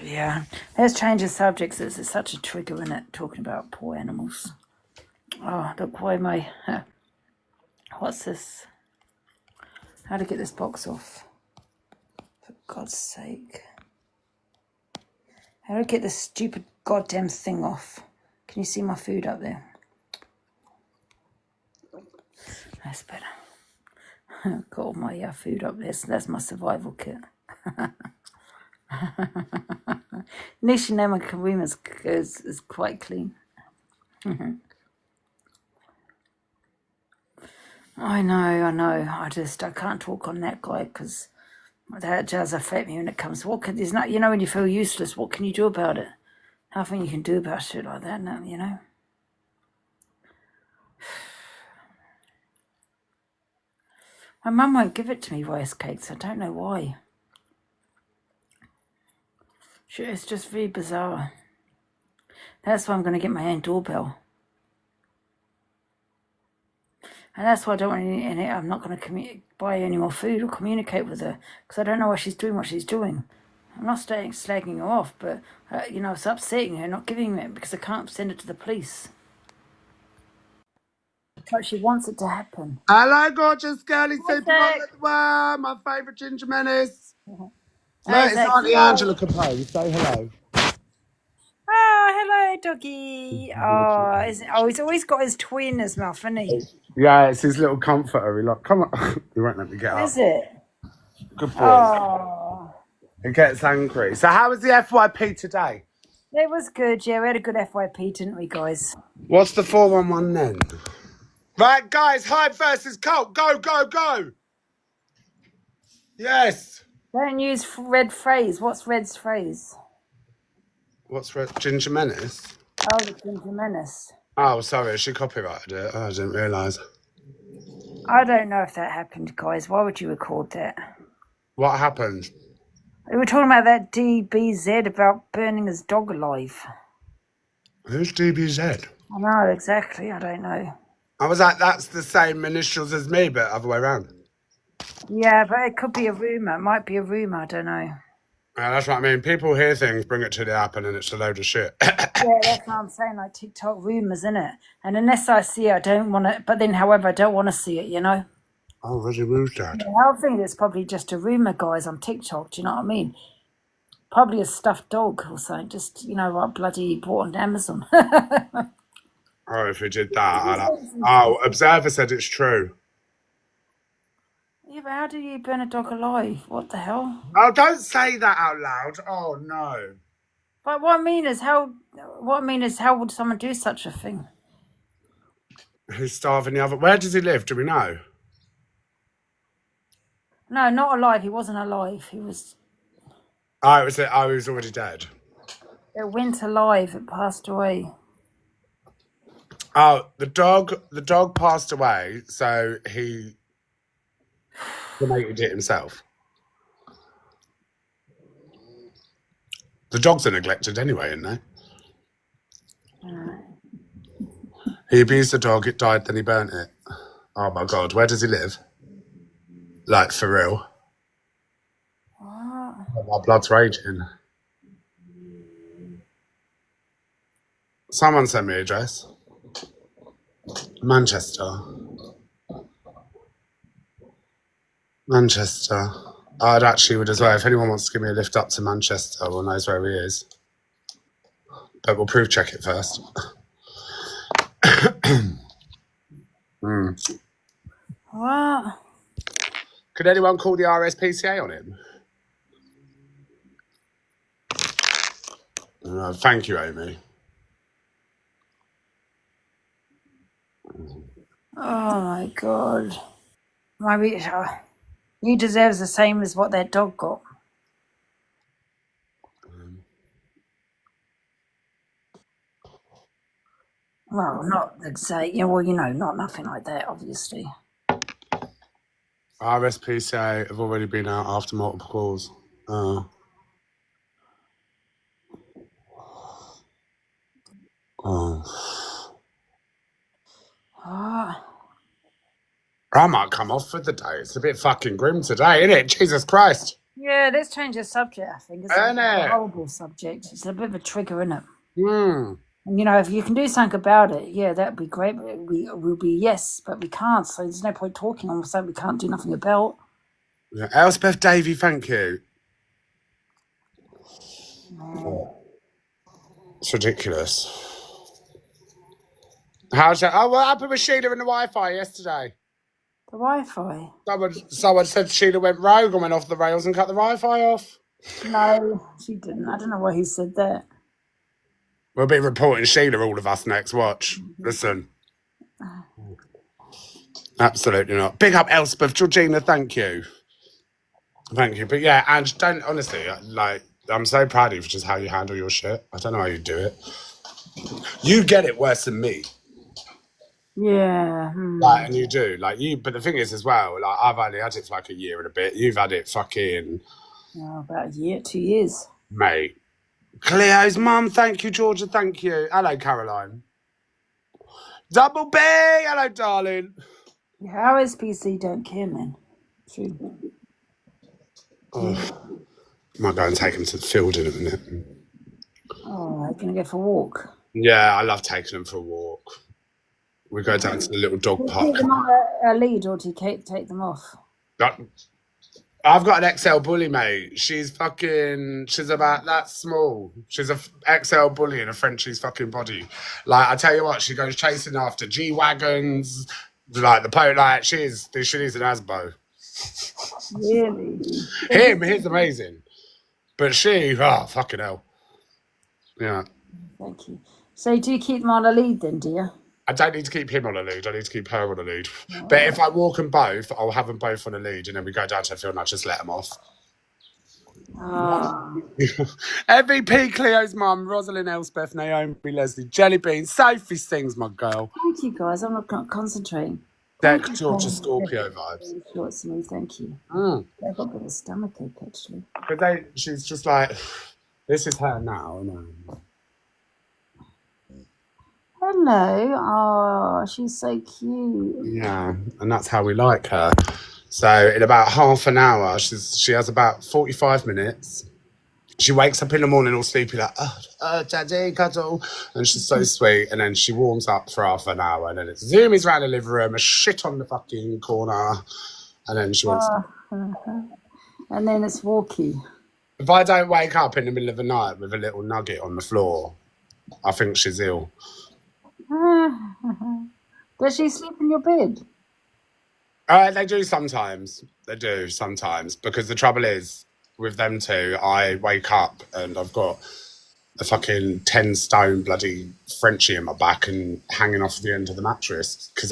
Yeah. Let's change the subjects. It's such a trigger, isn't it? Talking about poor animals. Oh, look, why am I... What's this? How to get this box off? For God's sake. How do I get this stupid goddamn thing off? Can you see my food up there? That's better. I've got all my food up there, so that's my survival kit. Nishinema Karima is quite clean. I know. I can't talk on that guy because that does affect me when it comes. There's not, you know, when you feel useless, what can you do about it? Nothing you can do about shit like that, no, you know. My mum won't give it to me, rice cakes. I don't know why. Shit, it's just really bizarre. That's why I'm going to get my own doorbell. And that's why I don't want any. I'm not going to buy any more food or communicate with her because I don't know why she's doing what she's doing. I'm not slagging her off, but you know, it's upsetting her not giving it because I can't send it to the police. But she wants it to happen. Hello, gorgeous girlie. Hi, Super Zach. my favourite ginger menace. Hi, It's Zach. Auntie Angela Capone. Say hello. Oh, hello, doggy. Oh, he's always got his toy in his mouth, hasn't he? Yeah, it's his little comforter. He come on. He won't let me get up. Is it? Good boy. Oh, He gets angry. So how was the FYP today? it was good. Yeah, we had a good FYP, didn't we, guys? What's the 411 then? Right, guys, Hyde versus Colt. Go, go, go. Yes. Don't use red phrase. What's Red's phrase? What's red? Ginger Menace? Oh, the Ginger Menace. Oh, sorry, she copyrighted it. Oh, I didn't realise. I don't know if that happened, guys. Why would you record that? What happened? We were talking about that DBZ about burning his dog alive. Who's DBZ? I know, exactly. I don't know. I was like, that's the same initials as me, but other way around. Yeah, but it could be a rumour. It might be a rumour, I don't know. Yeah, that's what I mean. People hear things, bring it to the app, and then it's a load of shit. Yeah, that's what I'm saying, like TikTok rumours, innit? And unless I see it, I don't want to, but then, however, I don't want to see it, you know? Oh, Reggie Woo's dad. Yeah, I think it's probably just a rumour, guys, on TikTok, do you know what I mean? Probably a stuffed dog or something, just, you know, what bloody bought on Amazon. Oh, if we did that, oh, Observer said it's true. Yeah, but how do you burn a dog alive? What the hell? Oh, don't say that out loud. Oh, no. But what I mean is, how would someone do such a thing? He's starving the other. Where does he live? Do we know? No, not alive. He wasn't alive. He was. Oh, he was already dead. It went alive. It passed away. Oh, the dog passed away, so he cremated it himself. The dogs are neglected anyway, aren't they? He abused the dog, it died, then he burnt it. Oh my God, where does he live? Like, for real? What? Oh, my blood's raging. Someone sent me an address. Manchester. I'd actually would as well. If anyone wants to give me a lift up to Manchester or knows where he is. But we'll proof check it first. What? Could anyone call the RSPCA on him? Thank you, Amy. Oh my God. Maybe he deserves the same as what that dog got. Well, not exactly. Yeah, well, you know, not nothing like that, obviously. RSPCA have already been out after multiple calls. Oh. I might come off for the day. It's a bit fucking grim today, isn't it? Jesus Christ. Yeah, let's change the subject, I think. It's Isn't a it? horrible subject. It's a bit of a trigger, isn't it? Hmm. And, you know, if you can do something about it, yeah, that'd be great. But we'll be yes, but we can't. So there's no point talking on something we can't do nothing about. Yeah. Elspeth Davey, thank you. It's ridiculous. What happened with Sheila and the Wi-Fi yesterday? The Wi-Fi? Someone said Sheila went rogue and went off the rails and cut the Wi-Fi off. No, she didn't. I don't know why he said that. We'll be reporting Sheila, all of us, next. Watch. Listen. Absolutely not. Big up Elspeth. Georgina, thank you. Thank you. But yeah, and don't, honestly, like, I'm so proud of you for just how you handle your shit. I don't know how you do it. You get it worse than me. Yeah. Like, and you do. Like, but the thing is as well, like, I've only had it for like a year and a bit. You've had it fucking... Oh, about a year, 2 years. Mate. Cleo's mum, thank you, Georgia, thank you. Hello, Caroline. Double B, hello, darling. How is PC don't care, man? True. Oh, might go and take him to the field in a minute. Oh, I'm going to go for a walk. Yeah, I love taking them for a walk. We go down to the little dog Do you park. keep them on a lead or do you take them off? I've got an XL bully, mate. She's about that small. She's a XL bully in a Frenchie's fucking body. Like, I tell you what, she goes chasing after G-Wagons, like the Pope, like, she needs an Asbo. Really? He's amazing. But she, fucking hell. Yeah. Thank you. So do you keep them on a lead then, do you? I don't need to keep him on a lead. I need to keep her on a lead. But if I walk them both, I'll have them both on a lead, and then we go down to the field and I just let them off. MVP, Cleo's mum, Rosalind, Elspeth, Naomi, Leslie, Jelly Bean, Sophie sings, my girl. Thank you, guys. I'm not concentrating. Deck Georgia Scorpio vibes. Short to me, thank you. I've got a bit of a stomachache, actually. Because she's just like, this is her now, you know. I Hello. Oh, she's so cute. Yeah, and that's how we like her. So in about half an hour, she has about 45 minutes. She wakes up in the morning all sleepy, like, oh, daddy, cuddle. And she's so sweet. And then she warms up for half an hour. And then it's zoomies around the living room, a shit on the fucking corner. And then she wants... And then it's walkie. If I don't wake up in the middle of the night with a little nugget on the floor, I think she's ill. Does she sleep in your bed? They do sometimes. Because the trouble is, with them two, I wake up and I've got a fucking 10 stone bloody Frenchie in my back and hanging off the end of the mattress. Because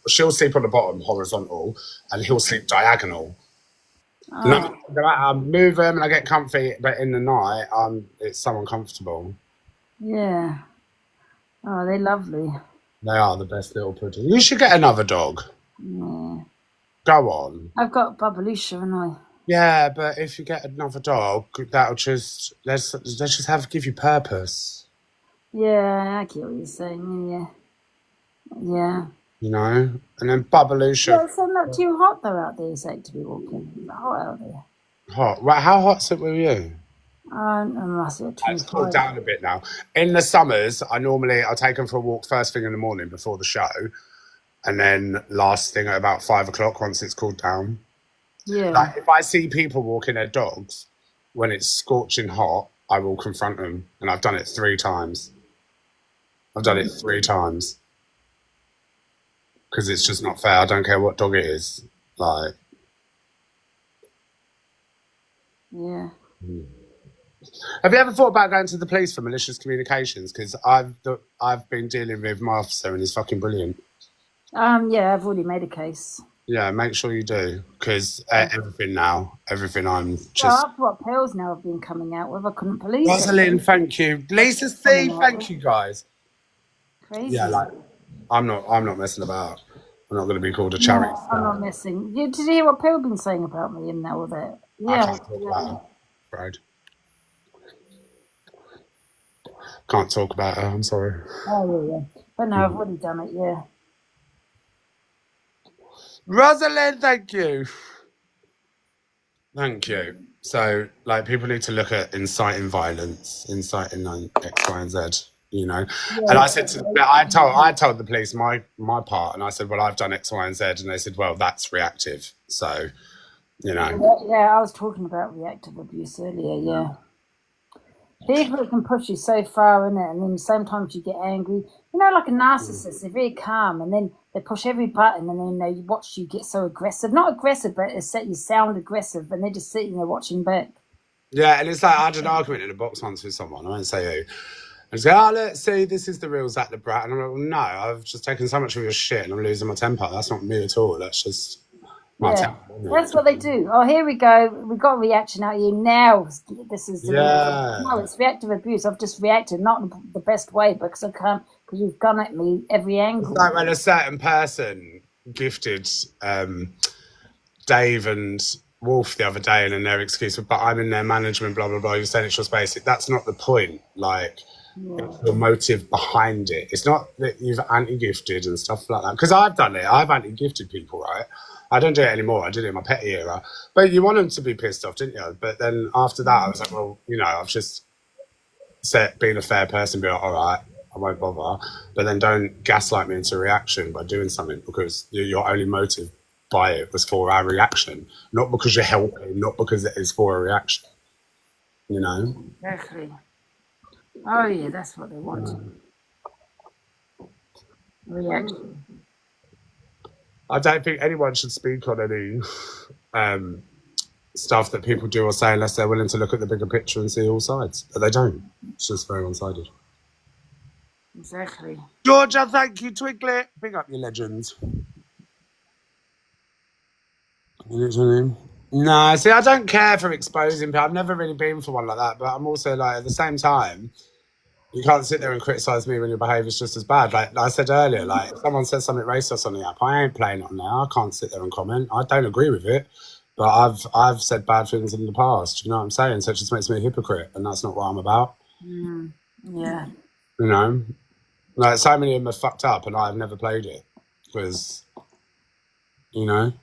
she'll sleep on the bottom horizontal and he'll sleep diagonal. No, I move them and I get comfy, but in the night, it's so uncomfortable. Yeah. Oh, they're lovely. They are the best little pudding. You should get another dog. Yeah. Go on. I've got Babalusha, haven't I? Yeah, but if you get another dog, that'll just let's just give you purpose. Yeah, I get what you're saying. Yeah. You know, and then Babalusha. Yeah, it's not too hot though out there, Zach, to be walking. It's hot out there. Hot. Right, how hot's it with you? It's cooled down a bit now. In the summers, I take them for a walk first thing in the morning before the show, and then last thing at about 5 o'clock once it's cooled down. Yeah. Like if I see people walking their dogs when it's scorching hot, I will confront them, and I've done it 3 times. Because it's just not fair. I don't care what dog it is. Like. Yeah. Have you ever thought about going to the police for malicious communications? Because I've been dealing with my officer and he's fucking brilliant. Yeah, I've already made a case. Yeah, make sure you do. Because everything I'm just... Well, I've got pills now have been coming out with. I couldn't believe Rosalind, thank you. Lisa C, thank you guys. Crazy. Yeah, like, I'm not messing about. I'm not going to be called a charity. No, I'm not messing. Did you hear what people have been saying about me and all that? Yeah. I can't talk about her, right? Can't talk about her, I'm sorry. Oh, yeah. But no, I've already done it, yeah. Rosalind, thank you. Thank you. So, like, people need to look at inciting violence, inciting X, Y, and Z, you know. Yeah. And I said I told the police my part, and I said, well, I've done X, Y, and Z, and they said, well, that's reactive. So, you know. Yeah, I was talking about reactive abuse earlier, yeah. People can push you so far in it, and then sometimes you get angry. You know, like a narcissist, they're very calm, and then they push every button, and then they watch you get so aggressive. Not aggressive, but you sound aggressive, and they're just sitting there watching back. Yeah, and it's like I had an argument in a box once with someone. I won't say who. I was like, let's see, this is the real Zach the Brat. And I'm like, well, no, I've just taken so much of your shit, and I'm losing my temper. That's not me at all. That's just... That's what they do. Oh, here we go. We got a reaction out of you now. This is no, it's reactive abuse. I've just reacted, not in the best way, because I can't. Because you've gone at me every angle. It's like when a certain person gifted Dave and Wolf the other day, and then their excuse, but I'm in their management, blah blah blah. You said it's just basic. That's not the point. Like. It's the motive behind it. It's not that you've anti-gifted and stuff like that. Because I've done it. I've anti-gifted people, right? I don't do it anymore. I did it in my petty era. But you want them to be pissed off, didn't you? But then after that, I was like, well, you know, I've just being a fair person, be like, all right, I won't bother. But then don't gaslight me into a reaction by doing something, because your only motive by it was for our reaction. Not because you're helping, not because it is for a reaction. You know? Exactly. Oh, yeah, that's what they want. Reaction. I don't think anyone should speak on any stuff that people do or say unless they're willing to look at the bigger picture and see all sides. But they don't. It's just very one-sided. Exactly. Georgia, thank you, Twiglet. Big up your legends. You know what I mean? No, see, I don't care for exposing people. I've never really been for one like that. But I'm also like, at the same time, you can't sit there and criticise me when your behaviour's just as bad. Like I said earlier, like if someone says something racist on the app, I ain't playing it on there. I can't sit there and comment. I don't agree with it, but I've said bad things in the past. You know what I'm saying? So it just makes me a hypocrite, and that's not what I'm about. Yeah. You know. Like, so many of them are fucked up and I've never played it. Because, you know,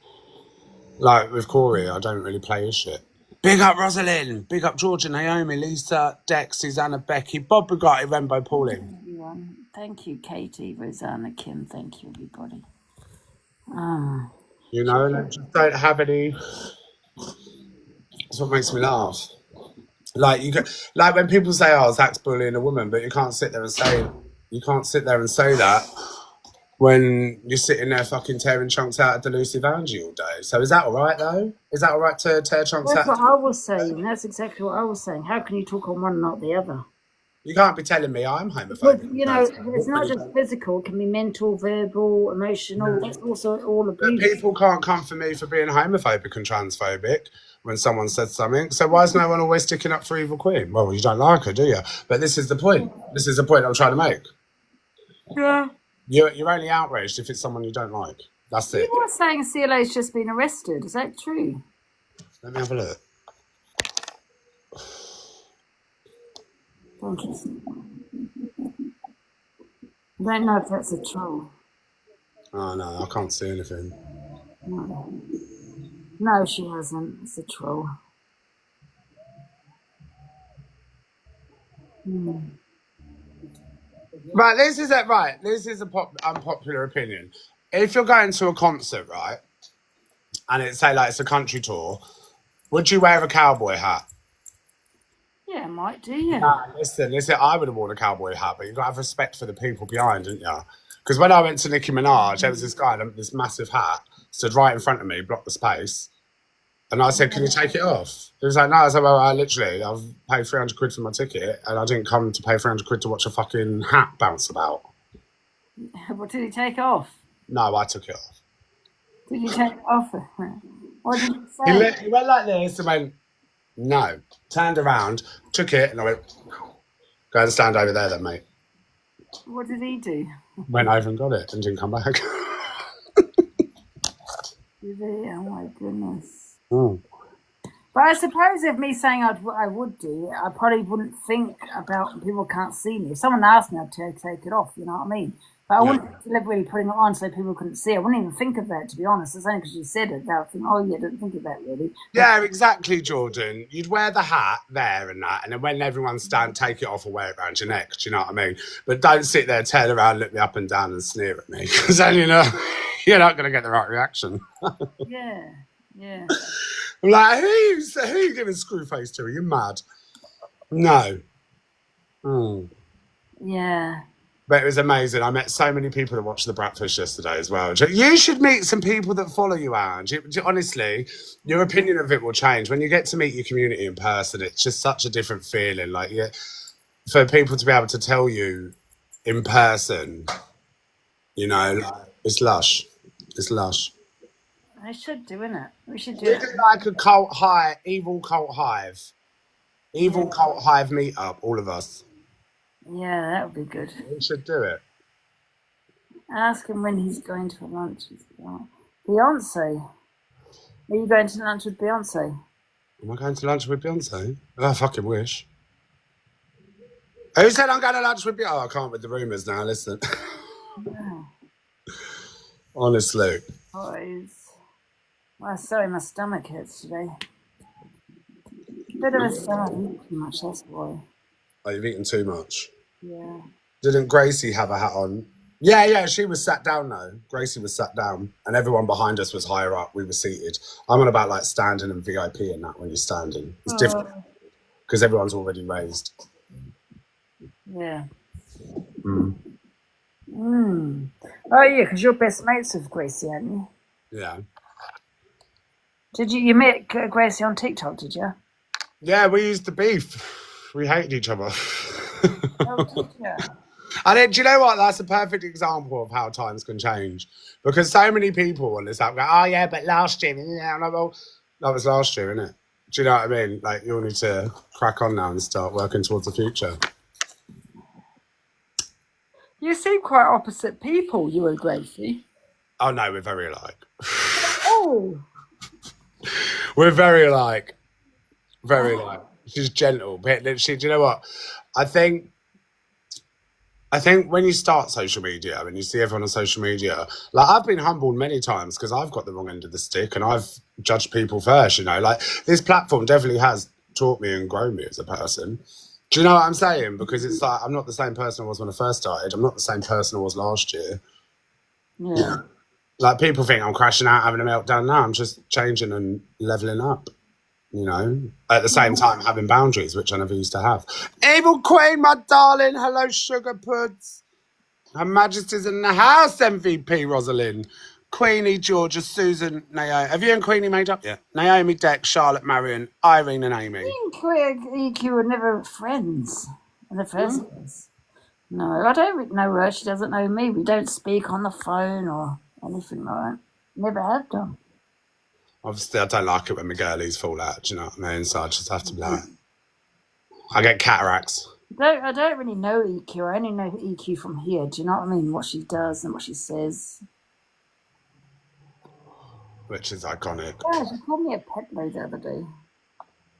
like with Corey, I don't really play his shit. Big up Rosalind, big up Georgia, Naomi, Lisa, Dex, Susanna, Becky, Bob Bugatti, Rembo, Pauline. Everyone. Thank you, Katie, Rosanna, Kim. Thank you, everybody. You know, and I just don't have any. That's what makes me laugh. Like like when people say, "Oh, Zach's bullying a woman," but you can't sit there and say that when you're sitting there fucking tearing chunks out of Delusive Angie all day. So is that all right though? Is that all right to tear chunks That's out? what I was saying. That's exactly what I was saying. How can you talk on one and not the other? You can't be telling me I'm homophobic. But, you know, it's not just physical. It can be mental, verbal, emotional. It's also all abuse. But people can't come for me for being homophobic and transphobic when someone says something. So why is no one always sticking up for Evil Queen? Well, you don't like her, do you? But this is the point. This is the point I'm trying to make. Yeah. You're only outraged if it's someone you don't like. That's it. People are saying CLA's just been arrested. Is that true? Let me have a look. Thank you. I don't know if that's a troll. Oh, no, I can't see anything. No. No, she hasn't. It's a troll. Right, this is it. Right, this is a unpopular opinion. If you're going to a concert, right, and it's say like it's a country tour, would you wear a cowboy hat? Yeah, might do, yeah. Nah, listen. I would have worn a cowboy hat, but you've got to have respect for the people behind, didn't you? Because when I went to Nicki Minaj, there was this guy in this massive hat, stood right in front of me, blocked the space. And I said, can you take it off? He was like, no. I said, well, I've paid 300 quid for my ticket and I didn't come to pay 300 quid to watch a fucking hat bounce about. What did he take off? No, I took it off. Did you take it off? What did you say? He went like this and went, no. Turned around, took it, and I went, go and stand over there then, mate. What did he do? Went over and got it and didn't come back. Did he? Oh my goodness. Mm. But I suppose if me saying I would do, I probably wouldn't think about people can't see me. If someone asked me, I'd take it off, you know what I mean? But I wouldn't deliberately putting it on so people couldn't see. I wouldn't even think of that, to be honest. It's only because you said it that I think, oh yeah, don't think of that really. Yeah, exactly, Jordan. You'd wear the hat there and that, and then when everyone's stand, take it off or wear it around your neck. Do you know what I mean? But don't sit there, turn around, look me up and down and sneer at me, because then, you know, you're not going to get the right reaction. Yeah. I'm like, who are you giving screw face to? Are you mad? No. Yeah. But it was amazing. I met so many people that watched the Bratfish yesterday as well. You should meet some people that follow you, Ange. Honestly, your opinion of it will change. When you get to meet your community in person, it's just such a different feeling. Like, for people to be able to tell you in person, you know, like, it's lush. It's lush. I should do, innit? We should do We it. do like a evil cult hive meetup, all of us. Yeah, that would be good. We should do it. Ask him when he's going to lunch with Beyonce. Are you going to lunch with Beyonce? Am I going to lunch with Beyonce? Oh, I fucking wish. Who said I'm going to lunch with Beyonce? Oh, I can't with the rumours now, listen. Yeah. Honestly. Well, sorry, my stomach hurts today. Bit of a stomach, I eat too much, that's why. Oh, you've eaten too much. Yeah. Didn't Gracie have a hat on? Yeah, she was sat down though. Gracie was sat down and everyone behind us was higher up. We were seated. I'm on about like standing and VIP and that when you're standing. It's different because everyone's already raised. Yeah. Mm. Oh, yeah, because you're best mates with Gracie, aren't you? Yeah. Did you met Gracie on TikTok, did you? Yeah, we used to beef. We hated each other. Oh, did you? And then, do you know what? That's a perfect example of how times can change. Because so many people on this app go, oh yeah, but last year, yeah, and I'm like, well, that was last year, innit? Do you know what I mean? Like, you'll need to crack on now and start working towards the future. You seem quite opposite people, you and Gracie. Oh no, we're very alike. Oh. We're very alike. Very alike. She's gentle. But she, do you know what? I think I think when you start social media and you see everyone on social media, like I've been humbled many times because I've got the wrong end of the stick and I've judged people first, you know, like this platform definitely has taught me and grown me as a person. Do you know what I'm saying? Because it's like, I'm not the same person I was when I first started. I'm not the same person I was last year. Yeah. Like people think I'm crashing out, having a meltdown. Now I'm just changing and leveling up, you know, at the same time having boundaries, which I never used to have. Evil Queen, my darling. Hello, Sugar Puds. Her Majesty's in the house, MVP Rosalind. Queenie, Georgia, Susan, Naomi. Have you and Queenie made up yet? Naomi, Deck, Charlotte, Marion, Irene and Amy. Me and EQ were never friends in the first place. No, I don't know her. She doesn't know me. We don't speak on the phone or anything like that. Never have done. Obviously, I don't like it when my girlies fall out, do you know what I mean? So I just have to be like, I get cataracts. I don't really know EQ. I only know EQ from here. Do you know what I mean? What she does and what she says. Which is iconic. Yeah, she called me a pedalo the other day.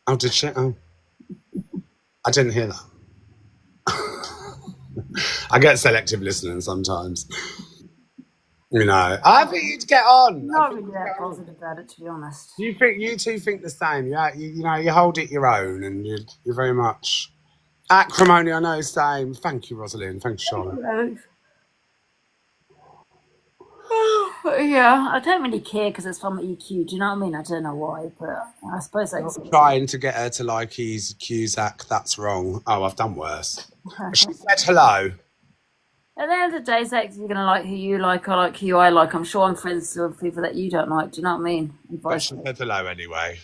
Oh, did she? Oh. I didn't hear that. I get selective listening sometimes. You know, I think you'd get on. Not really that positive about it, to be honest. You two think the same? Yeah, you know, you hold it your own, and you're very much acrimony. I know, same. Thank you, Rosalind. Thank you, Charlotte. Yeah, I don't really care because it's from EQ. Do you know what I mean? I don't know why, but I suppose that's Trying to get her to like Cusack. That's wrong. Oh, I've done worse. She said hello. At the end of the day, Zach, you're going to like who you like, I like who I like. I'm sure I'm friends with people that you don't like. Do you know what I mean? But she said hello anyway.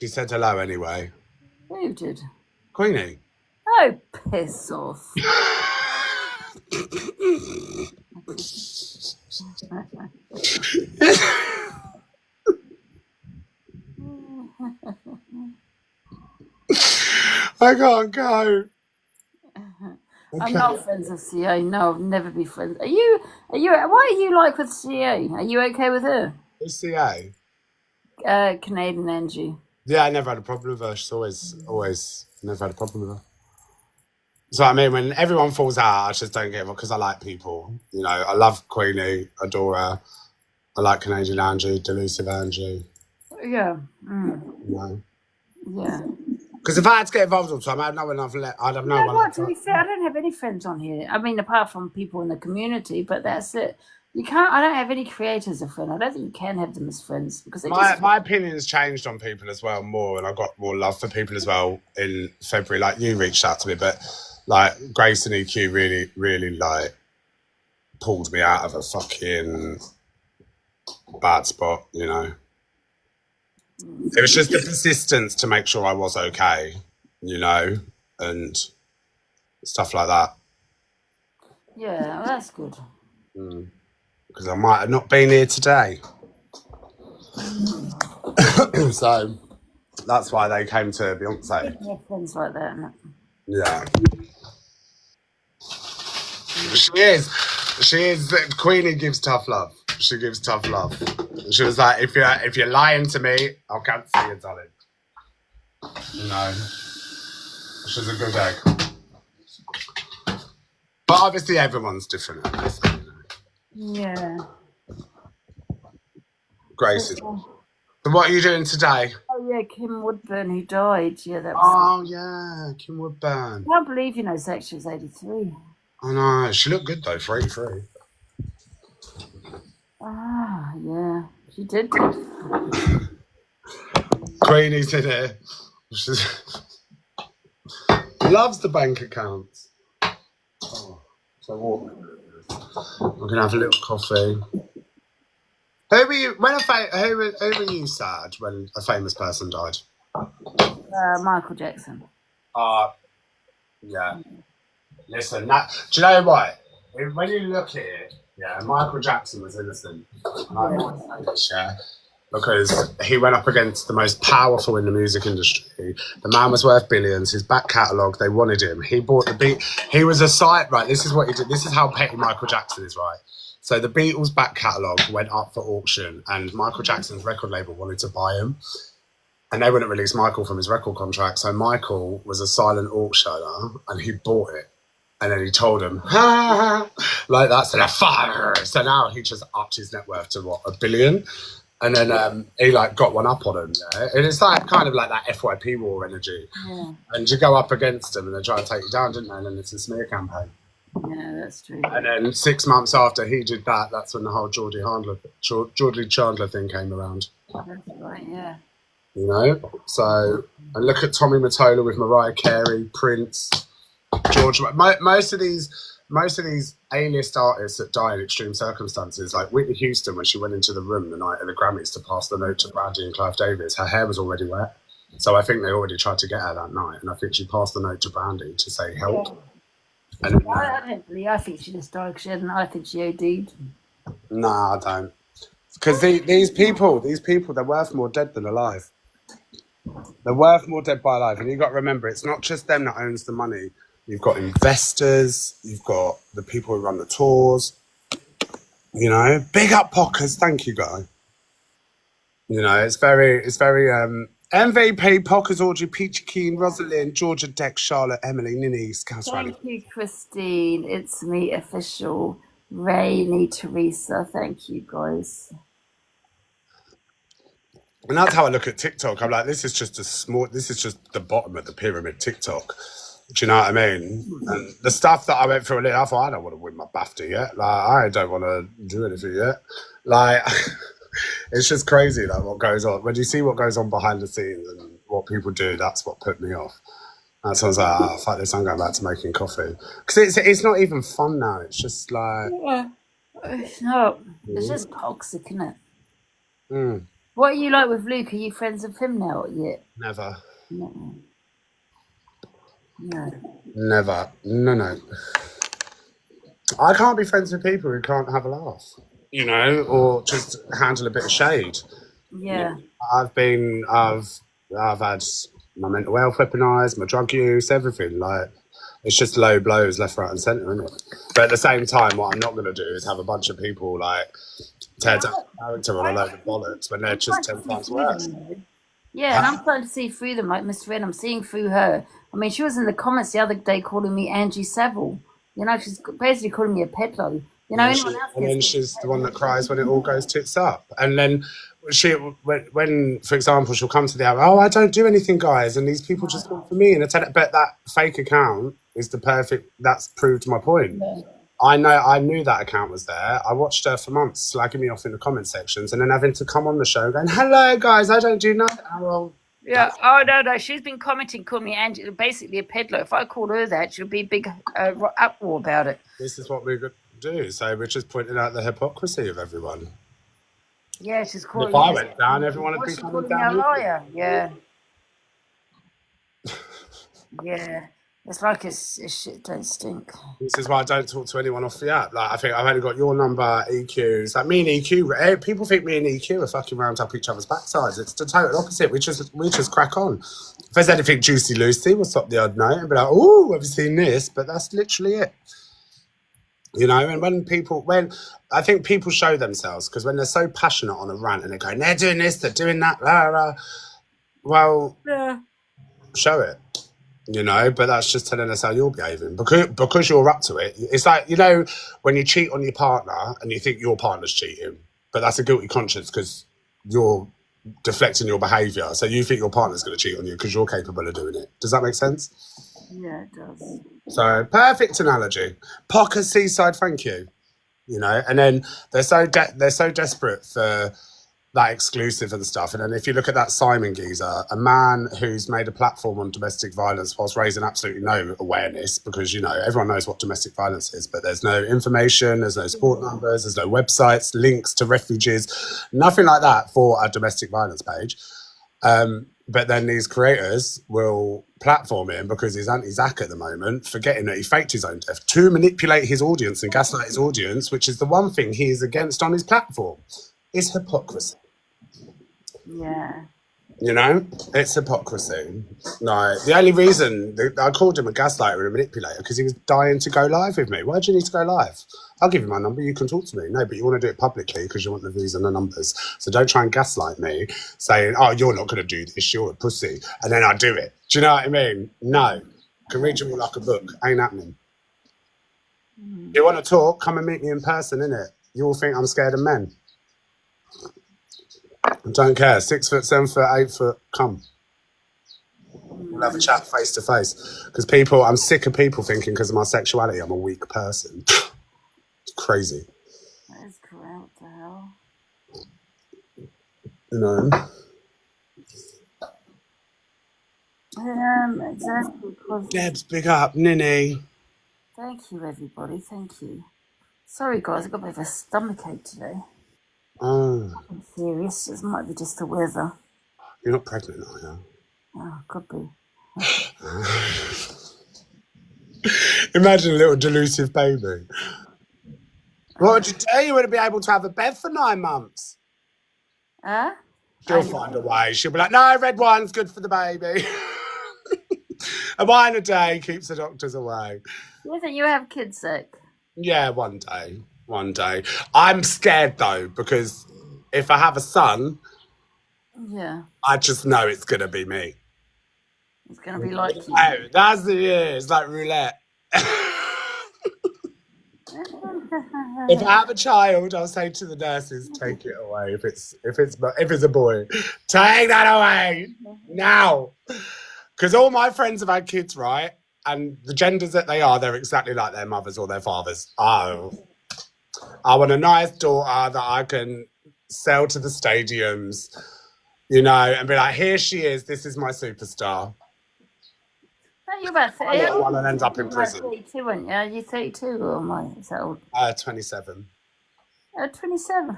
She said hello anyway. Who did? Queenie. Oh, piss off. I can't go. I'm not friends with CA. No, I'll never be friends. Are you? What are you like with CA? Are you okay with her? Who's CA? Canadian Angie. Yeah, I never had a problem with her. She's always never had a problem with her. So I mean, when everyone falls out, I just don't get it because I like people. You know, I love Queenie, adore her. I like Canadian Angie, Delusive Angie. Yeah. You know? Yeah. Because if I had to get involved all the time, I'd have no one To be fair, I don't have any friends on here. I mean, apart from people in the community, but that's it. You can't. I don't have any creators as friends. I don't think you can have them as friends because my opinion's changed on people as well more, and I got more love for people as well in February. Like you reached out to me, but like Grace and EQ really, really like pulled me out of a fucking bad spot. You know. It was just the persistence to make sure I was okay, you know, and stuff like that. Yeah, well, that's good. Because I might have not been here today. So that's why they came to Beyonce. Yeah, friends like that, innit? Yeah. She is. Queenie gives tough love. She gives tough love. She was like, if you're lying to me, I'll cancel you, darling. You know, she's a good egg. But obviously everyone's different. Yeah. Gracie. So what are you doing today? Oh yeah, Kim Woodburn who died. Yeah, that was. Oh yeah, Kim Woodburn. I can't believe Zach, she was 83. I know. She looked good though, 83. Ah, yeah, she did. Queenie's in here. She's loves the bank accounts. Oh, so I'm gonna have a little coffee. Who were you? Who were you sad when a famous person died? Michael Jackson. Yeah. Listen, do you know what? When you look at it, yeah, Michael Jackson was innocent. And I always say this, yeah, because he went up against the most powerful in the music industry. The man was worth billions. His back catalogue, they wanted him. He bought the beat. He was a site, right? This is what he did. This is how petty Michael Jackson is, right? So the Beatles' back catalogue went up for auction, and Michael Jackson's record label wanted to buy him, and they wouldn't release Michael from his record contract. So Michael was a silent auctioneer, and he bought it. And then he told him, ha, like that, so they're fire. So now he just upped his net worth to what, $1 billion? And then he like got one up on him. Yeah? And it's like kind of like that FYP war energy. Yeah. And you go up against them and they try to take you down, didn't they? And then it's a smear campaign. Yeah, that's true. And then 6 months after he did that, that's when the whole Geordie Chandler thing came around. That's right, yeah. You know? So, and look at Tommy Mottola with Mariah Carey, Prince, George. Most of these A-list artists that die in extreme circumstances, like Whitney Houston, when she went into the room the night of the Grammys to pass the note to Brandy and Clive Davis, her hair was already wet. So I think they already tried to get her that night. And I think she passed the note to Brandy to say help. Yeah. And I don't believe. I think she just died. I think she OD'd. Nah, I don't. Because these people, they're worth more dead than alive. They're worth more dead by alive. And you've got to remember, it's not just them that owns the money. You've got investors. You've got the people who run the tours. You know, big up Pockers. Thank you, guy. You know, it's very MVP, Pockers, Audrey, Peachy Keen, Rosalind, Georgia, Dex, Charlotte, Emily, Nini, Scouse Rally. Thank you, Christine. It's me, official. Rainy, Teresa. Thank you, guys. And that's how I look at TikTok. I'm like, this is just the bottom of the pyramid, TikTok. Do you know what I mean? And the stuff that I went through, I thought, I don't want to win my BAFTA yet. Like, I don't want to do anything yet. Like, it's just crazy, like, what goes on. When you see what goes on behind the scenes and what people do, that's what put me off. That's why I was like, oh, fuck this, I'm going back to making coffee. Because it's not even fun now. It's just like... Yeah. It's not. It's just toxic, isn't it? Mm, What are you like with Luke? Are you friends with him now yet? never. No. No. Never. No. I can't be friends with people who can't have a laugh, you know, or just handle a bit of shade. Yeah. I've had my mental health weaponised, my drug use, everything. Like, it's just low blows left, right and centre, isn't it? But at the same time, what I'm not going to do is have a bunch of people, like, tear down character on a load of bollocks when they're just 10 times worse. Yeah, and I'm starting to see through them, like Miss Red. I'm seeing through her. I mean, she was in the comments the other day calling me Angie Savile. You know, she's basically calling me a peddler. You know, anyone else? And then she's the one that cries when it all goes tits up. And then when, for example, she'll come to the hour, oh, I don't do anything, guys, and these people just want for me. And I tell it, but that fake account is that's proved my point. Yeah. I knew that account was there. I watched her for months slagging me off in the comment sections and then having to come on the show going, hello, guys, I don't do nothing. Well, Yeah. Oh, no. She's been commenting, calling me Angie, basically a peddler. If I called her that, she'll be a big uproar about it. this is what we're going to do. So we're just pointing out the hypocrisy of everyone. Yeah, she's And calling if I me. went down, everyone would be She's coming calling me a down with me. liar. Yeah. Yeah. It's like it's shit don't stink. This is why I don't talk to anyone off the app. Like, I think I've only got your number, EQ. It's like me and EQ. People think me and EQ are fucking round up each other's backsides. It's the total opposite. We just crack on. If there's anything juicy Lucy, we'll stop the odd note and be like, oh, have you seen this? But that's literally it. You know, and when I think people show themselves, because when they're so passionate on a rant and they're going, they're doing this, they're doing that, blah, blah. Well, Yeah. show it. You know, but that's just telling us how you're behaving because you're up to it. It's like, you know, when you cheat on your partner and you think your partner's cheating, but that's a guilty conscience because you're deflecting your behaviour. So you think your partner's going to cheat on you because you're capable of doing it. Does that make sense? Yeah, it does. So perfect analogy. Pocker Seaside, thank you. You know, and then they're so desperate for that exclusive and stuff. And then if you look at that Simon geezer, a man who's made a platform on domestic violence whilst raising absolutely no awareness, because, you know, everyone knows what domestic violence is, but there's no information, there's no support numbers, there's no websites, links to refugees, nothing like that for a domestic violence page. But then these creators will platform him because he's anti-Zach at the moment, forgetting that he faked his own death to manipulate his audience and gaslight his audience, which is the one thing he is against on his platform, is hypocrisy. Yeah. You know, it's hypocrisy. Like, the only reason I called him a gaslighter and a manipulator because he was dying to go live with me. Why do you need to go live? I'll give you my number, you can talk to me. No, but you want to do it publicly because you want the views and the numbers. So don't try and gaslight me saying, oh, you're not going to do this, you're a pussy. And then I do it. Do you know what I mean? No. Can read you all like a book. Ain't happening. If you want to talk, come and meet me in person, innit? You all think I'm scared of men. I don't care. 6 foot, 7 foot, 8 foot, come. We'll have a chat face to face. Because I'm sick of people thinking because of my sexuality, I'm a weak person. It's crazy. That is correct. What the hell? You know? Exactly. Because... Debs, big up, Ninny. Thank you, everybody. Thank you. Sorry, guys. I've got a bit of a stomachache today. Oh. I'm serious. It might be just the weather. You're not pregnant, are you? Oh, could be. Imagine a little delusive baby. What would you do? You wouldn't be able to have a bed for 9 months. She'll find a way. She'll be like, no, red wine's good for the baby. A wine a day keeps the doctors away. You think you have kids, Zach? Yeah, one day. One day. I'm scared, though, because if I have a son, Yeah. I just know it's going to be me. It's going to be like you. Oh, that's the year. It's like roulette. If I have a child, I'll say to the nurses, take it away. If it's a boy, take that away now. Because all my friends have had kids, right? And the genders that they are, they're exactly like their mothers or their fathers. Oh, I want a nice daughter that I can sell to the stadiums, you know, and be like, here she is. This is my superstar. No, you're about 30. I want and ends up in prison. 32, aren't you? You're 32 or am I? Is that old? 27. 27.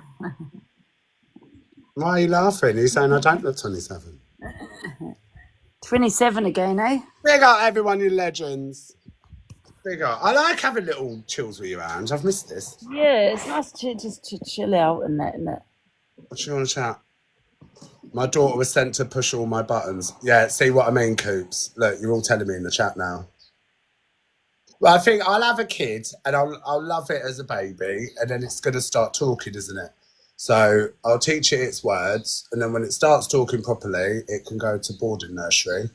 Why are you laughing? Are you saying I don't look 27? 27 again, eh? Big up, everyone, you legends. Big up. I like having little chills with you, Ange. I've missed this. Yeah, it's nice to just chill out and that, isn't it? What do you want to chat? My daughter was sent to push all my buttons. Yeah, see what I mean, Coops? Look, you're all telling me in the chat now. Well, I think I'll have a kid and I'll love it as a baby and then it's going to start talking, isn't it? So I'll teach it its words and then when it starts talking properly, it can go to boarding nursery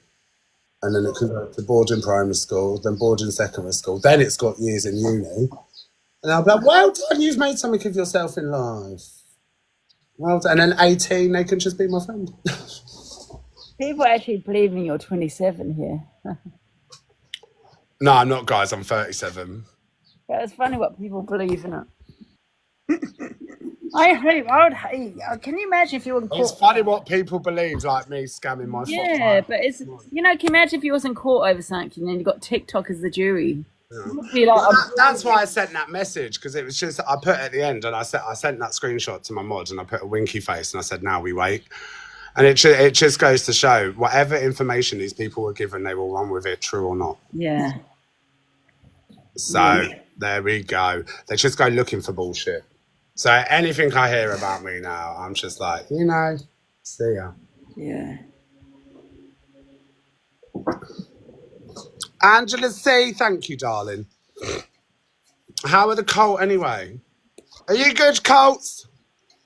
and then it can go to boarding primary school, then boarding secondary school. Then it's got years in uni. And I'll be like, well done, you've made something of yourself in life. Well done. And then 18, they can just be my friend. People actually believe in you're 27 here. No, I'm not, guys. I'm 37. But it's funny what people believe in it. I would hate. Can you imagine if you were in court? It's funny what people believe, like me scamming my Yeah, but it's, you know, can you imagine if you was in court over something and you got TikTok as the jury? Yeah. Well, that's why I sent that message, because it was just, I put at the end and I sent that screenshot to my mod and I put a winky face and I said, now we wait. And it just goes to show whatever information these people were given, they will run with it, true or not. Yeah. So there we go. They just go looking for bullshit. So anything I hear about me now, I'm just like, you know, see ya. Yeah. Angela C, thank you, darling. How are the Colt anyway? Are you good, Colts?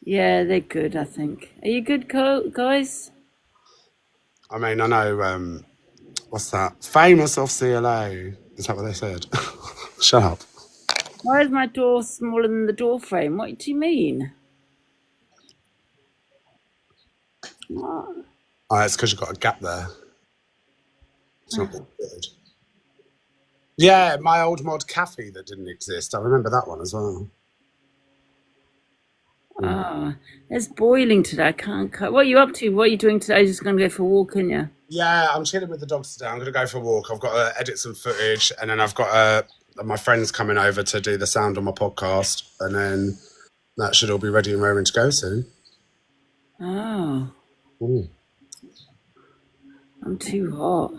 Yeah, they're good, I think. Are you good, guys? I mean, I know, what's that? Famous off CLA. Is that what they said? Shut up. Why is my door smaller than the door frame? What do you mean? Oh, it's because you've got a gap there. It's not good. Yeah, my old mod Kathy that didn't exist. I remember that one as well. Oh, it's boiling today. I can't cut. What are you up to? What are you doing today? Just going to go for a walk, aren't you? Yeah, I'm chilling with the dogs today. I'm going to go for a walk. I've got to edit some footage and then I've got my friends coming over to do the sound on my podcast and then that should all be ready and raring to go soon. Oh. Ooh. I'm too hot.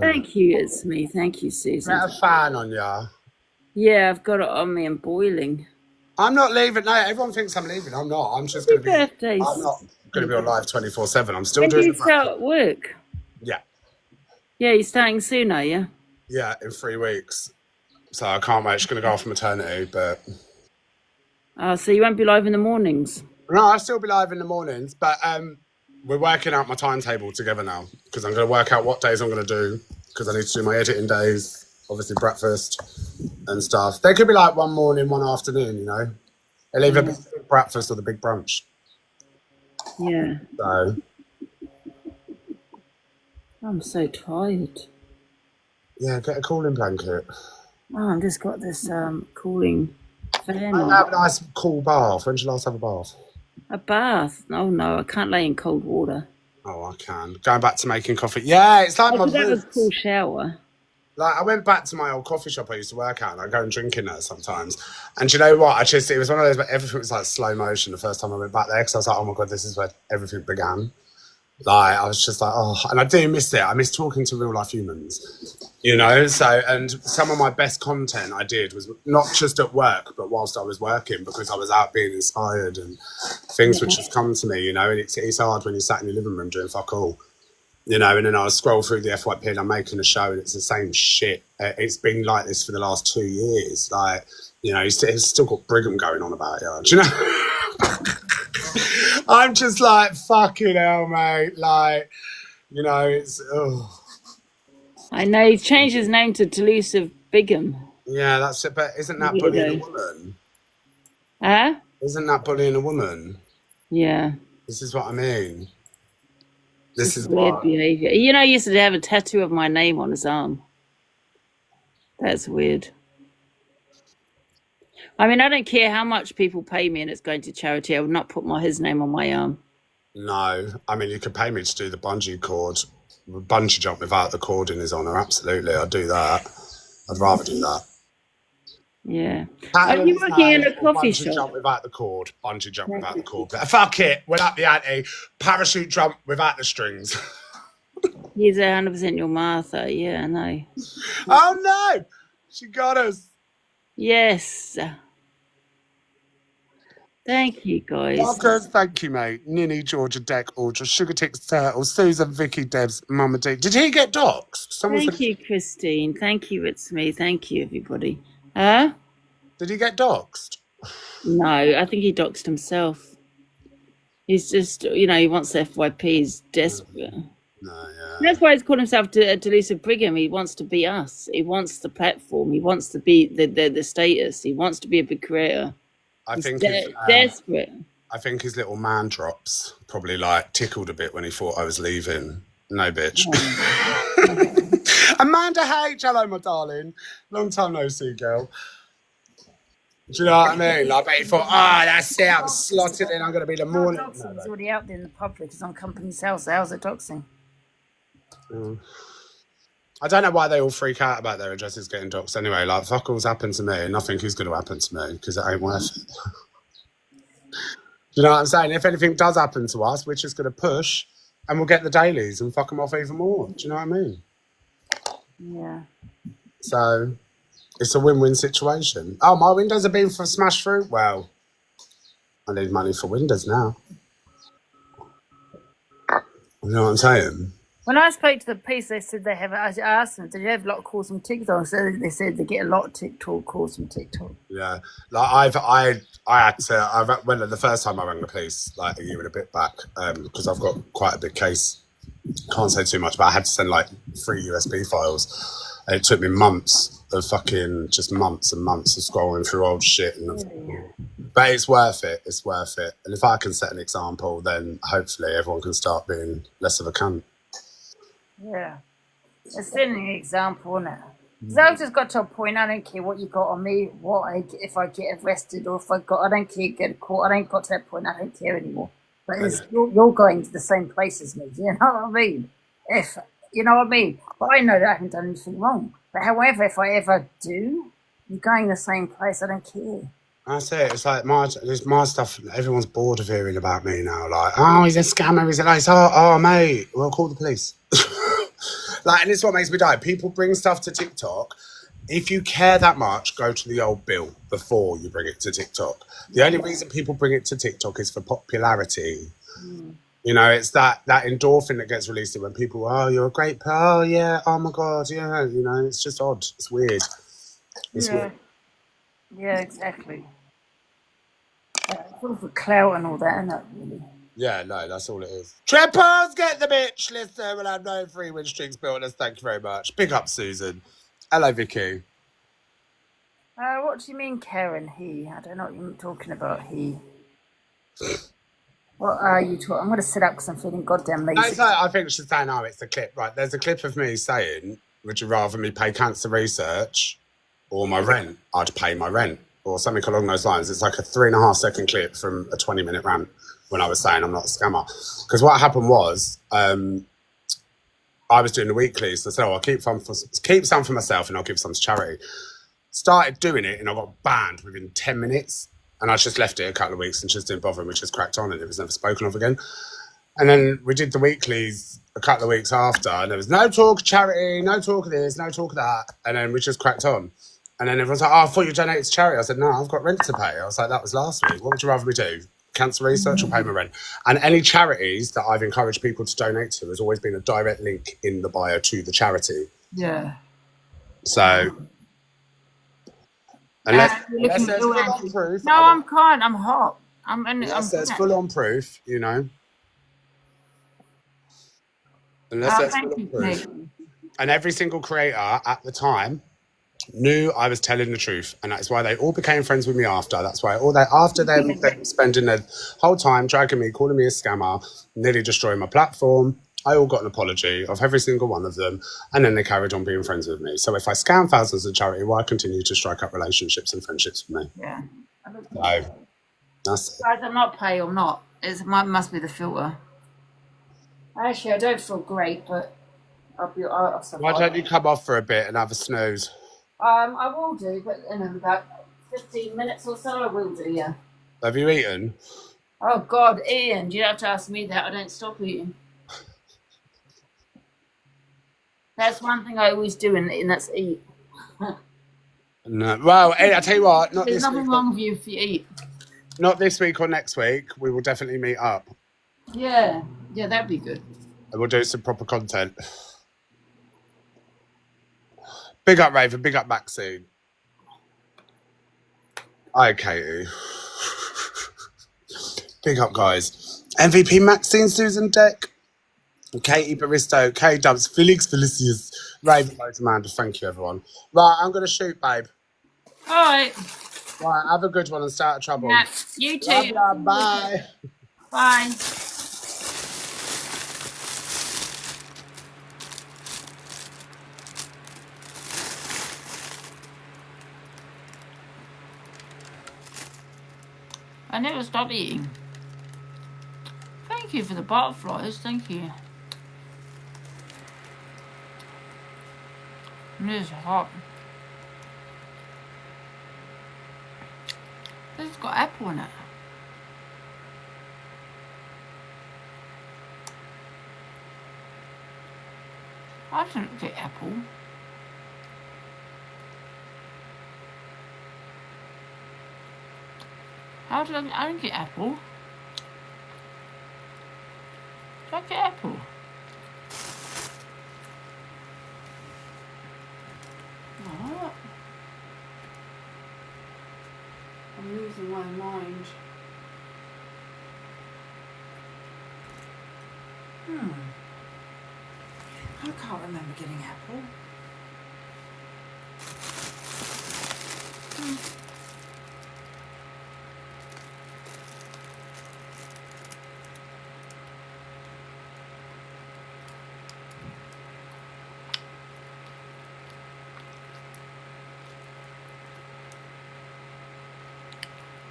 Thank you, it's me. Thank you, Susan. Got a fan on ya? Yeah, I've got it on me. I'm boiling. I'm not leaving. No, everyone thinks I'm leaving. I'm not. I'm just going to be. Birthdays. I'm not going to be on live 24/7. I'm still When do doing you start work? Yeah. Yeah, you're starting soon, are you? Yeah, in 3 weeks. So I can't wait. She's going to go off maternity, but. Oh, so you won't be live in the mornings? No, I'll still be live in the mornings, but we're working out my timetable together now because I'm going to work out what days I'm going to do because I need to do my editing days obviously breakfast and stuff. They could be like one morning, one afternoon, you know. They'll either be the big breakfast or the big brunch. Yeah. So, I'm so tired. yeah, get a cooling blanket. Oh, I've just got this cooling fan I on. have a nice cool bath. When did you last have a bath? A bath? Oh no, I can't lay in cold water. Oh, I can. Going back to making coffee. Yeah, it's like I my could have a roots. cool shower. Like, I went back to my old coffee shop I used to work at, and I go and drink in there sometimes. And do you know what? It was one of those, but everything was like slow motion the first time I went back there, because I was like, oh my God, this is where everything began. Like, I was just like, oh, and I do miss it. I miss talking to real life humans, you know? So, and some of my best content I did was not just at work, but whilst I was working, because I was out being inspired and things which have come to me, you know? And it's hard when you're sat in your living room doing fuck all. You know, and then I scroll through the FYP and I'm making a show and it's the same shit. It's been like this for the last 2 years. Like, you know, it's still got Brigham going on about it. Do you know? I'm just like, fucking hell, mate. Like, you know, it's, oh. I know, he's changed his name to Toulouse Bigham. Yeah, that's it. But isn't that bullying a woman? Huh? Isn't that bullying a woman? Yeah. This is what I mean. This is weird what... behaviour. You know, he used to have a tattoo of my name on his arm. That's weird. I mean, I don't care how much people pay me and it's going to charity. I would not put his name on my arm. No. I mean, you could pay me to do the bungee jump without the cord in his honour. Absolutely, I'd do that. I'd rather do that. Yeah. Are you working in a coffee Bungee shop? jump without the cord. Bungee jump without the cord. But fuck it. We'll up the ante. Parachute jump without the strings. He's 100% your Martha. Yeah, I know. Oh no! She got us. Yes. Thank you, guys. Marcus, thank you, mate. Ninny, Georgia, Deck, Audra, Sugar Ticks, Turtle, Susan, Vicky, Debs, Mama D. Did he get doxed? Thank you, Christine. Thank you, it's me. Thank you, everybody. Huh? Did he get doxed? No, I think he doxed himself. He's just, you know, he wants the FYP. He's desperate. No, yeah. That's why he's called himself Toulouse Brigham. He wants to be us. He wants the platform. He wants to be the status. He wants to be a big creator. I He's think desperate. I think his little man drops probably like tickled a bit when he thought I was leaving. No, bitch. Amanda H, hello, my darling. Long time no see, girl. Do you know what I mean? Like, I bet you thought, that's it, I'm slotted in, I'm going to be the morning. He's already out there in the public. He's on company's house. How's it doxing? I don't know why they all freak out about their addresses getting doxed anyway. Like, fuck all's happened to me, and nothing is going to happen to me because it ain't worth it. Do you know what I'm saying? If anything does happen to us, we're just going to push and we'll get the dailies and fuck them off even more. Do you know what I mean? Yeah. So it's a win-win situation. Oh, my windows are being smashed through? Well, I need money for windows now. You know what I'm saying? When I spoke to the police, they said they have. I asked them, did you have a lot of calls from TikTok? So they said they get a lot of TikTok calls from TikTok. Yeah, like I had to. When the first time I rang the police, like a year and a bit back, because I've got quite a big case. Can't say too much, but I had to send like 3 USB files. And it took me months of months and months of scrolling through old shit. But it's worth it. It's worth it. And if I can set an example, then hopefully everyone can start being less of a cunt. Yeah. It's setting an example, isn't it? Because I've just got to a point, I don't care what you got on me, if I get arrested or if I don't care, get caught. I don't got to that point, I don't care anymore. But you're going to the same place as me, you know what I mean? You know what I mean? But I know that I haven't done anything wrong. But however, if I ever do, you're going the same place, I don't care. That's it. It's like my stuff. Everyone's bored of hearing about me now. Like, oh, he's a scammer. He's a nice. Oh, mate. Well, call the police. Like, and this is what makes me die. People bring stuff to TikTok. If you care that much, go to the old bill before you bring it to TikTok. The only reason people bring it to TikTok is for popularity. You know, it's that endorphin that gets released when people, oh, you're a great pal. Oh, yeah. Oh, my God. Yeah. You know, it's just odd. It's weird. It's weird. Yeah, exactly. It's all for clout and all that, isn't it, really? Yeah, no, that's all it is. Trippers, get the bitch. Listen, we'll have no free win strings built us. Thank you very much. Big up, Susan. Hello, Vicky. What do you mean, Karen? He? I don't know what you're talking about. He. What are you talking? I'm going to sit up because I'm feeling goddamn lazy. No, it's like, I think she's saying, oh, it's a clip. Right, there's a clip of me saying, would you rather me pay cancer research or my rent? I'd pay my rent. Or something along those lines. It's like a 3.5 second clip from a 20-minute rant when I was saying I'm not a scammer. Because what happened was, I was doing the weekly, so I said, I'll keep some for myself and I'll give some to charity. Started doing it and I got banned within 10 minutes. And I just left it a couple of weeks and just didn't bother, which just cracked on and it was never spoken of again. And then we did the weeklies a couple of weeks after and there was no talk of charity, no talk of this, no talk of that. And then we just cracked on. And then everyone's like, oh, I thought you donated to charity. I said, no, I've got rent to pay. I was like, that was last week. What would you rather me do? Cancer research or pay my rent? And any charities that I've encouraged people to donate to has always been a direct link in the bio to the charity. Yeah. So... Unless there's full-on proof. No, I'm kind. I'm hot. Unless there's full-on proof, you know. Unless there's full-on proof. And every single creator at the time knew I was telling the truth, and that's why they all became friends with me after. That's why after them spending their whole time dragging me, calling me a scammer, nearly destroying my platform. I all got an apology of every single one of them, and then they carried on being friends with me. So if I scam thousands of charity, why continue to strike up relationships and friendships with me? Yeah. So that's it. Guys, I'm not pay or not. It must be the filter. Actually, I don't feel great, but I'll survive. Why don't you come off for a bit and have a snooze? I will do, but in about 15 minutes or so, I will do, yeah. Have you eaten? Oh, God, Ian, you have to ask me that. I don't stop eating. That's one thing I always do, and that's eat. No. Well, hey, I tell you what, not There's this nothing week. wrong with you if you eat. Not this week or next week. We will definitely meet up. Yeah, that'd be good. And we'll do some proper content. Big up Raven, big up Maxine. Hi, Katie. Big up, guys. MVP Maxine, Susan Deck, Katie Baristo, K Dubs, Felix Felicius, Raven, loads Amanda. Thank you, everyone. Right, I'm going to shoot, babe. All right. Right, have a good one and stay out of trouble. Yeah, you too. Love ya, bye. Bye. I never stop eating. Thank you for the butterflies. Thank you. It is hot. This has got apple in it. I didn't get apple. How did I didn't get apple? Did I get apple? What? I'm losing my mind. I can't remember getting apple.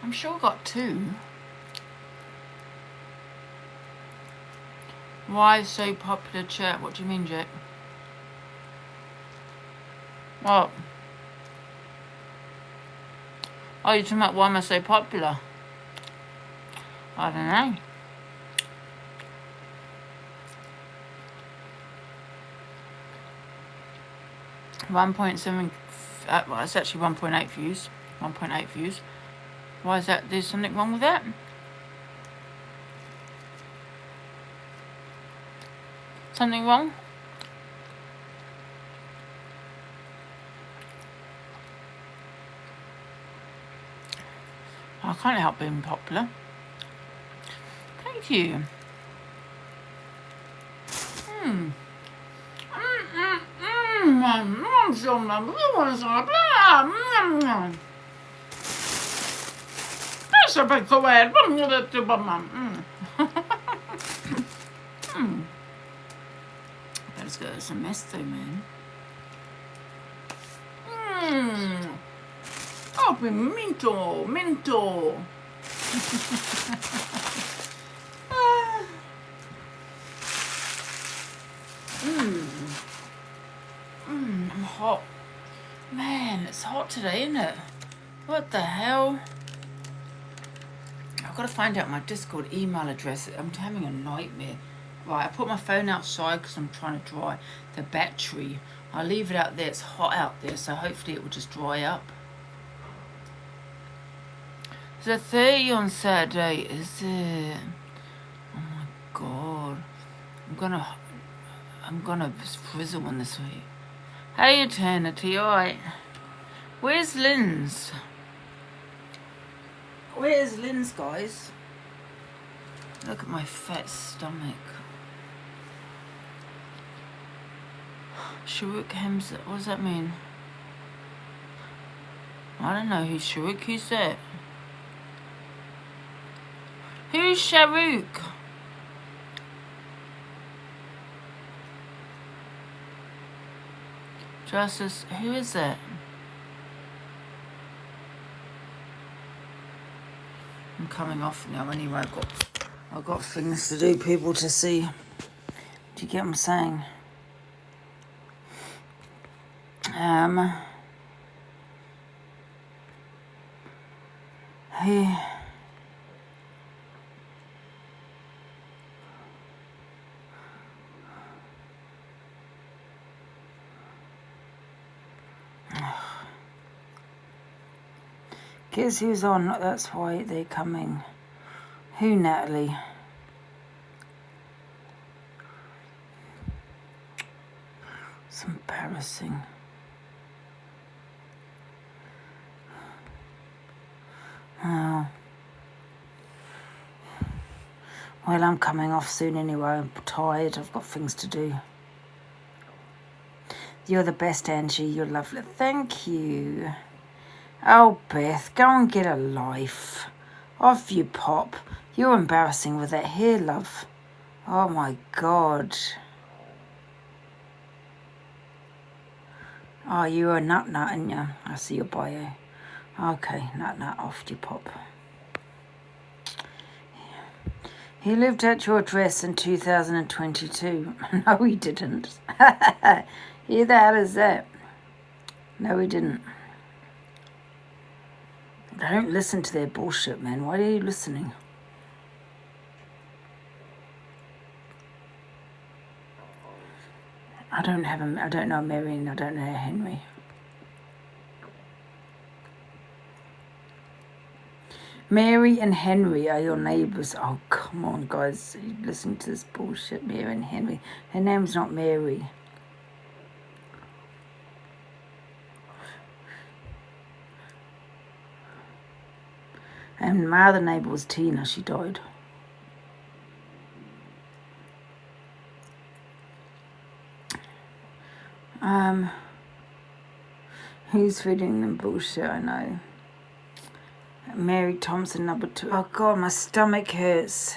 I'm sure I got 2. Why so popular chat? What do you mean, Jack? What? Oh, you're talking about why am I so popular? I don't know. .7. Well, it's actually 1.8 views. 1.8 views. Why is that? There's something wrong with that? Something wrong? I can't help being popular. Thank you. That's a big word. Let's go. It's a mess though, man. Oh, minto. I'm hot. Man, it's hot today, isn't it? What the hell? I've got to find out my Discord email address. I'm having a nightmare. Right, I put my phone outside because I'm trying to dry the battery. I'll leave it out there. It's hot out there, so hopefully it will just dry up. It's a 30 on Saturday, is it? Oh my god. I'm gonna frizzle one this week. Hey Eternity, alright. Where's Lynn's? Where's Lynn's, guys? Look at my fat stomach. Sharuk Hamza, what does that mean? I don't know who's Sharuk, who's that? Who's Sharuk? Justice, who is that? I'm coming off now anyway. I've got things to do, people to see. Do you get what I'm saying? Hey. Guess who's on? That's why they're coming. Who, Natalie? It's embarrassing. Oh. Well, I'm coming off soon anyway. I'm tired. I've got things to do. You're the best, Angie. You're lovely. Thank you. Oh, Beth, go and get a life. Off you pop. You're embarrassing with that hair, love. Oh, my God. Oh, you're a nut, aren't you? I see your bio. Okay, nut, off you pop. He lived at your address in 2022. No, he didn't. Who the hell is that? No, he didn't. Don't listen to their bullshit, man. Why are you listening? I don't know Mary and I don't know Henry. Mary and Henry are your neighbours. Oh, come on, guys. Listen to this bullshit. Mary and Henry. Her name's not Mary. And my other neighbour was Tina. She died. Who's feeding them bullshit? I know. Mary Thompson, number 2. Oh, God, my stomach hurts.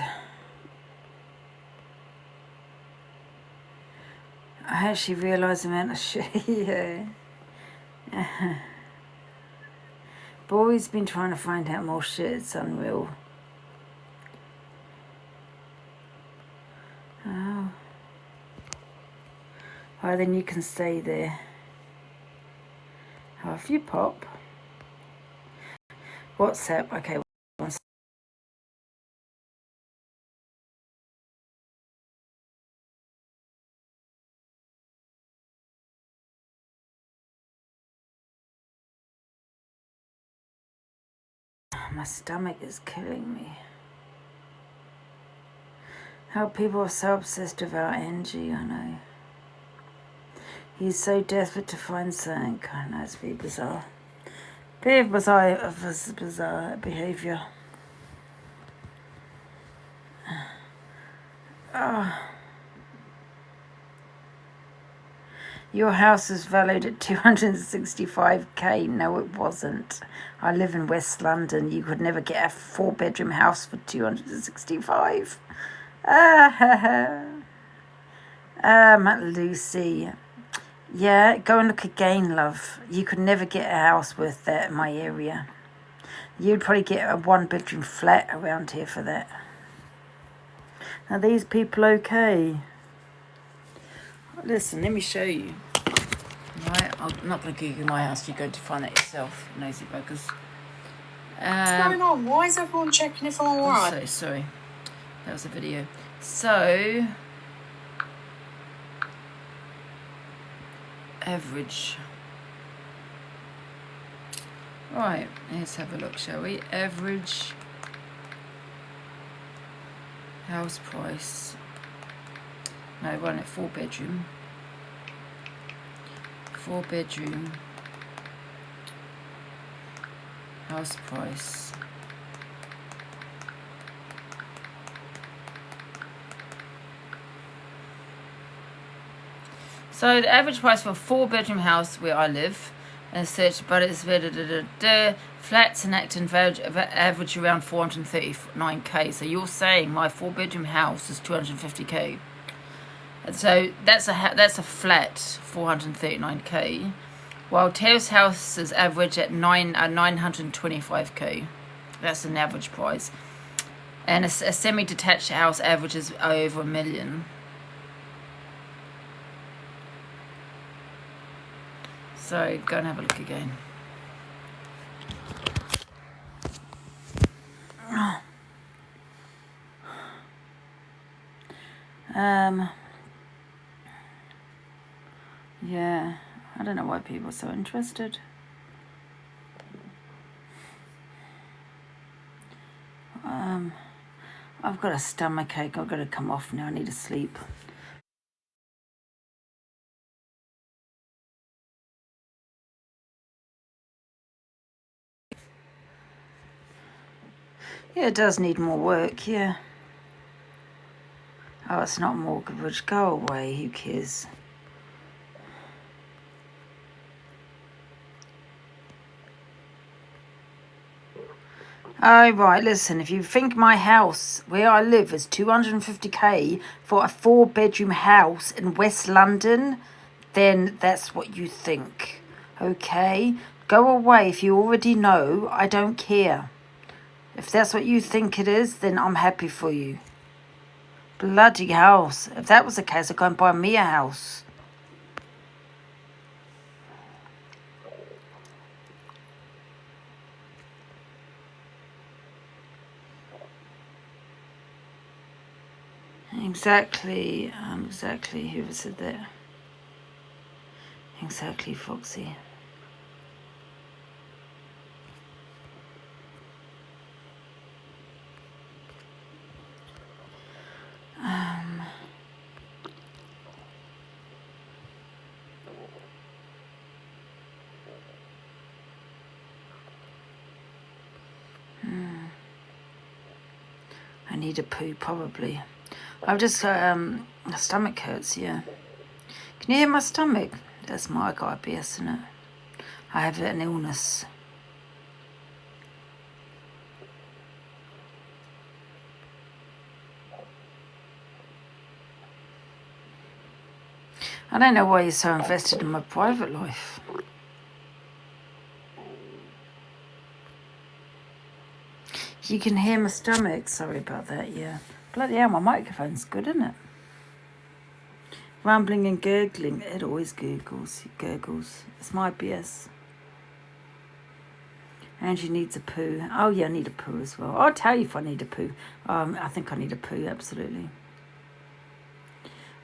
I actually realised the amount of shit. Yeah. Boy's been trying to find out more shit. It's unreal. Oh. Well, then you can stay there. Oh, if you pop. WhatsApp. Okay. My stomach is killing me. How people are so obsessed about Angie, I know. He's so desperate to find something. I know, it's very bizarre. Very bizarre behaviour. Your house is valued at 265k. No, it wasn't. I live in West London. You could never get a 4-bedroom house for 265. Lucy. Yeah, go and look again, love. You could never get a house worth that in my area. You'd probably get a 1-bedroom flat around here for that. Are these people okay? Listen, let me show you. Right, I'm not going to Google my house. You're going to find that yourself, nosy buggers. What's going on? Why is everyone checking if I'm alright? So sorry. That was a video. So, average. Right, let's have a look, shall we? Average house price. No, one at 4-bedroom. 4-bedroom house price. So the average price for a 4-bedroom house where I live, and search, but it's flats in Acton average around 439k. So you're saying my 4-bedroom house is 250k. And so that's a flat 439k, while terrace houses average at 925k. That's an average price, and a semi-detached house averages over $1 million. So go and have a look again. Yeah, I don't know why people are so interested. I've got a stomachache. I've got to come off now. I need to sleep. Yeah, it does need more work, yeah. Oh, it's not mortgage. Go away, who cares? Oh, right, listen, if you think my house where I live is 250k for a 4-bedroom house in West London, then that's what you think, okay? Go away if you already know. I don't care. If that's what you think it is, then I'm happy for you. Bloody house. If that was the case, I'd go and buy me a house. Exactly, whoever said that. Exactly, Foxy. I need a poo, probably. I've just my stomach hurts, yeah. Can you hear my stomach? That's my IBS, isn't it? I have an illness. I don't know why you're so invested in my private life. You can hear my stomach. Sorry about that, yeah. Bloody hell, my microphone's good, isn't it? Rumbling and gurgling. It always gurgles. It's my IBS. Angie needs a poo. Oh, yeah, I need a poo as well. I'll tell you if I need a poo. I think I need a poo, absolutely.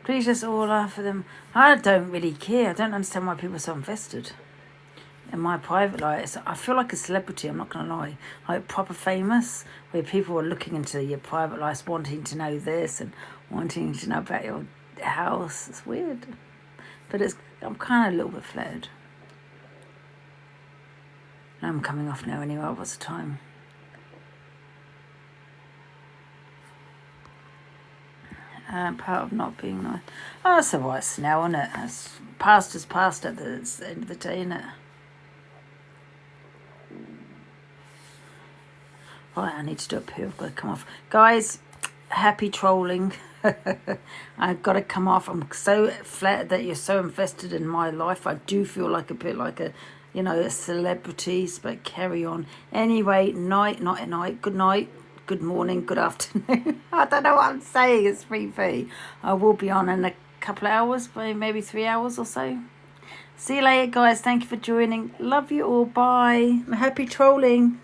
Please just all laugh at them. I don't really care. I don't understand why people are so invested in my private life. I feel like a celebrity, I'm not going to lie. Like proper famous, where people are looking into your private life, wanting to know this and wanting to know about your house. It's weird. But I'm kind of a little bit flattered. I'm coming off now anyway. What's the time? Part of not being nice. Oh, it's alright, Snell, isn't it? It's past is past at the end of the day, isn't it? Right, I need to do a poo. I've got to come off. Guys, happy trolling. I've got to come off. I'm so flattered that you're so invested in my life. I do feel like a bit like a, you know, a celebrity, but carry on. Anyway, night, not at night. Good night, good morning, good afternoon. I don't know what I'm saying. It's 3p. I will be on in a couple of hours, maybe 3 hours or so. See you later, guys. Thank you for joining. Love you all. Bye. Happy trolling.